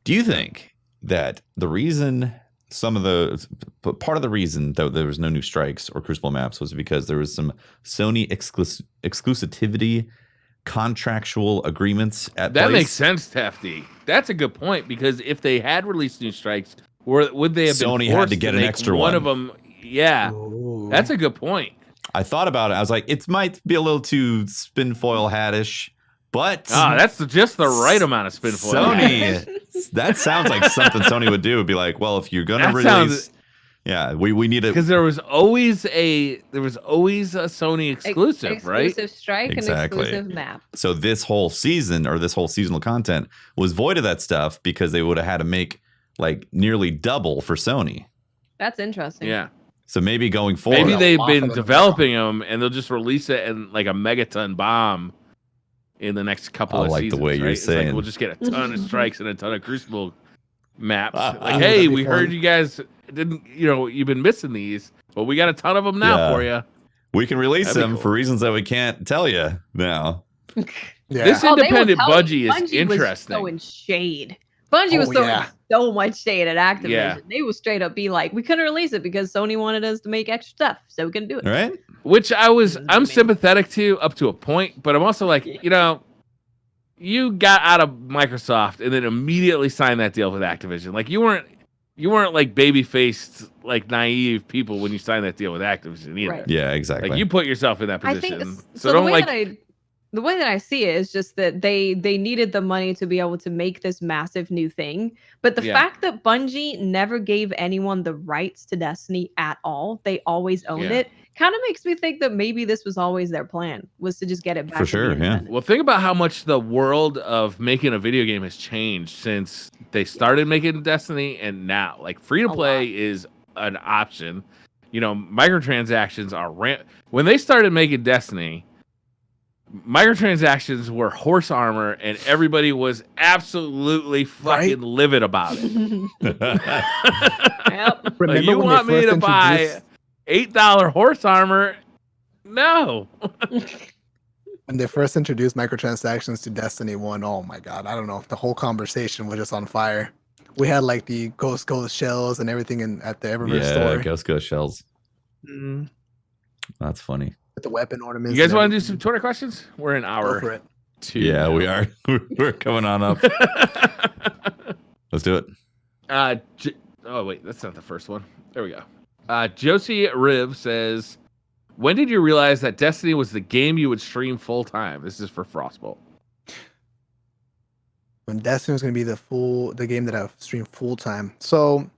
Do you think that the reason part of the reason though there was no new strikes or Crucible maps was because there was some Sony exclusivity contractual agreements at that place? Makes sense, Tefty. That's a good point because if they had released new strikes, would they have Sony been had to get an extra one of them? Yeah, that's a good point. I thought about it. I was like, it might be a little too spin foil hat-ish, but that's just the right amount of spin foil. Sony, that sounds like something Sony would do. Would be like, well, if you're gonna release. Yeah, we need it because there was always a Sony exclusive, right? Exclusive strike and exclusive map. So this whole season or this whole seasonal content was void of that stuff because they would have had to make like nearly double for Sony. That's interesting. Yeah. So maybe going forward, maybe they've been developing them and they'll just release it in like a megaton bomb in the next couple I of like the seasons. way you're It's saying. like we'll just get a ton of strikes and a ton of Crucible maps. Like, that'd hey, be we fun. heard you guys didn't, you've been missing these, but we got a ton of them now for you. We can release That'd be them cool. for reasons that we can't tell you now. Yeah. This Oh, they will independent tell you. Bungie is Bungie was interesting. throwing shade. Bungie was Oh, throwing yeah. so much shade at Activision. Yeah. They will straight up be like, we couldn't release it because Sony wanted us to make extra stuff, so we couldn't do it. All right? Which I'm Man. sympathetic to up to a point, but I'm also like, you got out of Microsoft and then immediately signed that deal with Activision. Like you weren't like baby faced, like naive people when you signed that deal with Activision either. Right. Yeah, exactly. Like you put yourself in that I position. think so the don't way like the way that I see it is just that they needed the money to be able to make this massive new thing. But the fact that Bungie never gave anyone the rights to Destiny at all, they always owned it, kind of makes me think that maybe this was always their plan, was to just get it back. For sure, yeah. Well, think about how much the world of making a video game has changed since they started making Destiny and now. Like free to play is an option. Microtransactions are when they started making Destiny, microtransactions were horse armor and everybody was absolutely fucking livid about it. Yep. Like, you want me to buy $8 horse armor? No. When they first introduced microtransactions to Destiny 1, oh my god, I don't know, the whole conversation was just on fire. We had like the Ghost shells and everything at the Eververse store. Ghost shells. That's funny. With the weapon ornaments. You guys want to do some Twitter questions? We're an Go hour for it. 2. Yeah, we are. We're coming on up. Let's do it. Oh wait, that's not the first one. There we go. Josie Riv says, when did you realize that Destiny was the game you would stream full time? This is for FrostBolt. When Destiny was going to be the game that I stream full time. So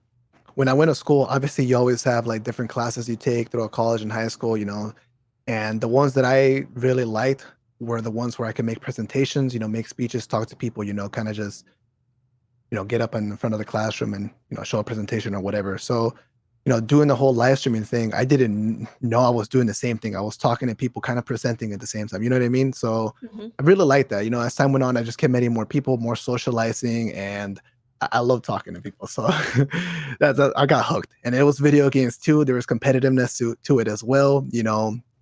when I went to school, obviously you always have like different classes you take throughout college and high school, and the ones that I really liked were the ones where I could make presentations, make speeches, talk to people, kind of just, get up in front of the classroom and, show a presentation or whatever. So, doing the whole live streaming thing, I didn't know I was doing the same thing. I was talking to people, kind of presenting at the same time. You know what I mean? So I really liked that. As time went on, I just kept meeting more people, more socializing, and I love talking to people. So I got hooked. And it was video games too. There was competitiveness to it as well.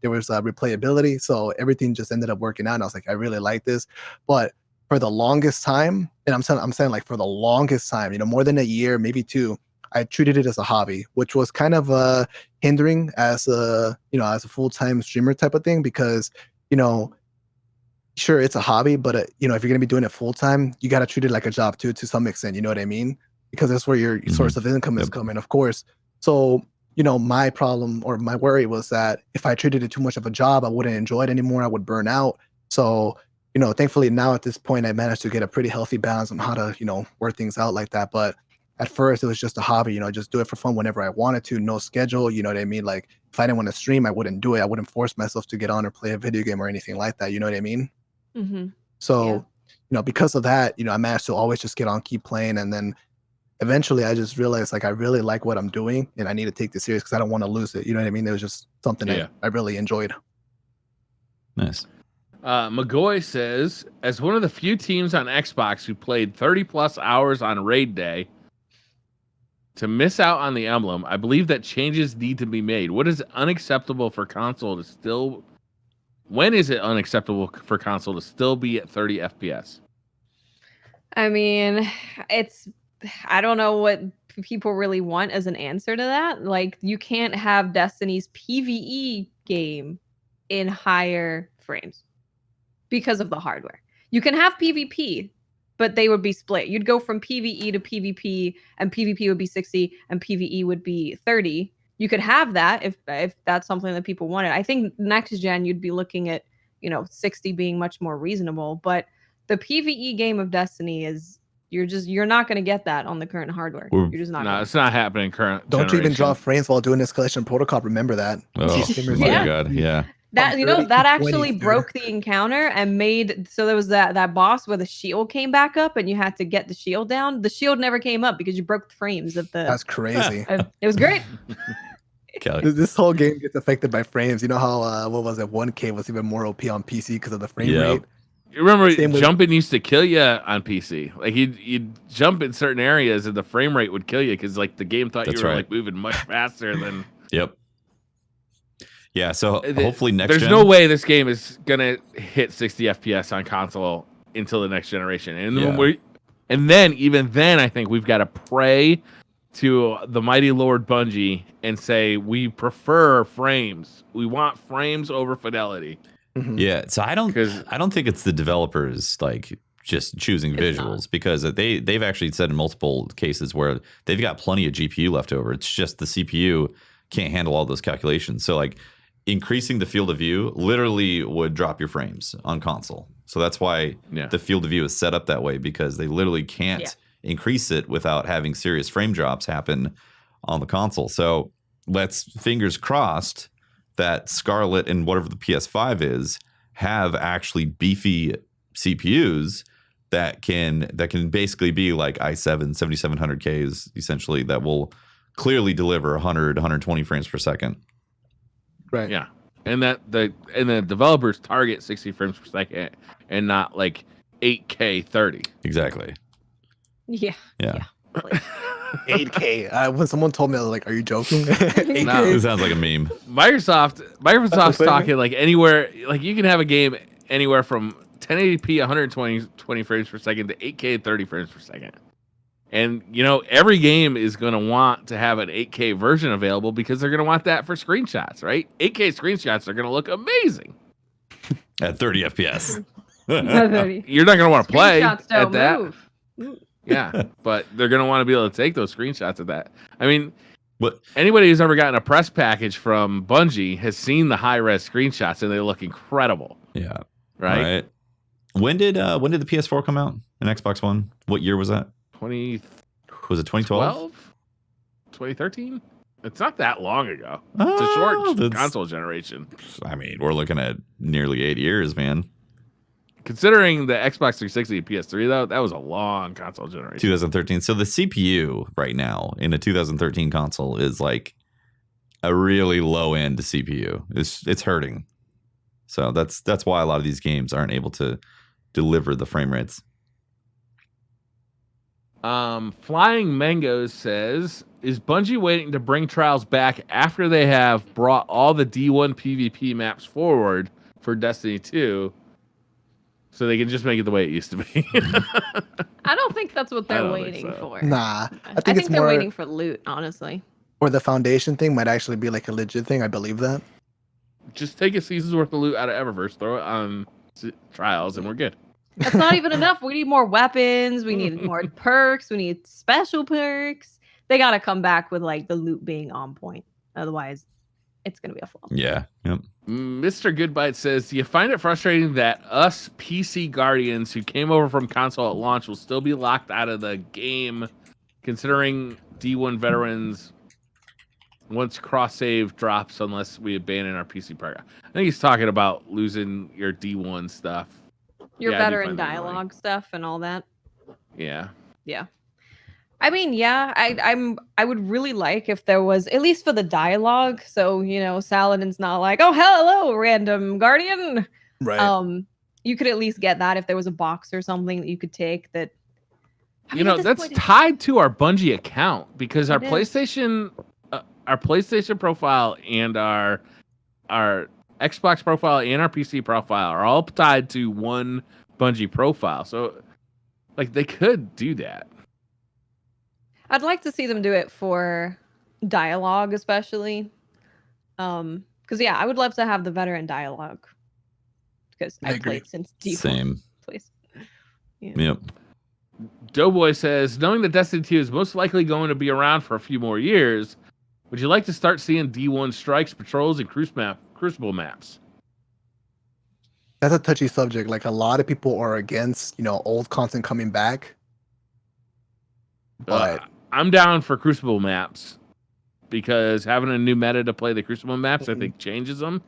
There was replayability. So everything just ended up working out. And I was like, I really like this. But for the longest time, and I'm saying like for the longest time, more than a year, maybe 2, I treated it as a hobby, which was kind of hindering as a full-time streamer type of thing, because, sure, it's a hobby, but if you're going to be doing it full-time, you got to treat it like a job too, to some extent, you know what I mean? Because that's where your source of income is coming, of course. So, my problem or my worry was that if I treated it too much of a job, I wouldn't enjoy it anymore. I would burn out. So, thankfully now at this point, I managed to get a pretty healthy balance on how to, work things out like that. But at first it was just a hobby, just do it for fun whenever I wanted to, no schedule, you know what I mean? Like if I didn't want to stream, I wouldn't do it. I wouldn't force myself to get on or play a video game or anything like that. You know what I mean? So, because of that, I managed to always just get on, keep playing. And then eventually I just realized like, I really like what I'm doing and I need to take this serious because I don't want to lose it. You know what I mean? It was just something that I really enjoyed. Nice. McGoy says, as one of the few teams on Xbox who played 30 plus hours on raid day, to miss out on the emblem, I believe that changes need to be made. When is it unacceptable for console to still be at 30 FPS? I mean, I don't know what people really want as an answer to that. Like, you can't have Destiny's PvE game in higher frames because of the hardware. You can have PvP, but they would be split. You'd go from PvE to PvP, and PvP would be 60 and PvE would be 30. You could have that if that's something that people wanted. I think next gen you'd be looking at, 60 being much more reasonable, but the PvE game of Destiny is you're not going to get that on the current hardware. You're just not. No, it's not happening current. Don't you even draw frames while doing escalation protocol. Remember that. Oh my god, yeah. That that actually broke the encounter and made so there was that boss where the shield came back up and you had to get the shield down. The shield never came up because you broke the frames of the. That's crazy. It was great. This whole game gets affected by frames. You know how what was it? 1K was even more OP on PC because of the frame rate. You remember Same with- jumping used to kill you on PC. Like you'd jump in certain areas and the frame rate would kill you because like the game thought That's you were right. like moving much faster than. Yep. Yeah. So hopefully next. There's no way this game is gonna hit 60 FPS on console until the next generation, and then even then I think we've got to pray to the mighty Lord Bungie and say we prefer frames. We want frames over fidelity. Mhm. Yeah, so I don't think it's the developers like just choosing visuals because they've actually said in multiple cases where they've got plenty of GPU left over. It's just the CPU can't handle all those calculations. So like increasing the field of view literally would drop your frames on console. So that's why the field of view is set up that way because they literally can't increase it without having serious frame drops happen on the console. So let's fingers crossed that Scarlet and whatever the PS5 is have actually beefy CPUs that can basically be like i7 7700Ks essentially that will clearly deliver 100 120 frames per second. Right. Yeah. And the developers target 60 frames per second and not like 8K 30. Exactly. Yeah. 8K. When someone told me, I was like, "Are you joking?" No. 8K. It soun's like a meme. Microsoft's talking like anywhere, like you can have a game anywhere from 1080p 120 frames per second to 8K 30 frames per second. And you know, every game is going to want to have an 8K version available because they're going to want that for screenshots, right? 8K screenshots are going to look amazing At 30 FPS. You're not going to want to play Screenshots at don't that. move. Yeah, but they're going to want to be able to take those screenshots of that. I mean, What? anybody who's ever gotten a press package from Bungie has seen the high-res screenshots, and they look incredible. Yeah. Right? When did the PS4 come out? An Xbox One? What year was that? 2012? Was it 2012? 2013? It's not that long ago. It's a short console generation. I mean, we're looking at nearly 8 years, man. Considering the Xbox 360 and PS3, though, that was a long console generation. 2013. So the CPU right now in a 2013 console is like a really low end CPU. It's hurting. So that's why a lot of these games aren't able to deliver the frame rates. Flying Mangoes says, is Bungie waiting to bring Trials back after they have brought all the D1 PvP maps forward for Destiny 2 so they can just make it the way it used to be? I don't think that's what I they're don't waiting think so. for. Nah, I think it's they're more, waiting for loot, honestly. or the foundation thing might actually be like a legit thing. I believe that. Just take a season's worth of loot out of Eververse, throw it on Trials, and we're good. That's not even enough. We need more weapons. We need more perks. We need special perks. They got to come back with like the loot being on point. Otherwise, it's going to be a flop. Yeah. Yep. Mr. Goodbite says, do you find it frustrating that us PC Guardians who came over from console at launch will still be locked out of the game, considering D1 veterans once cross-save drops unless we abandon our PC program? I think he's talking about losing your D1 stuff. Your Yeah, I do veteran find that annoying. dialogue stuff and all that. Yeah. Yeah. I mean, yeah, I would really like if there was, at least for the dialogue, so you know, Saladin's not like, oh hello, random guardian. Right. You could at least get that if there was a box or something that you could take that. I You mean, at know, this that's point, tied to our Bungie account because our It is. PlayStation profile and our Xbox profile and our PC profile are all tied to one Bungie profile. So, like, they could do that. I'd like to see them do it for dialogue, especially. Because yeah, I would love to have the veteran dialogue. Because I I've agree. played since D1. Same. Please. Yeah. Yep. Doughboy says, knowing that Destiny 2 is most likely going to be around for a few more years, would you like to start seeing D1 strikes, patrols, and Crucible maps? That's a touchy subject. Like a lot of people are against, old content coming back. But I'm down for Crucible maps because having a new meta to play the Crucible maps, I think, changes them.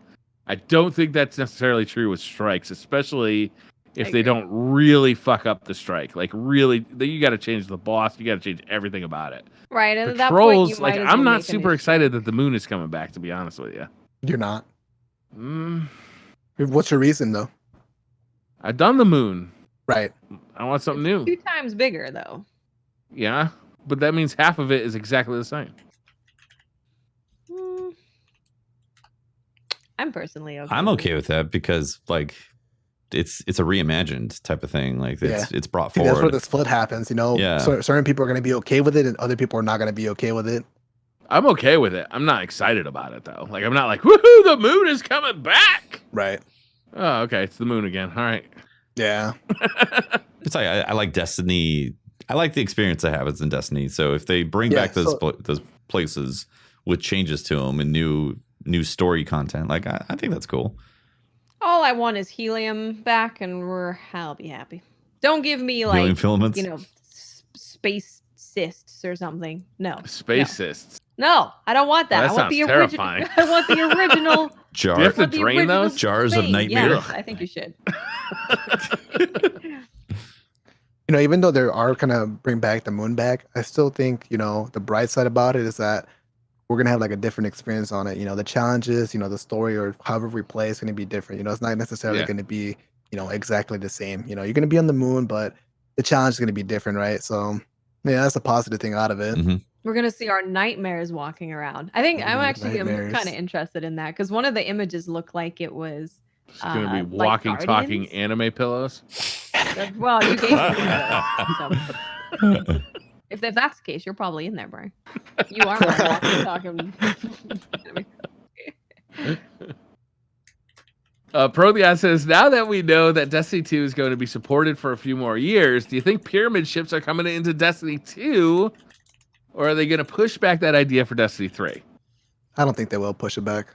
I don't think that's necessarily true with strikes, especially if they don't really fuck up the strike. Like, really, you got to change the boss. You got to change everything about it. Right, and Patrols, at that point, I'm not super excited that the moon is coming back, to be honest with you. you're not. Mm, What's your reason though? I've done the moon. Right. I want something new. 2 times bigger though. Yeah, but that means half of it is exactly the same. I'm personally okay. I'm okay with that because like it's a reimagined type of thing. Like it's brought forward. That's where the split happens. Yeah. So certain people are going to be okay with it, and other people are not going to be okay with it. I'm okay with it. I'm not excited about it though. Like I'm not like, woohoo, the moon is coming back. Right. Oh, okay, it's the moon again. All right. Yeah. It's like I like Destiny. I like the experience that happens in Destiny. So if they bring back those places with changes to them and new story content, like I think that's cool. All I want is helium back, and I'll be happy. Don't give me like Helium filaments? space cysts or something. No. Space cysts. No, I don't want that. Well, I want the terrifying. original. I want the original. Do you have to drain those jars of nightmare? Yes, I think you should. Even though they are gonna bring back the moon back, I still think the bright side about it is that we're gonna have like a different experience on it. The challenges, the story, or however we play is gonna be different. It's not necessarily gonna be exactly the same. You're gonna be on the moon, but the challenge is gonna be different, right? So yeah, that's a positive thing out of it. Mm-hmm. We're gonna see our nightmares walking around. I think I'm kind of interested in that because one of the images looked like it was. It's gonna be walking, talking anime pillows. Well, you gave me if that's the case, you're probably in there, Brian. You are walking, talking. Protheon says, now that we know that Destiny 2 is going to be supported for a few more years, do you think pyramid ships are coming into Destiny 2? Or are they going to push back that idea for Destiny 3? I don't think they will push it back.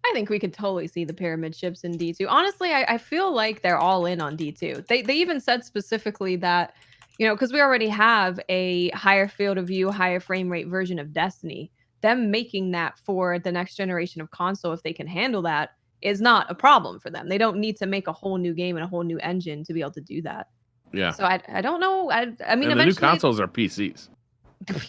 I think we could totally see the pyramid ships in D2. Honestly, I feel like they're all in on D2. They even said specifically that, because we already have a higher field of view, higher frame rate version of Destiny. Them making that for the next generation of console, if they can handle that, is not a problem for them. They don't need to make a whole new game and a whole new engine to be able to do that. Yeah. So I don't know. I mean, and the new consoles are PCs.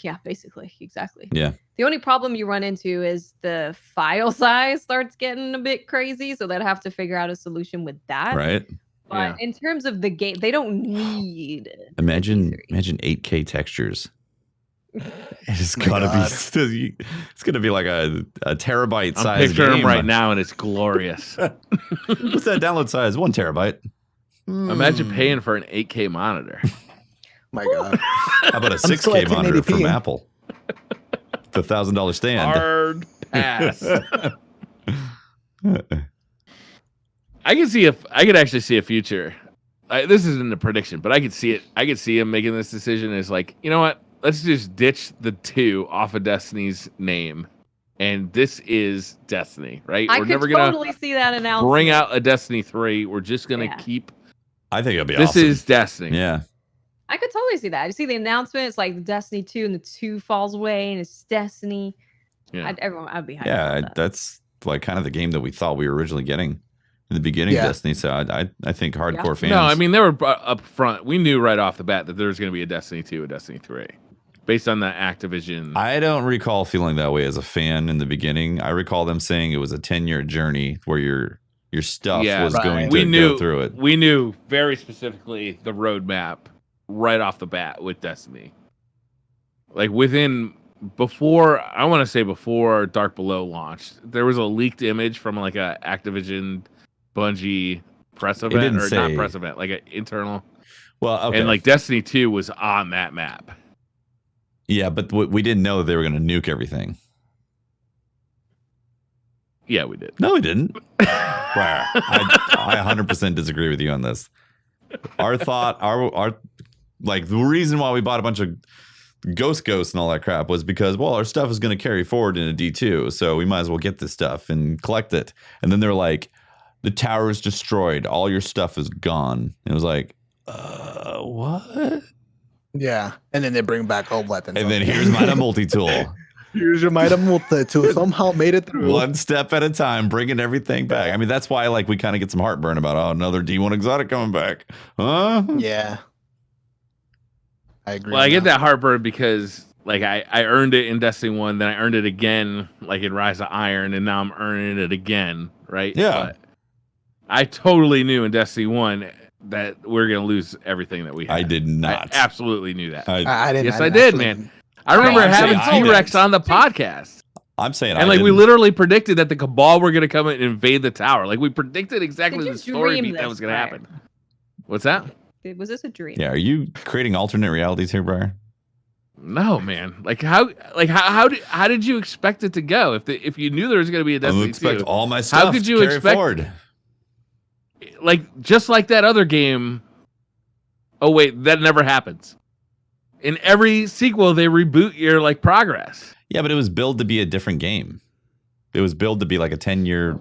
Yeah, basically. Exactly. Yeah. The only problem you run into is the file size starts getting a bit crazy. So they'd have to figure out a solution with that. Right. But in terms of the game, they don't need. Imagine 8K textures. It's gotta be. It's gonna be like a terabyte size. I'm picturing game. them right now, and it's glorious. What's that download size? 1 terabyte. Imagine paying for an 8K monitor. My God. How about a 6K monitor from Apple? The $1,000 stand. Hard pass. I could actually see a future. This isn't a prediction, but I could see it. I could see him making this decision as like, you know what? Let's just ditch the 2 off of Destiny's name, and this is Destiny, right? We're never gonna totally see that announcement. Bring out a Destiny 3. We're just gonna keep. I think it'll be this awesome. This is Destiny. Yeah. I could totally see that. You see the announcement, it's like Destiny 2 and the 2 falls away and it's Destiny. Yeah. I'd be hyped. Yeah, that's like kind of the game that we thought we were originally getting in the beginning of Destiny. So I think hardcore fans. No, I mean, they were up front. We knew right off the bat that there was going to be a Destiny 2, a Destiny 3. Based on the Activision. I don't recall feeling that way as a fan in the beginning. I recall them saying it was a 10-year journey where your stuff was going to go through it. We knew very specifically the roadmap right off the bat with Destiny. Like before Dark Below launched, there was a leaked image from like a Activision Bungie press event, or not press event, like an internal. Well, okay. And like Destiny 2 was on that map. Yeah, but we didn't know they were going to nuke everything. Yeah, we did. No, we didn't. I 100% disagree with you on this. Our thought, our like the reason why we bought a bunch of ghosts and all that crap was because, well, our stuff is going to carry forward into D2, so we might as well get this stuff and collect it. And then they're like, the tower is destroyed. All your stuff is gone. And it was like, what? Yeah, and then they bring back old weapons. And then here's my multi-tool. Here's your Mida multi-tool. Somehow made it through. One step at a time, bringing everything back. I mean, that's why like we kind of get some heartburn about another D1 exotic coming back. Huh? Yeah. I agree. Well, I get that heartburn because like I earned it in Destiny 1, then I earned it again like in Rise of Iron, and now I'm earning it again, right? Yeah. I totally knew in Destiny 1 that we're going to lose everything that we had. I did not. I absolutely knew that. I didn't. Yes, I did, man. I remember having T-Rex on the podcast. I'm saying, and like we literally predicted that the Cabal were going to come and invade the tower. Like we predicted exactly the story beat that was going to happen. What's that? Was this a dream? Yeah, are you creating alternate realities here, Briar? No, man. Like how did you expect it to go if you knew there was going to be a Destiny 2? Expect all my stuff. How could you expect forward? Like just like that other game? Oh wait, that never happens. In every sequel, they reboot your like progress. Yeah, but it was billed to be a different game. It was billed to be like a 10-year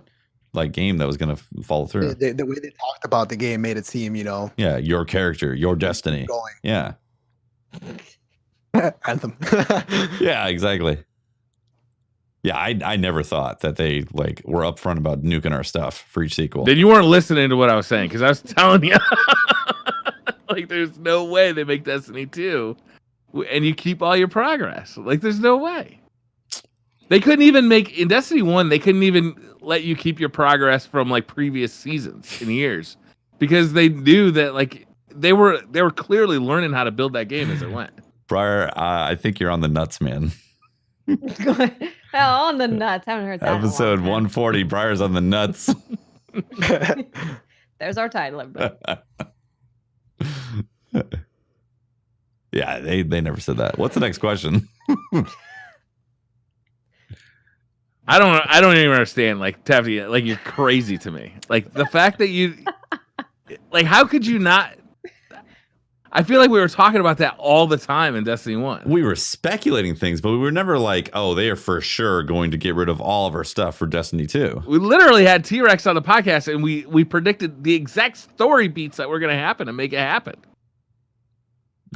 like game that was going to follow through. The way they talked about the game made it seem, Yeah, your character, your destiny. Going. Yeah. Anthem. Yeah, exactly. Yeah, I never thought that they like were upfront about nuking our stuff for each sequel. Then you weren't listening to what I was saying because I was telling you, like, there's no way they make Destiny 2 and you keep all your progress. Like, there's no way. They couldn't even make in Destiny 1. They couldn't even let you keep your progress from like previous seasons and years because they knew that like they were clearly learning how to build that game as it went. Briar, I think you're on the nuts, man. Hell, on the nuts. Haven't heard that. Episode 140. Briar's on the nuts. There's our title, everybody. Yeah, they never said that. What's the next question? I don't even understand. Like, Taffy, like you're crazy to me. Like the fact that you, like, how could you not? I feel like we were talking about that all the time in Destiny 1. We were speculating things, but we were never like, oh, they are for sure going to get rid of all of our stuff for Destiny 2. We literally had T-Rex on the podcast, and we predicted the exact story beats that were going to happen and make it happen.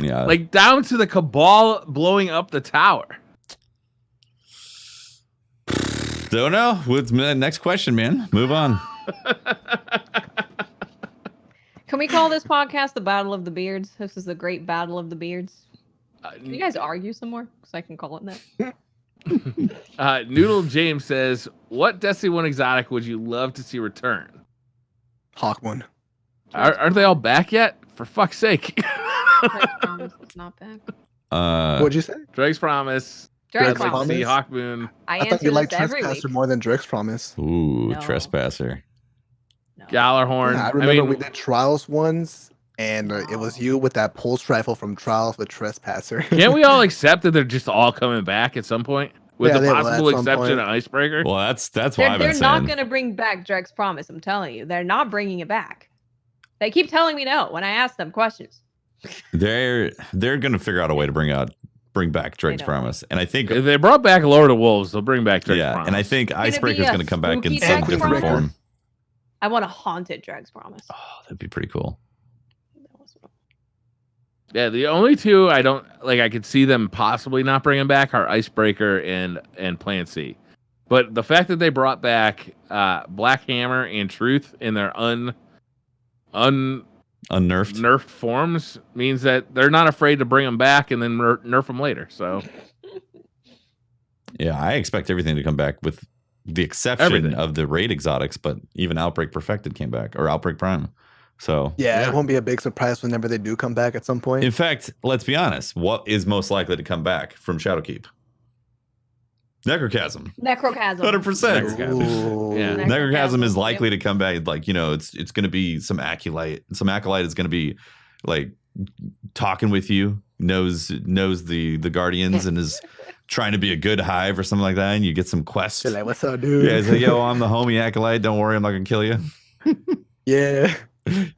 Yeah. Like, down to the Cabal blowing up the tower. Don't know. What's the next question, man? Move on. Can we call this podcast the Battle of the Beards? This is the great Battle of the Beards. Can you guys argue some more? Because I can call it that. Noodle James says, what Destiny 1 exotic would you love to see return? Hawkmoon. Aren't they all back yet? For fuck's sake. Drake's Promise is not back. What'd you say? Drake's Promise. Drake's I'd like to Promise. see Hawkmoon. I thought you liked Trespasser more than Drake's Promise. Ooh, No. Trespasser. No. Gallarhorn. Yeah, I remember we did Trials once, and it was you with that pulse rifle from Trials with Trespasser. Can't we all accept that they're just all coming back at some point? With Yeah, the they will possible at some exception point. of Icebreaker? Well, that's what They're I've been not saying. going to bring back Drake's Promise. I'm telling you. They're not bringing it back. They keep telling me no when I ask them questions. They're going to figure out a way to bring back Drake's know. Promise, and I think If they brought back Lord of Wolves, they'll bring back Drake's Promise. and I think gonna be Icebreaker's a going to come back in spooky some Drake's different Promise? form. I want a haunted Drake's Promise. Oh, that'd be pretty cool. Yeah, the only two I don't like. I could see them possibly not bringing back are Icebreaker and Plan C. But the fact that they brought back Black Hammer and Truth in their Unnerfed. nerfed forms means that they're not afraid to bring them back and then nerf them later. So Yeah, I expect everything to come back with the exception Everything. of the raid exotics, but even Outbreak Perfected came back, or Outbreak Prime. So Yeah, it won't be a big surprise whenever they do come back at some point. in fact, let's be honest, what is most likely to come back from Shadowkeep? Necrochasm. Necrochasm. 100%. Ooh. Yeah. Necrochasm is Yep. likely to come back. Like, it's going to be some acolyte. Some acolyte is going to be like talking with you, knows the guardians and is trying to be a good hive or something like that. And you get some quests. You're like, what's up, dude? Yeah, it's like, yo, I'm the homie acolyte. Don't worry, I'm not going to kill you. Yeah.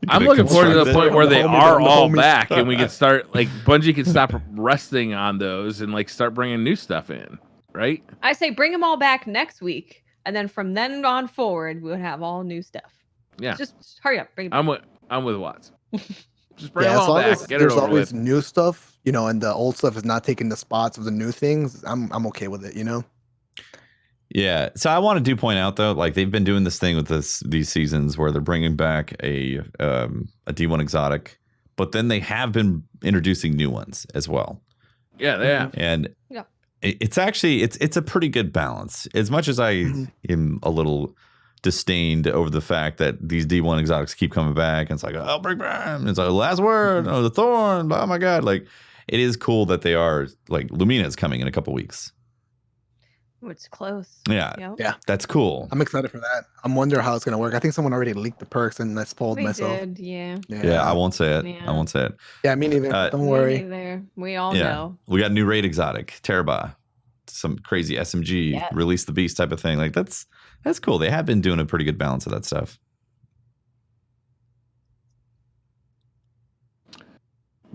I'm looking forward to the construct it. point where they The homies are and the all homies. back and we can start like Bungie can stop resting on those and like start bringing new stuff in, right? I say bring them all back next week, and then from then on forward, we'll have all new stuff. Yeah, Just hurry up. Bring it back. I'm with Watts. Just bring Yeah, them as all long back. as Get it there's over always with. new stuff, and the old stuff is not taking the spots of the new things, I'm okay with it, Yeah. So I want to point out though, like they've been doing this thing with these seasons where they're bringing back a D1 exotic, but then they have been introducing new ones as well. Yeah, they have. And Yeah. it's actually it's a pretty good balance. As much as I am a little disdained over the fact that these D1 exotics keep coming back. And it's like, oh, Break Brand. It's like, last word. Oh, the Thorn. Oh, my God. Like, it is cool that they are, like, Lumina is coming in a couple weeks. It's close. Yeah. Yep. Yeah. That's cool. I'm excited for that. I'm wondering how it's going to work. I think someone already leaked the perks and I spoiled We myself. did, yeah. Yeah, I won't say it. Yeah. I won't say it. Yeah, me neither. Don't worry. Me neither. We all know. We got new raid exotic, Teraba. Some crazy SMG, release the beast type of thing. Like that's cool. They have been doing a pretty good balance of that stuff.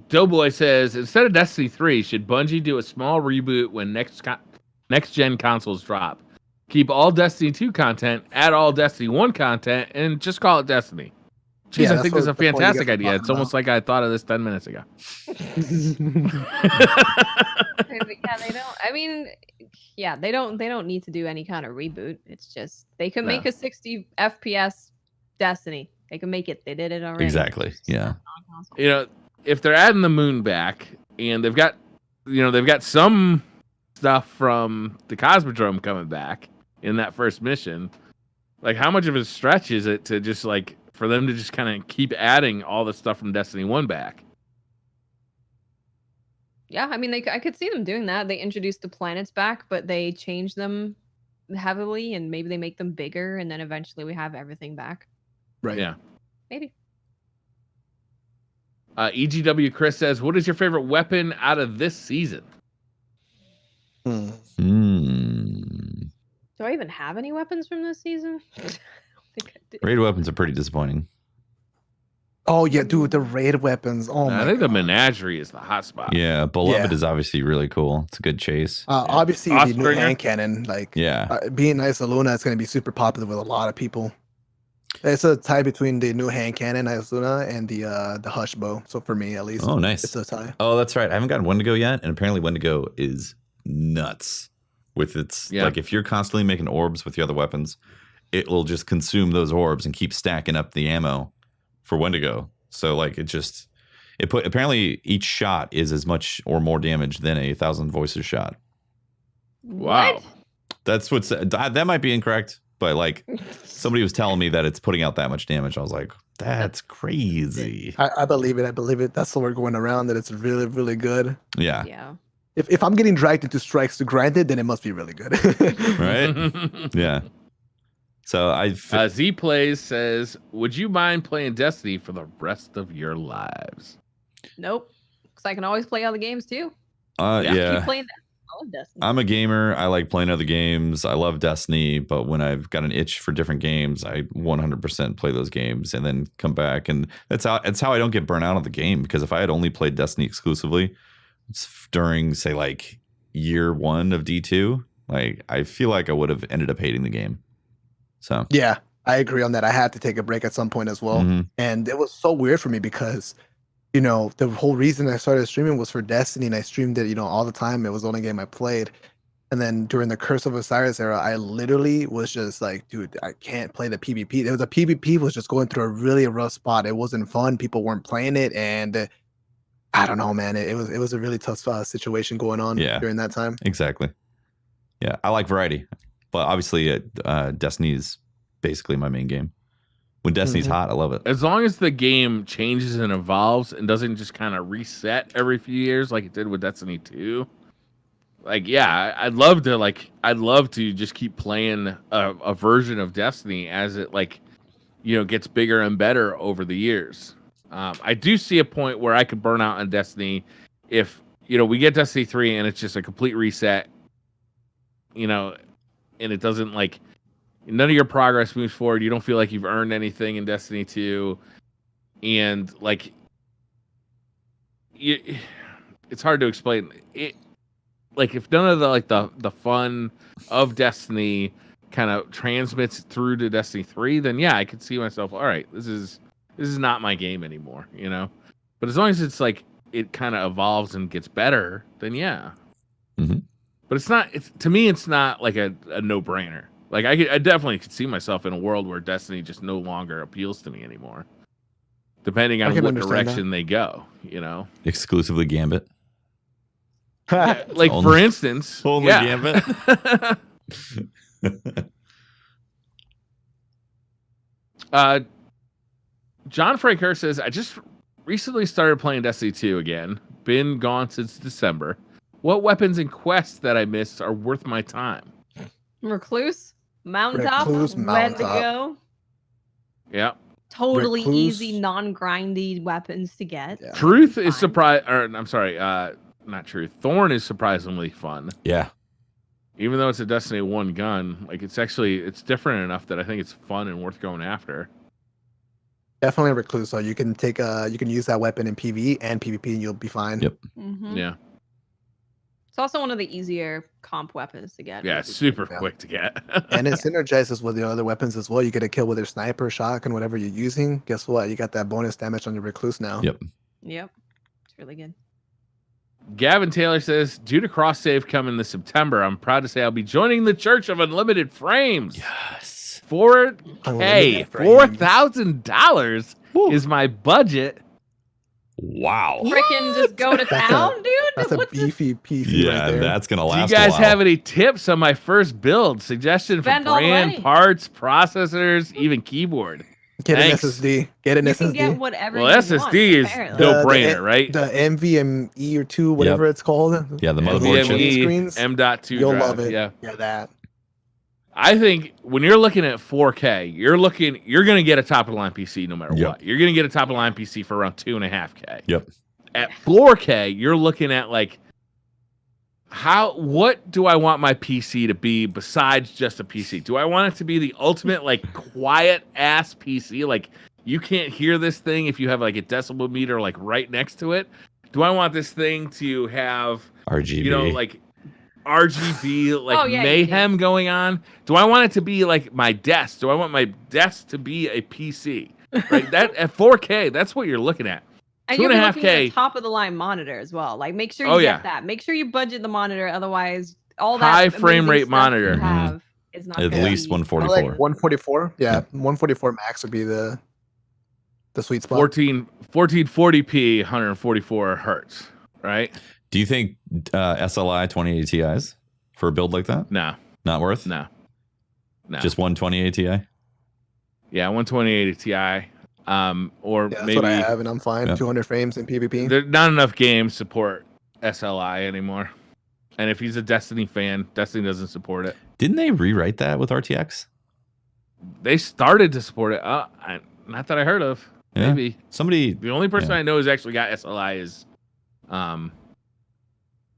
Doughboy says, instead of Destiny 3, should Bungie do a small reboot when next gen consoles drop? Keep all Destiny 2 content, add all Destiny 1 content, and just call it Destiny. Jeez, I think this is a fantastic idea. It's almost like I thought of this 10 minutes ago. Yeah, they don't. I mean, yeah, they don't need to do any kind of reboot. It's just they can make a 60 FPS Destiny. They can make it. They did it already. Exactly. Yeah. You know, if they're adding the moon back and they've got some stuff from the Cosmodrome coming back in that first mission, like how much of a stretch is it to just like for them to just kind of keep adding all the stuff from Destiny 1 back? Yeah, I mean, I could see them doing that. They introduced the planets back, but they changed them heavily, and maybe they make them bigger, and then eventually we have everything back. Right. Yeah. Maybe. EGW Chris says, what is your favorite weapon out of this season? Do I even have any weapons from this season? I don't think I do. Raid weapons are pretty disappointing. Oh yeah, dude, the raid weapons. Oh my! I think the Menagerie is the hot spot. Yeah, Beloved is obviously really cool. It's a good chase. Obviously, the new hand cannon, like being nice to Luna, it's going to be super popular with a lot of people. It's a tie between the new hand cannon, Nice Luna, and the Hush bow. So for me, at least, nice. It's a tie. Oh, that's right. I haven't gotten Wendigo yet, and apparently Wendigo is nuts. With its like, if you're constantly making orbs with your other weapons, it will just consume those orbs and keep stacking up the ammo for Wendigo. So like apparently each shot is as much or more damage than a 1,000 Voices shot. Wow. That's that might be incorrect, but like somebody was telling me that it's putting out that much damage. I was like, that's crazy. I believe it. I believe it. That's the word going around, that it's really, really good. Yeah. Yeah. If I'm getting dragged into strikes to grind it, then it must be really good. Right? Yeah. So Z Plays says, would you mind playing Destiny for the rest of your lives? Nope. Because I can always play other games too. Yeah. Keep playing that. I love Destiny. I'm a gamer. I like playing other games. I love Destiny, but when I've got an itch for different games, I 100% play those games and then come back. And that's how I don't get burnt out on the game, because if I had only played Destiny exclusively during, say, like year 1 of D2, like I feel like I would have ended up hating the game. So yeah, I agree on that. I had to take a break at some point as well. And it was so weird for me because, you know, the whole reason I started streaming was for Destiny, and I streamed it, you know, all the time. It was the only game I played. And then during the Curse of Osiris era, I literally was just like, dude, I can't play the PvP. There was a PvP was just going through a really rough spot. It wasn't fun. People weren't playing it. And I don't know, man. It was a really tough situation going on during that time. Exactly. Yeah, I like variety. But obviously, Destiny is basically my main game. When Destiny's hot, I love it. As long as the game changes and evolves and doesn't just kind of reset every few years like it did with Destiny 2. Like, yeah, I'd love to just keep playing a version of Destiny as it, like, you know, gets bigger and better over the years. I do see a point where I could burn out on Destiny if, you know, we get Destiny 3 and it's just a complete reset, you know, and it doesn't, like, none of your progress moves forward. You don't feel like you've earned anything in Destiny 2. And, like, it's hard to explain. Like, if none of the fun of Destiny kind of transmits through to Destiny 3, then yeah, I could see myself, all right, this is not my game anymore, you know? But as long as it's like, it kind of evolves and gets better, then yeah. But to me, it's not like a no-brainer. Like, I definitely could see myself in a world where Destiny just no longer appeals to me anymore. Depending on what direction they go, you know? Exclusively Gambit. Yeah, like, for instance... Only Gambit? John Franker says, I just recently started playing Destiny 2 again. Been gone since December. What weapons and quests that I missed are worth my time? Recluse, Mountaintop, Recluse, ready to Mountaintop. go. Yeah. Totally Recluse. easy, non-grindy weapons to get. Yeah. Truth is Fine. surprised, or I'm sorry, not Truth. Thorn is surprisingly fun. Yeah. Even though it's a Destiny 1 gun, like it's different enough that I think it's fun and worth going after. Definitely Recluse. So you can use that weapon in PvE and PvP, and you'll be fine. Yep. Mhm. Yeah. It's also one of the easier comp weapons to get. Yeah, it's super Yeah. quick to get. And it synergizes with the other weapons as well. You get a kill with your sniper, shotgun, whatever you're using. Guess what? You got that bonus damage on your Recluse now. Yep. Yep. It's really good. Gavin Taylor says, due to cross save coming this September, I'm proud to say I'll be joining the Church of Unlimited Frames. Yes. $4K, Unlimited frames. $4,000 is my budget. Wow. Freaking just go to That's town, dude. That's a What's this? beefy PC Yeah, right there. that's gonna Do last. you guys a while. have any tips on my first build? Suggestion for Spend all the brand, money. parts, processors, even keyboard? Get Thanks. an SSD. Get an You can SSD. get whatever Well, you SSD want, is apparently. no-brainer, right? The NVMe or 2, whatever it's called. Yeah, the motherboard NVMe chip. screens. M.2 You'll drive, love it. Yeah. Yeah, that. I think when you're looking at 4K, you're going to get a top of the line PC no matter Yep. what. You're going to get a top of the line PC for around 2.5K. Yep. At 4K, you're looking at like, what do I want my PC to be besides just a PC? Do I want it to be the ultimate like quiet ass PC? Like you can't hear this thing if you have like a decibel meter like right next to it. Do I want this thing to have RGB. like RGB like Oh, yeah, you mayhem going on? Do I want it to be like my desk? Do I want my desk to be a PC? Right? That at 4K, that's what you're looking at. And you're looking at 2.5K. a top of the line monitor as well. Like make sure you Oh, get yeah. that. Make sure you budget the monitor. Otherwise, all that High frame amazing rate stuff monitor. you Mhm. have is not At gonna least be- 144. Like 144. Yeah, 144 max would be the sweet spot. 1440p, 144 hertz, right? Do you think SLI 2080 Ti's for a build like that? No, Not worth? no. Just 120 Ti? Yeah, 12080 Ti. Or Yeah, that's maybe what I have, and I'm fine. Yeah. 200 frames in PvP. there's not enough games support SLI anymore. And if he's a Destiny fan, Destiny doesn't support it. Didn't they rewrite that with RTX? They started to support it. Not that I heard of. Yeah. Maybe. Somebody. The only person Yeah. I know who's actually got SLI is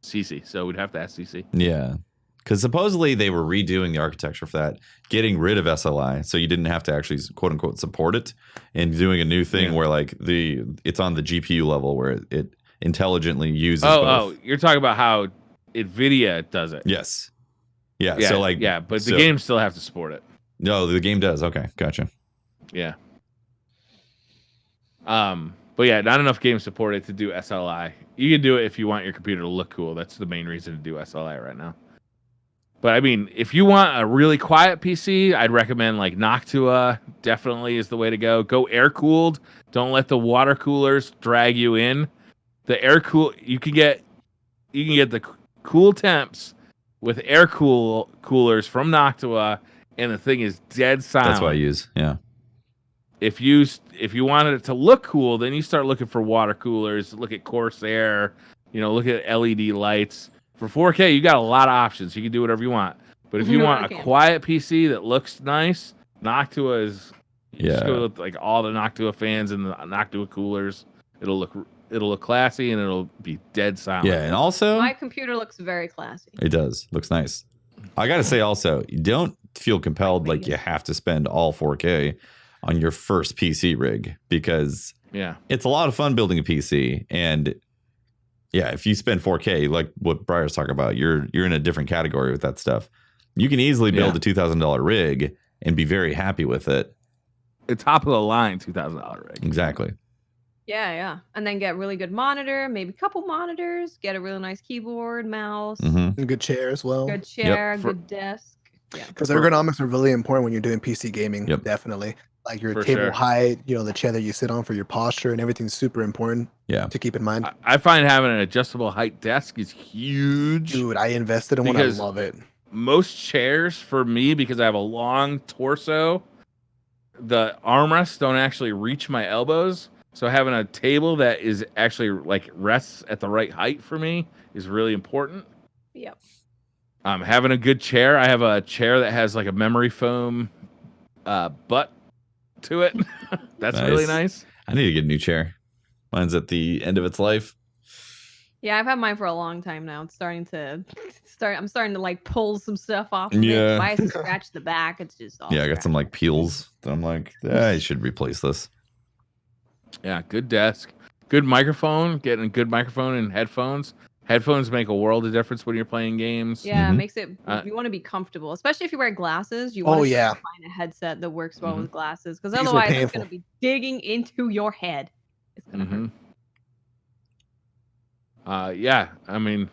CC. So we'd have to ask CC. Yeah. Because supposedly they were redoing the architecture for that, getting rid of SLI, so you didn't have to actually quote unquote support it, and doing a new thing where like it's on the GPU level where it intelligently uses both. You're talking about how NVIDIA does it. Yes. Yeah. So like but the games still have to support it. No, the game does. Okay, gotcha. Yeah. But yeah, not enough games support it to do SLI. You can do it if you want your computer to look cool. That's the main reason to do SLI right now. But I mean, if you want a really quiet PC, I'd recommend like Noctua. Definitely is the way to go. Go air cooled. Don't let the water coolers drag you in. The air cool you can get the cool temps with air coolers from Noctua, and the thing is dead silent. That's what I use. Yeah. If you wanted it to look cool, then you start looking for water coolers. Look at Corsair. Look at LED lights. For 4K, you got a lot of options. You can do whatever you want. But if you want a quiet PC that looks nice, Noctua is. Just go with like all the Noctua fans and the Noctua coolers. It'll look classy and it'll be dead silent. Yeah, and also My computer looks very classy. it does. Looks nice. I gotta say also, you don't feel compelled like you have to spend all 4K on your first PC rig, because it's a lot of fun building a PC, and yeah, if you spend 4K, like what Briar's talking about, you're in a different category with that stuff. You can easily build a $2,000 rig and be very happy with it. A top of the line $2,000 rig. Exactly. Yeah. And then get a really good monitor, maybe a couple monitors, get a really nice keyboard, mouse, Mm-hmm. A good chair as well. good chair, good desk. Yeah. Because ergonomics are really important when you're doing PC gaming. Yep. Definitely. Like your For table sure. height, the chair that you sit on for your posture and everything's super important to keep in mind. I find having an adjustable height desk is huge. Dude, I invested in one. I love it. Most chairs for me, because I have a long torso, the armrests don't actually reach my elbows. So having a table that is actually like rests at the right height for me is really important. Yep. Having a good chair. I have a chair that has like a memory foam butt to it. That's really nice. I need to get a new chair. Mine's at the end of its life. Yeah, I've had mine for a long time now. It's starting to I'm starting to like pull some stuff off of it. Why is it scratch the back? It's just all I got some like peels that I'm like, I should replace this. Yeah, good desk. Good microphone. Getting a good microphone and headphones. Headphones make a world of difference when you're playing games. Yeah, it makes it you want to be comfortable, especially if you wear glasses. You want to find a headset that works well with glasses, because otherwise it's going to be digging into your head. It's going to hurt. Yeah, I mean,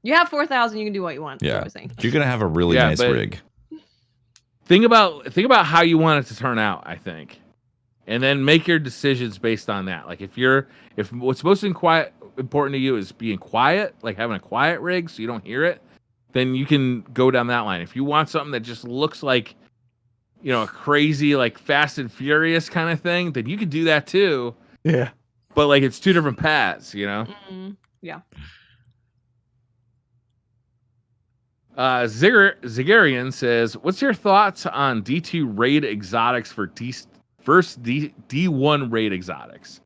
you have 4,000, you can do what you want. Yeah, you're gonna have a really nice rig. Think about how you want it to turn out, I think, and then make your decisions based on that. Like if what's most important to you is being quiet, like having a quiet rig so you don't hear it, then you can go down that line. If you want something that just looks like, a crazy like Fast and Furious kind of thing, then you can do that too. Yeah, but like it's two different paths, Yeah. Zigarian says, "What's your thoughts on D2 raid exotics for D1 raid exotics?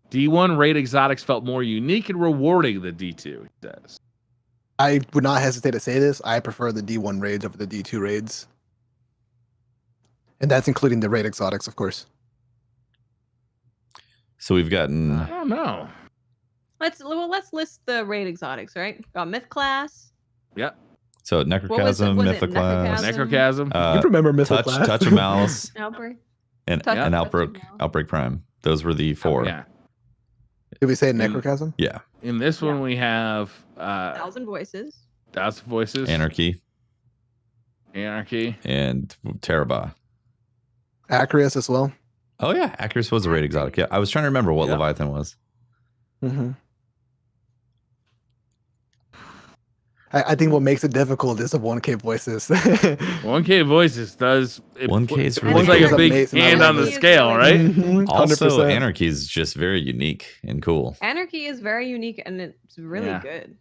D1 raid exotics felt more unique and rewarding than D2." He says, "I would not hesitate to say this. I prefer the D1 raids over the D2 raids, and that's including the raid exotics, of course." So we've gotten. I don't know. Let's list the raid exotics. Right? Got myth class. Yep. So Necrochasm, Mythoclast, Necrochasm. You remember Mythoclast? Touch of Malice, Outbreak, and Outbreak Prime. Those were the 4. Yeah. Did we say Necrochasm? Yeah. In this one, we have 1,000 Voices. 1,000 Voices. Anarchy. And Terabah. Acarius as well. Oh yeah, Acarius was a raid exotic. Yeah, I was trying to remember what Leviathan was. Mm-hmm. I think what makes it difficult is the 1K Voices. 1K Voices does. 1K is really it's like a big hand on the scale, right? Mm-hmm. Also, Anarchy is just very unique and cool. Anarchy is very unique and it's really good.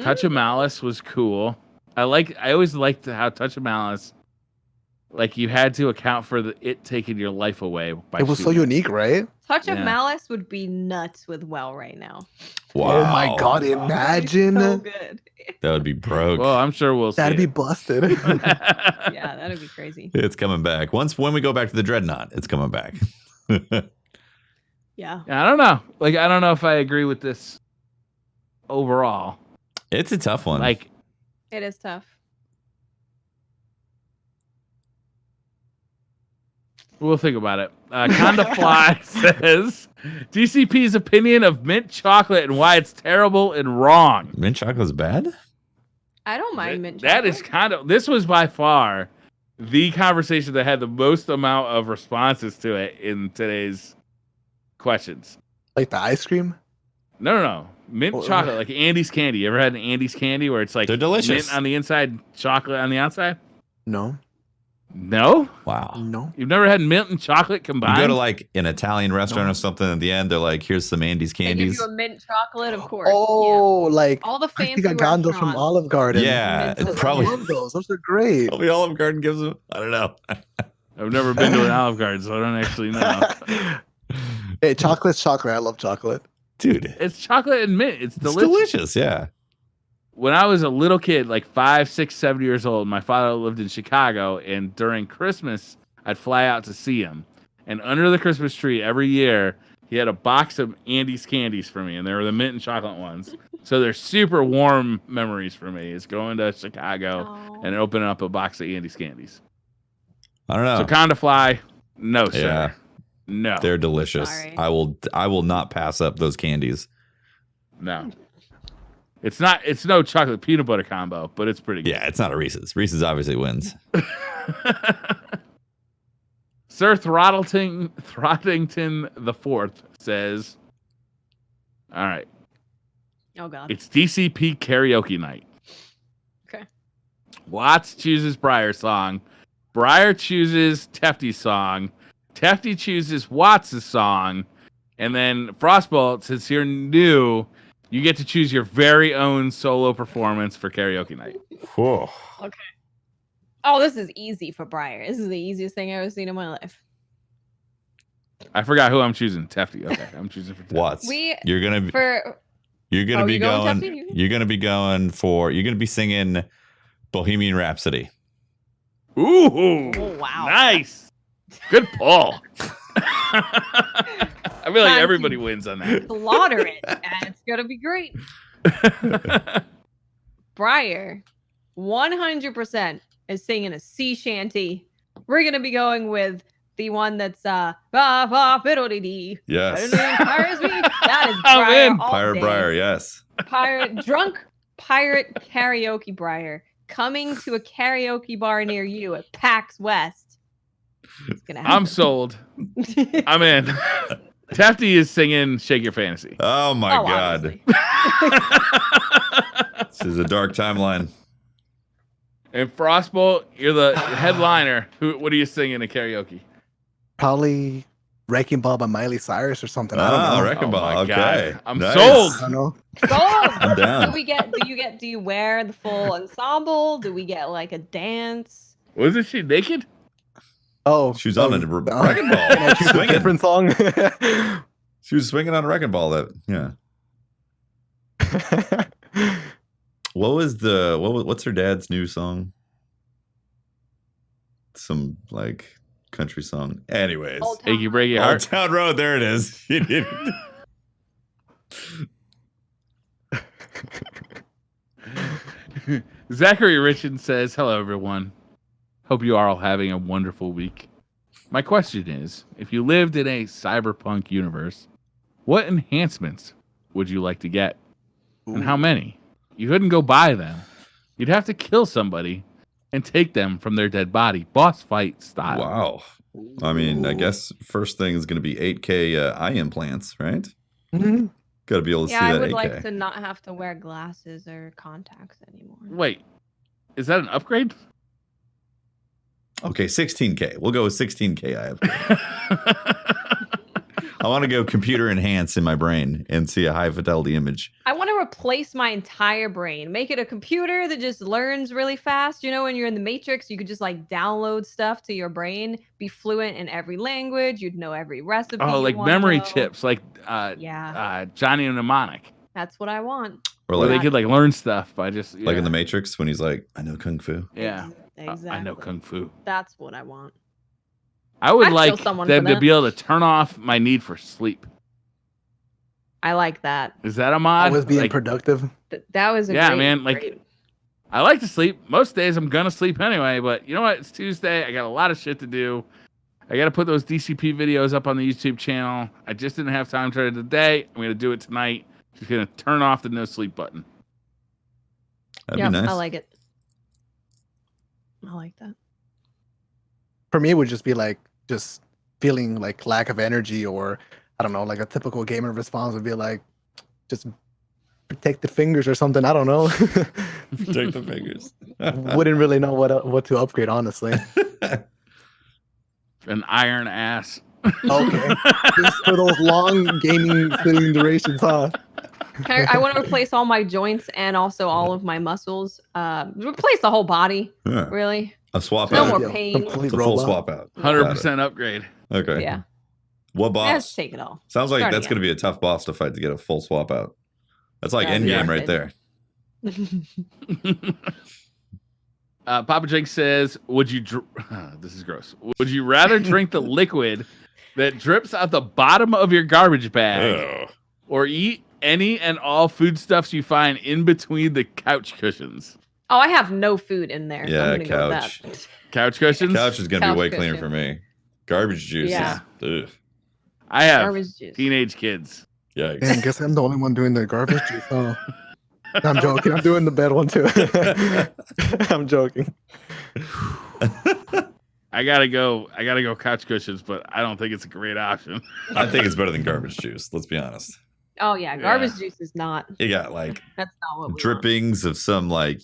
Touch of Malice was cool. I always liked how Touch of Malice, like you had to account for it taking your life away. It was so unique, right? Touch of Malice would be nuts with Well right now. Wow. Oh my god, imagine. So good. That would be broke. Well, I'm sure we'll see. That'd be busted. Yeah, that'd be crazy. It's coming back. When we go back to the Dreadnought, it's coming back. Yeah. I don't know. Like, I don't know if I agree with this overall. It's a tough one. It is tough. We'll think about it. Conda Fly says, DCP's opinion of mint chocolate and why it's terrible and wrong. Mint chocolate's bad? I don't mind mint chocolate. That is this was by far the conversation that had the most amount of responses to it in today's questions. Like the ice cream? No. Mint chocolate, like Andy's candy. You ever had an Andy's candy where it's like they're delicious. Mint on the inside, chocolate on the outside? No. No? Wow. No. You've never had mint and chocolate combined? You go to like an Italian restaurant or something, at the end they're like, here's some Andy's candies. They give you a mint chocolate, of course. Oh, like all the fancy I think I got those from Olive Garden. Yeah, probably. I love those. Those are great. Probably Olive Garden gives them. I don't know. I've never been to an Olive Garden, so I don't actually know. Hey, chocolate's chocolate. I love chocolate. Dude. It's chocolate and mint. It's delicious. It's delicious, yeah. When I was a little kid, like 5, 6, 7 years old, my father lived in Chicago, and during Christmas, I'd fly out to see him. And under the Christmas tree every year, he had a box of Andy's candies for me, and they were the mint and chocolate ones. So they're super warm memories for me. Is going to Chicago and opening up a box of Andy's candies. I don't know. So Conda Fly, no, sir. Yeah. No. They're delicious. Sorry. I will not pass up those candies. No. It's no chocolate peanut butter combo, but it's pretty good. Yeah, it's not a Reese's. Reese's obviously wins. Sir Throddington the Fourth says, all right. Oh god. It's DCP karaoke night. Okay. Watts chooses Briar song. Briar chooses Tefty's song. Tefty chooses Watts' song. And then FrostBolt, since you're new, you get to choose your very own solo performance for karaoke night. Whoa. Okay. Oh, this is easy for Briar. This is the easiest thing I've ever seen in my life. I forgot who I'm choosing. Tefty. Okay, I'm choosing for Tefty. Watts. You're gonna be singing Bohemian Rhapsody. Ooh, oh, wow. Nice. Good pull. I feel like everybody wins on that. Slaughter it, and it's gonna be great. Briar, 100% is singing a sea shanty. We're gonna be going with the one that's ba ba fiddle-dee-dee. Yes. That is Briar. Pirate Briar, yes. Drunk pirate karaoke Briar coming to a karaoke bar near you at PAX West. It's gonna happen. I'm sold. I'm in. Tefty is singing "Shake Your Fantasy." Oh my God! This is a dark timeline. And FrostBolt, you're the headliner. What are you singing in karaoke? Probably Wrecking Ball by Miley Cyrus or something. I don't know. Wrecking Ball. Okay, God. I'm nice. sold. I don't know. I'm down. Do you wear the full ensemble? Do we get like a dance? Wasn't she naked? Oh, she was on a wrecking ball. Swinging. Different song. She was swinging on a wrecking ball. What's her dad's new song? Some like country song. Anyways, Achy Breaky Heart. Old Town Road. There it is. Zachary Richard says, "Hello, everyone. Hope you are all having a wonderful week. My question is, if you lived in a cyberpunk universe, what enhancements would you like to get? And how many? You couldn't go buy them. You'd have to kill somebody and take them from their dead body, boss fight style." Wow. I mean, I guess first thing is going to be 8K eye implants, right? Mm-hmm. Got to be able to see that 8K. Yeah, I would like to not have to wear glasses or contacts anymore. Wait, is that an upgrade? Okay, 16K. We'll go with 16K eye upgrade. I want to go computer enhance in my brain and see a high fidelity image. I want to replace my entire brain, make it a computer that just learns really fast. You know, when you're in the Matrix, you could just like download stuff to your brain, be fluent in every language. You'd know every recipe. Oh, like memory chips, like Johnny Mnemonic. That's what I want. Or like, they could like learn stuff by just like in the Matrix when he's like, "I know kung fu." Yeah, exactly. I know kung fu. That's what I want. I would like them to be able to turn off my need for sleep. I like that. Is that a mod? Always being productive. That was great. I like to sleep. Most days I'm gonna sleep anyway, but you know what? It's Tuesday. I got a lot of shit to do. I got to put those DCP videos up on the YouTube channel. I just didn't have time to today. I'm gonna do it tonight. Just gonna turn off the no sleep button. That'd be nice. I like it. I like that. For me, it would just be like just feeling like lack of energy, or I don't know, like a typical gamer response would be like just protect the fingers or something. I don't know. Protect the fingers. Wouldn't really know what to upgrade, honestly. An iron ass. Okay, just for those long gaming sitting durations, huh? I want to replace all my joints and also all of my muscles. Replace the whole body. Yeah. Really. A swap no out. No more pain. It's a full swap out. 100% upgrade. Okay. Yeah. What boss? Let's take it all. Sounds like that's going to be a tough boss to fight to get a full swap out. That's like endgame right there. Papa Jake says, "Would you? This is gross. Would you rather drink the liquid that drips out the bottom of your garbage bag, or eat any and all foodstuffs you find in between the couch cushions?" Oh, I have no food in there. Yeah, so I'm gonna couch. Go with that. Couch cushions. Couch is gonna be way cleaner for me. Garbage juice. Yeah. Ugh. I have teenage kids. Yikes. Man, guess I'm the only one doing the garbage juice. Oh. I'm joking. I'm doing the bad one too. I'm joking. I gotta go couch cushions, but I don't think it's a great option. I think it's better than garbage juice. Let's be honest. Oh yeah, garbage juice is not. You got like that's not what we drippings want. Of some like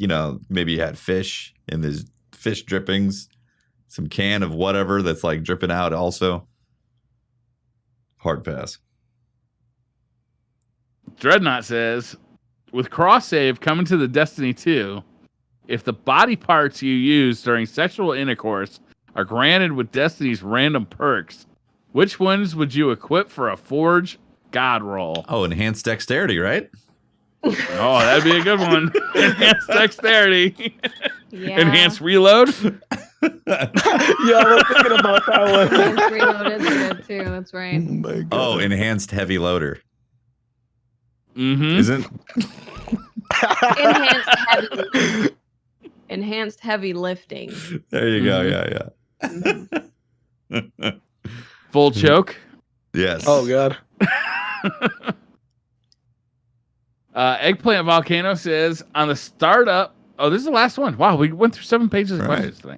maybe you had fish in these fish drippings. some can of whatever that's like dripping out also. Hard pass. Dreadnought says, with cross save coming to the Destiny 2, if the body parts you use during sexual intercourse are granted with Destiny's random perks, which ones would you equip for a Forge God roll? Oh, enhanced dexterity, right? Oh, that'd be a good one. Enhanced dexterity. Yeah. Enhanced reload. Yeah, I was thinking about that one. Enhanced reload is good too. That's right. Oh, my God. Oh, enhanced heavy loader. Mm-hmm. Isn't Enhanced heavy lifting. there you go. Yeah. Mhm. Full choke. Yes. Oh, God. Eggplant Volcano says, on the startup. Oh, this is the last one. Wow, we went through 7 pages of Right. questions today.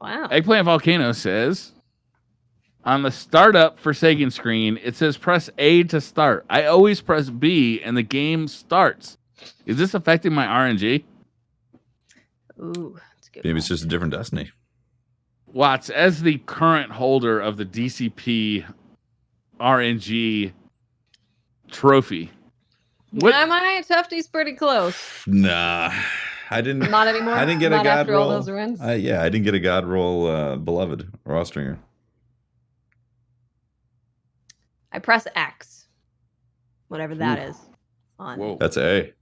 Wow. Eggplant Volcano says, on the startup Forsaken screen, it says press A to start. I always press B and the game starts. Is this affecting my RNG? Ooh, that's a good. Maybe it's one. just a different Destiny. Watts, as the current holder of the DCP RNG trophy, what? My Tufty's pretty close. Nah, I didn't. Not anymore. I didn't get a Not god after roll. all those runs. I didn't get a god roll. Beloved or Austringer. I press X, whatever that Ooh. is. On. Whoa. That's A.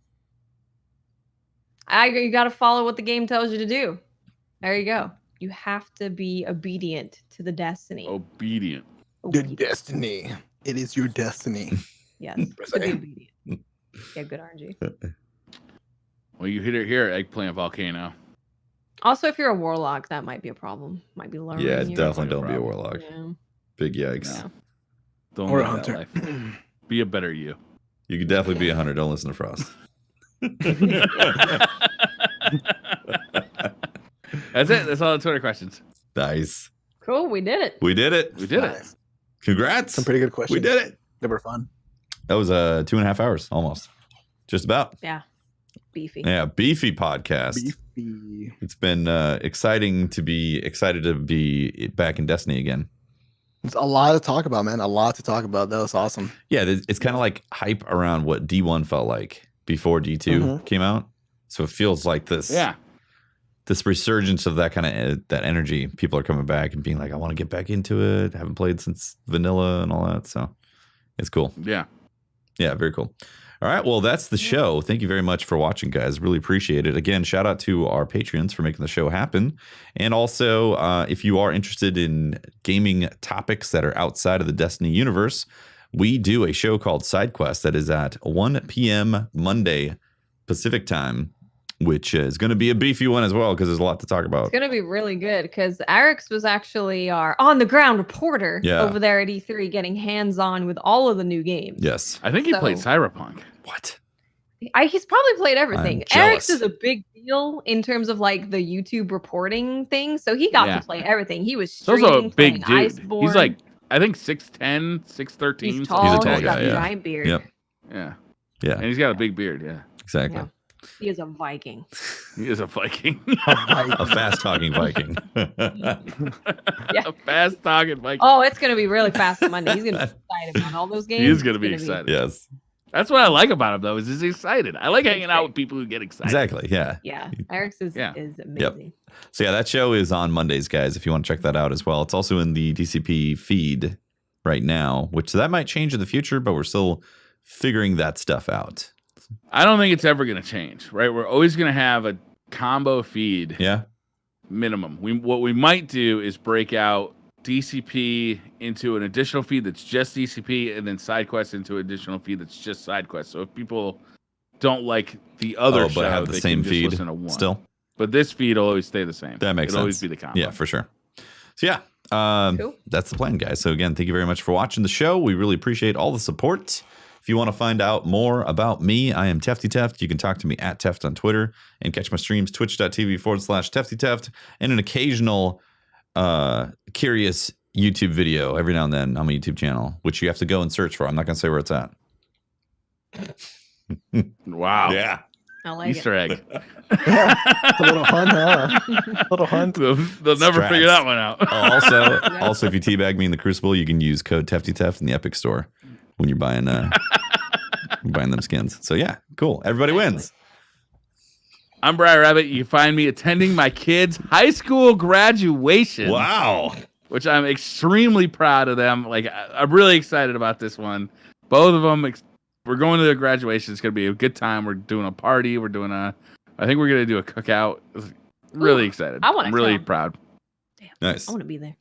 You got to follow what the game tells you to do. There you go. You have to be obedient to the destiny. Obedient. Your Obedient. destiny. It is your destiny. Yes. To be obedient. Yeah, good RNG. Well, you hit it here, Eggplant Volcano. Also, if you're a warlock, that might be a problem. Might be lowering Yeah, you. definitely don't no be a problem. warlock. Yeah. Big yikes. Yeah. Don't Or a live that hunter. life. Be a better you. You could definitely be a hunter. Don't listen to Frost. That's it. That's all the Twitter questions. Nice. Cool. We did it. We did it. We did it. Nice. Congrats. Some pretty good questions. We did it. They were fun. That was 2.5 hours almost. Just about. Yeah. Beefy. Yeah, beefy podcast. Beefy. It's been excited to be back in Destiny again. It's a lot to talk about, man. A lot to talk about. That was awesome. Yeah, it's kind of like hype around what D1 felt like before D2 came out. So it feels like this. Yeah. This resurgence of that kind of that energy. People are coming back and being like, I want to get back into it. I haven't played since vanilla and all that. So it's cool. Yeah. Yeah, very cool. All right. Well, that's the show. Thank you very much for watching, guys. Really appreciate it. Again, shout out to our Patreons for making the show happen. And also, if you are interested in gaming topics that are outside of the Destiny universe, we do a show called Side Quest that is at 1 p.m. Monday Pacific time, which is going to be a beefy one as well because there's a lot to talk about. It's gonna be really good because Eric's was actually our on-the-ground reporter over there at E3, getting hands-on with all of the new games. Yes. I think he played Cyberpunk. What? He's probably played everything. I'm Eric's jealous. is a big deal in terms of like the YouTube reporting thing, so he got to play everything. He was He's also a streaming, big playing dude. Iceborne. He's like, I think 6'10", 6'13". He's tall. He's a tall He's got guy, a yeah. giant beard. Yep. Yeah. Yeah. And he's got a big beard. Yeah. Exactly. Yeah. He is a Viking. He is a Viking. A fast-talking Viking. Yeah. A fast-talking Viking. Oh, it's gonna be really fast on Monday. He's gonna be excited about all those games. He is going to It's be excited. Yes. That's what I like about him, though, is he's excited. I like hanging out with people who get excited. Exactly. Yeah. Yeah, Eric's is amazing. Yep. So yeah, that show is on Mondays, guys, if you want to check that out as well. It's also in the DCP feed right now, which that might change in the future, but we're still figuring that stuff out. I don't think it's ever going to change, right? We're always going to have a combo feed. Yeah. Minimum. What we might do is break out DCP into an additional feed that's just DCP, and then SideQuest into an additional feed that's just SideQuest. So if people don't like the other show, but have the they same can just feed listen to one. still. But this feed will always stay the same. That makes It'll sense. always be the combo. Yeah, for sure. So yeah, Cool. that's the plan, guys. So again, thank you very much for watching the show. We really appreciate all the support. If you want to find out more about me, I am Tefty Teft. You can talk to me at Teft on Twitter and catch my streams, twitch.tv/Tefty Teft, and an occasional curious YouTube video every now and then on my YouTube channel, which you have to go and search for. I'm not going to say where it's at. Wow. Yeah. I like Easter it. egg. Yeah, it's a little hunt, huh? Little hunt. They'll never Strats. figure that one out. Also, if you teabag me in the Crucible, you can use code TeftyTeft in the Epic Store when you're buying them skins. So yeah, cool. Everybody wins. I'm Briar Rabbit. You can find me attending my kids' high school graduation. Wow. Which I'm extremely proud of them. Like, I'm really excited about this one. Both of them, we're going to their graduation. It's going to be a good time. We're doing a party. I think we're going to do a cookout. Really excited. I'm really proud. Damn, Nice. I want to be there.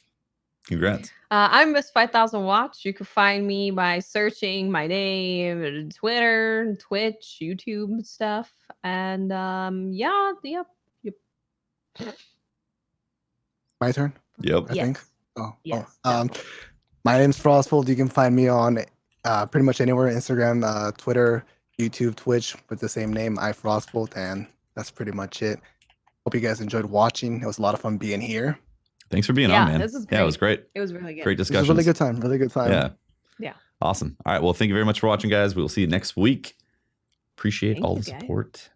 Congrats. I'm Miss 5000 Watts. You can find me by searching my name, Twitter, Twitch, YouTube stuff, and yep. My turn. Yep. I think. Oh, Yes. My name's FrostBolt. You can find me on pretty much anywhere: Instagram, Twitter, YouTube, Twitch, with the same name, FrostBolt, and that's pretty much it. Hope you guys enjoyed watching. It was a lot of fun being here. Thanks for being on, man. This is great. Yeah, it was great. It was really good. Great It was discussion. a really good time. Really good time. Yeah. Yeah. Awesome. All right. Well, thank you very much for watching, guys. We'll see you next week. Appreciate Thank all you, the guys. support.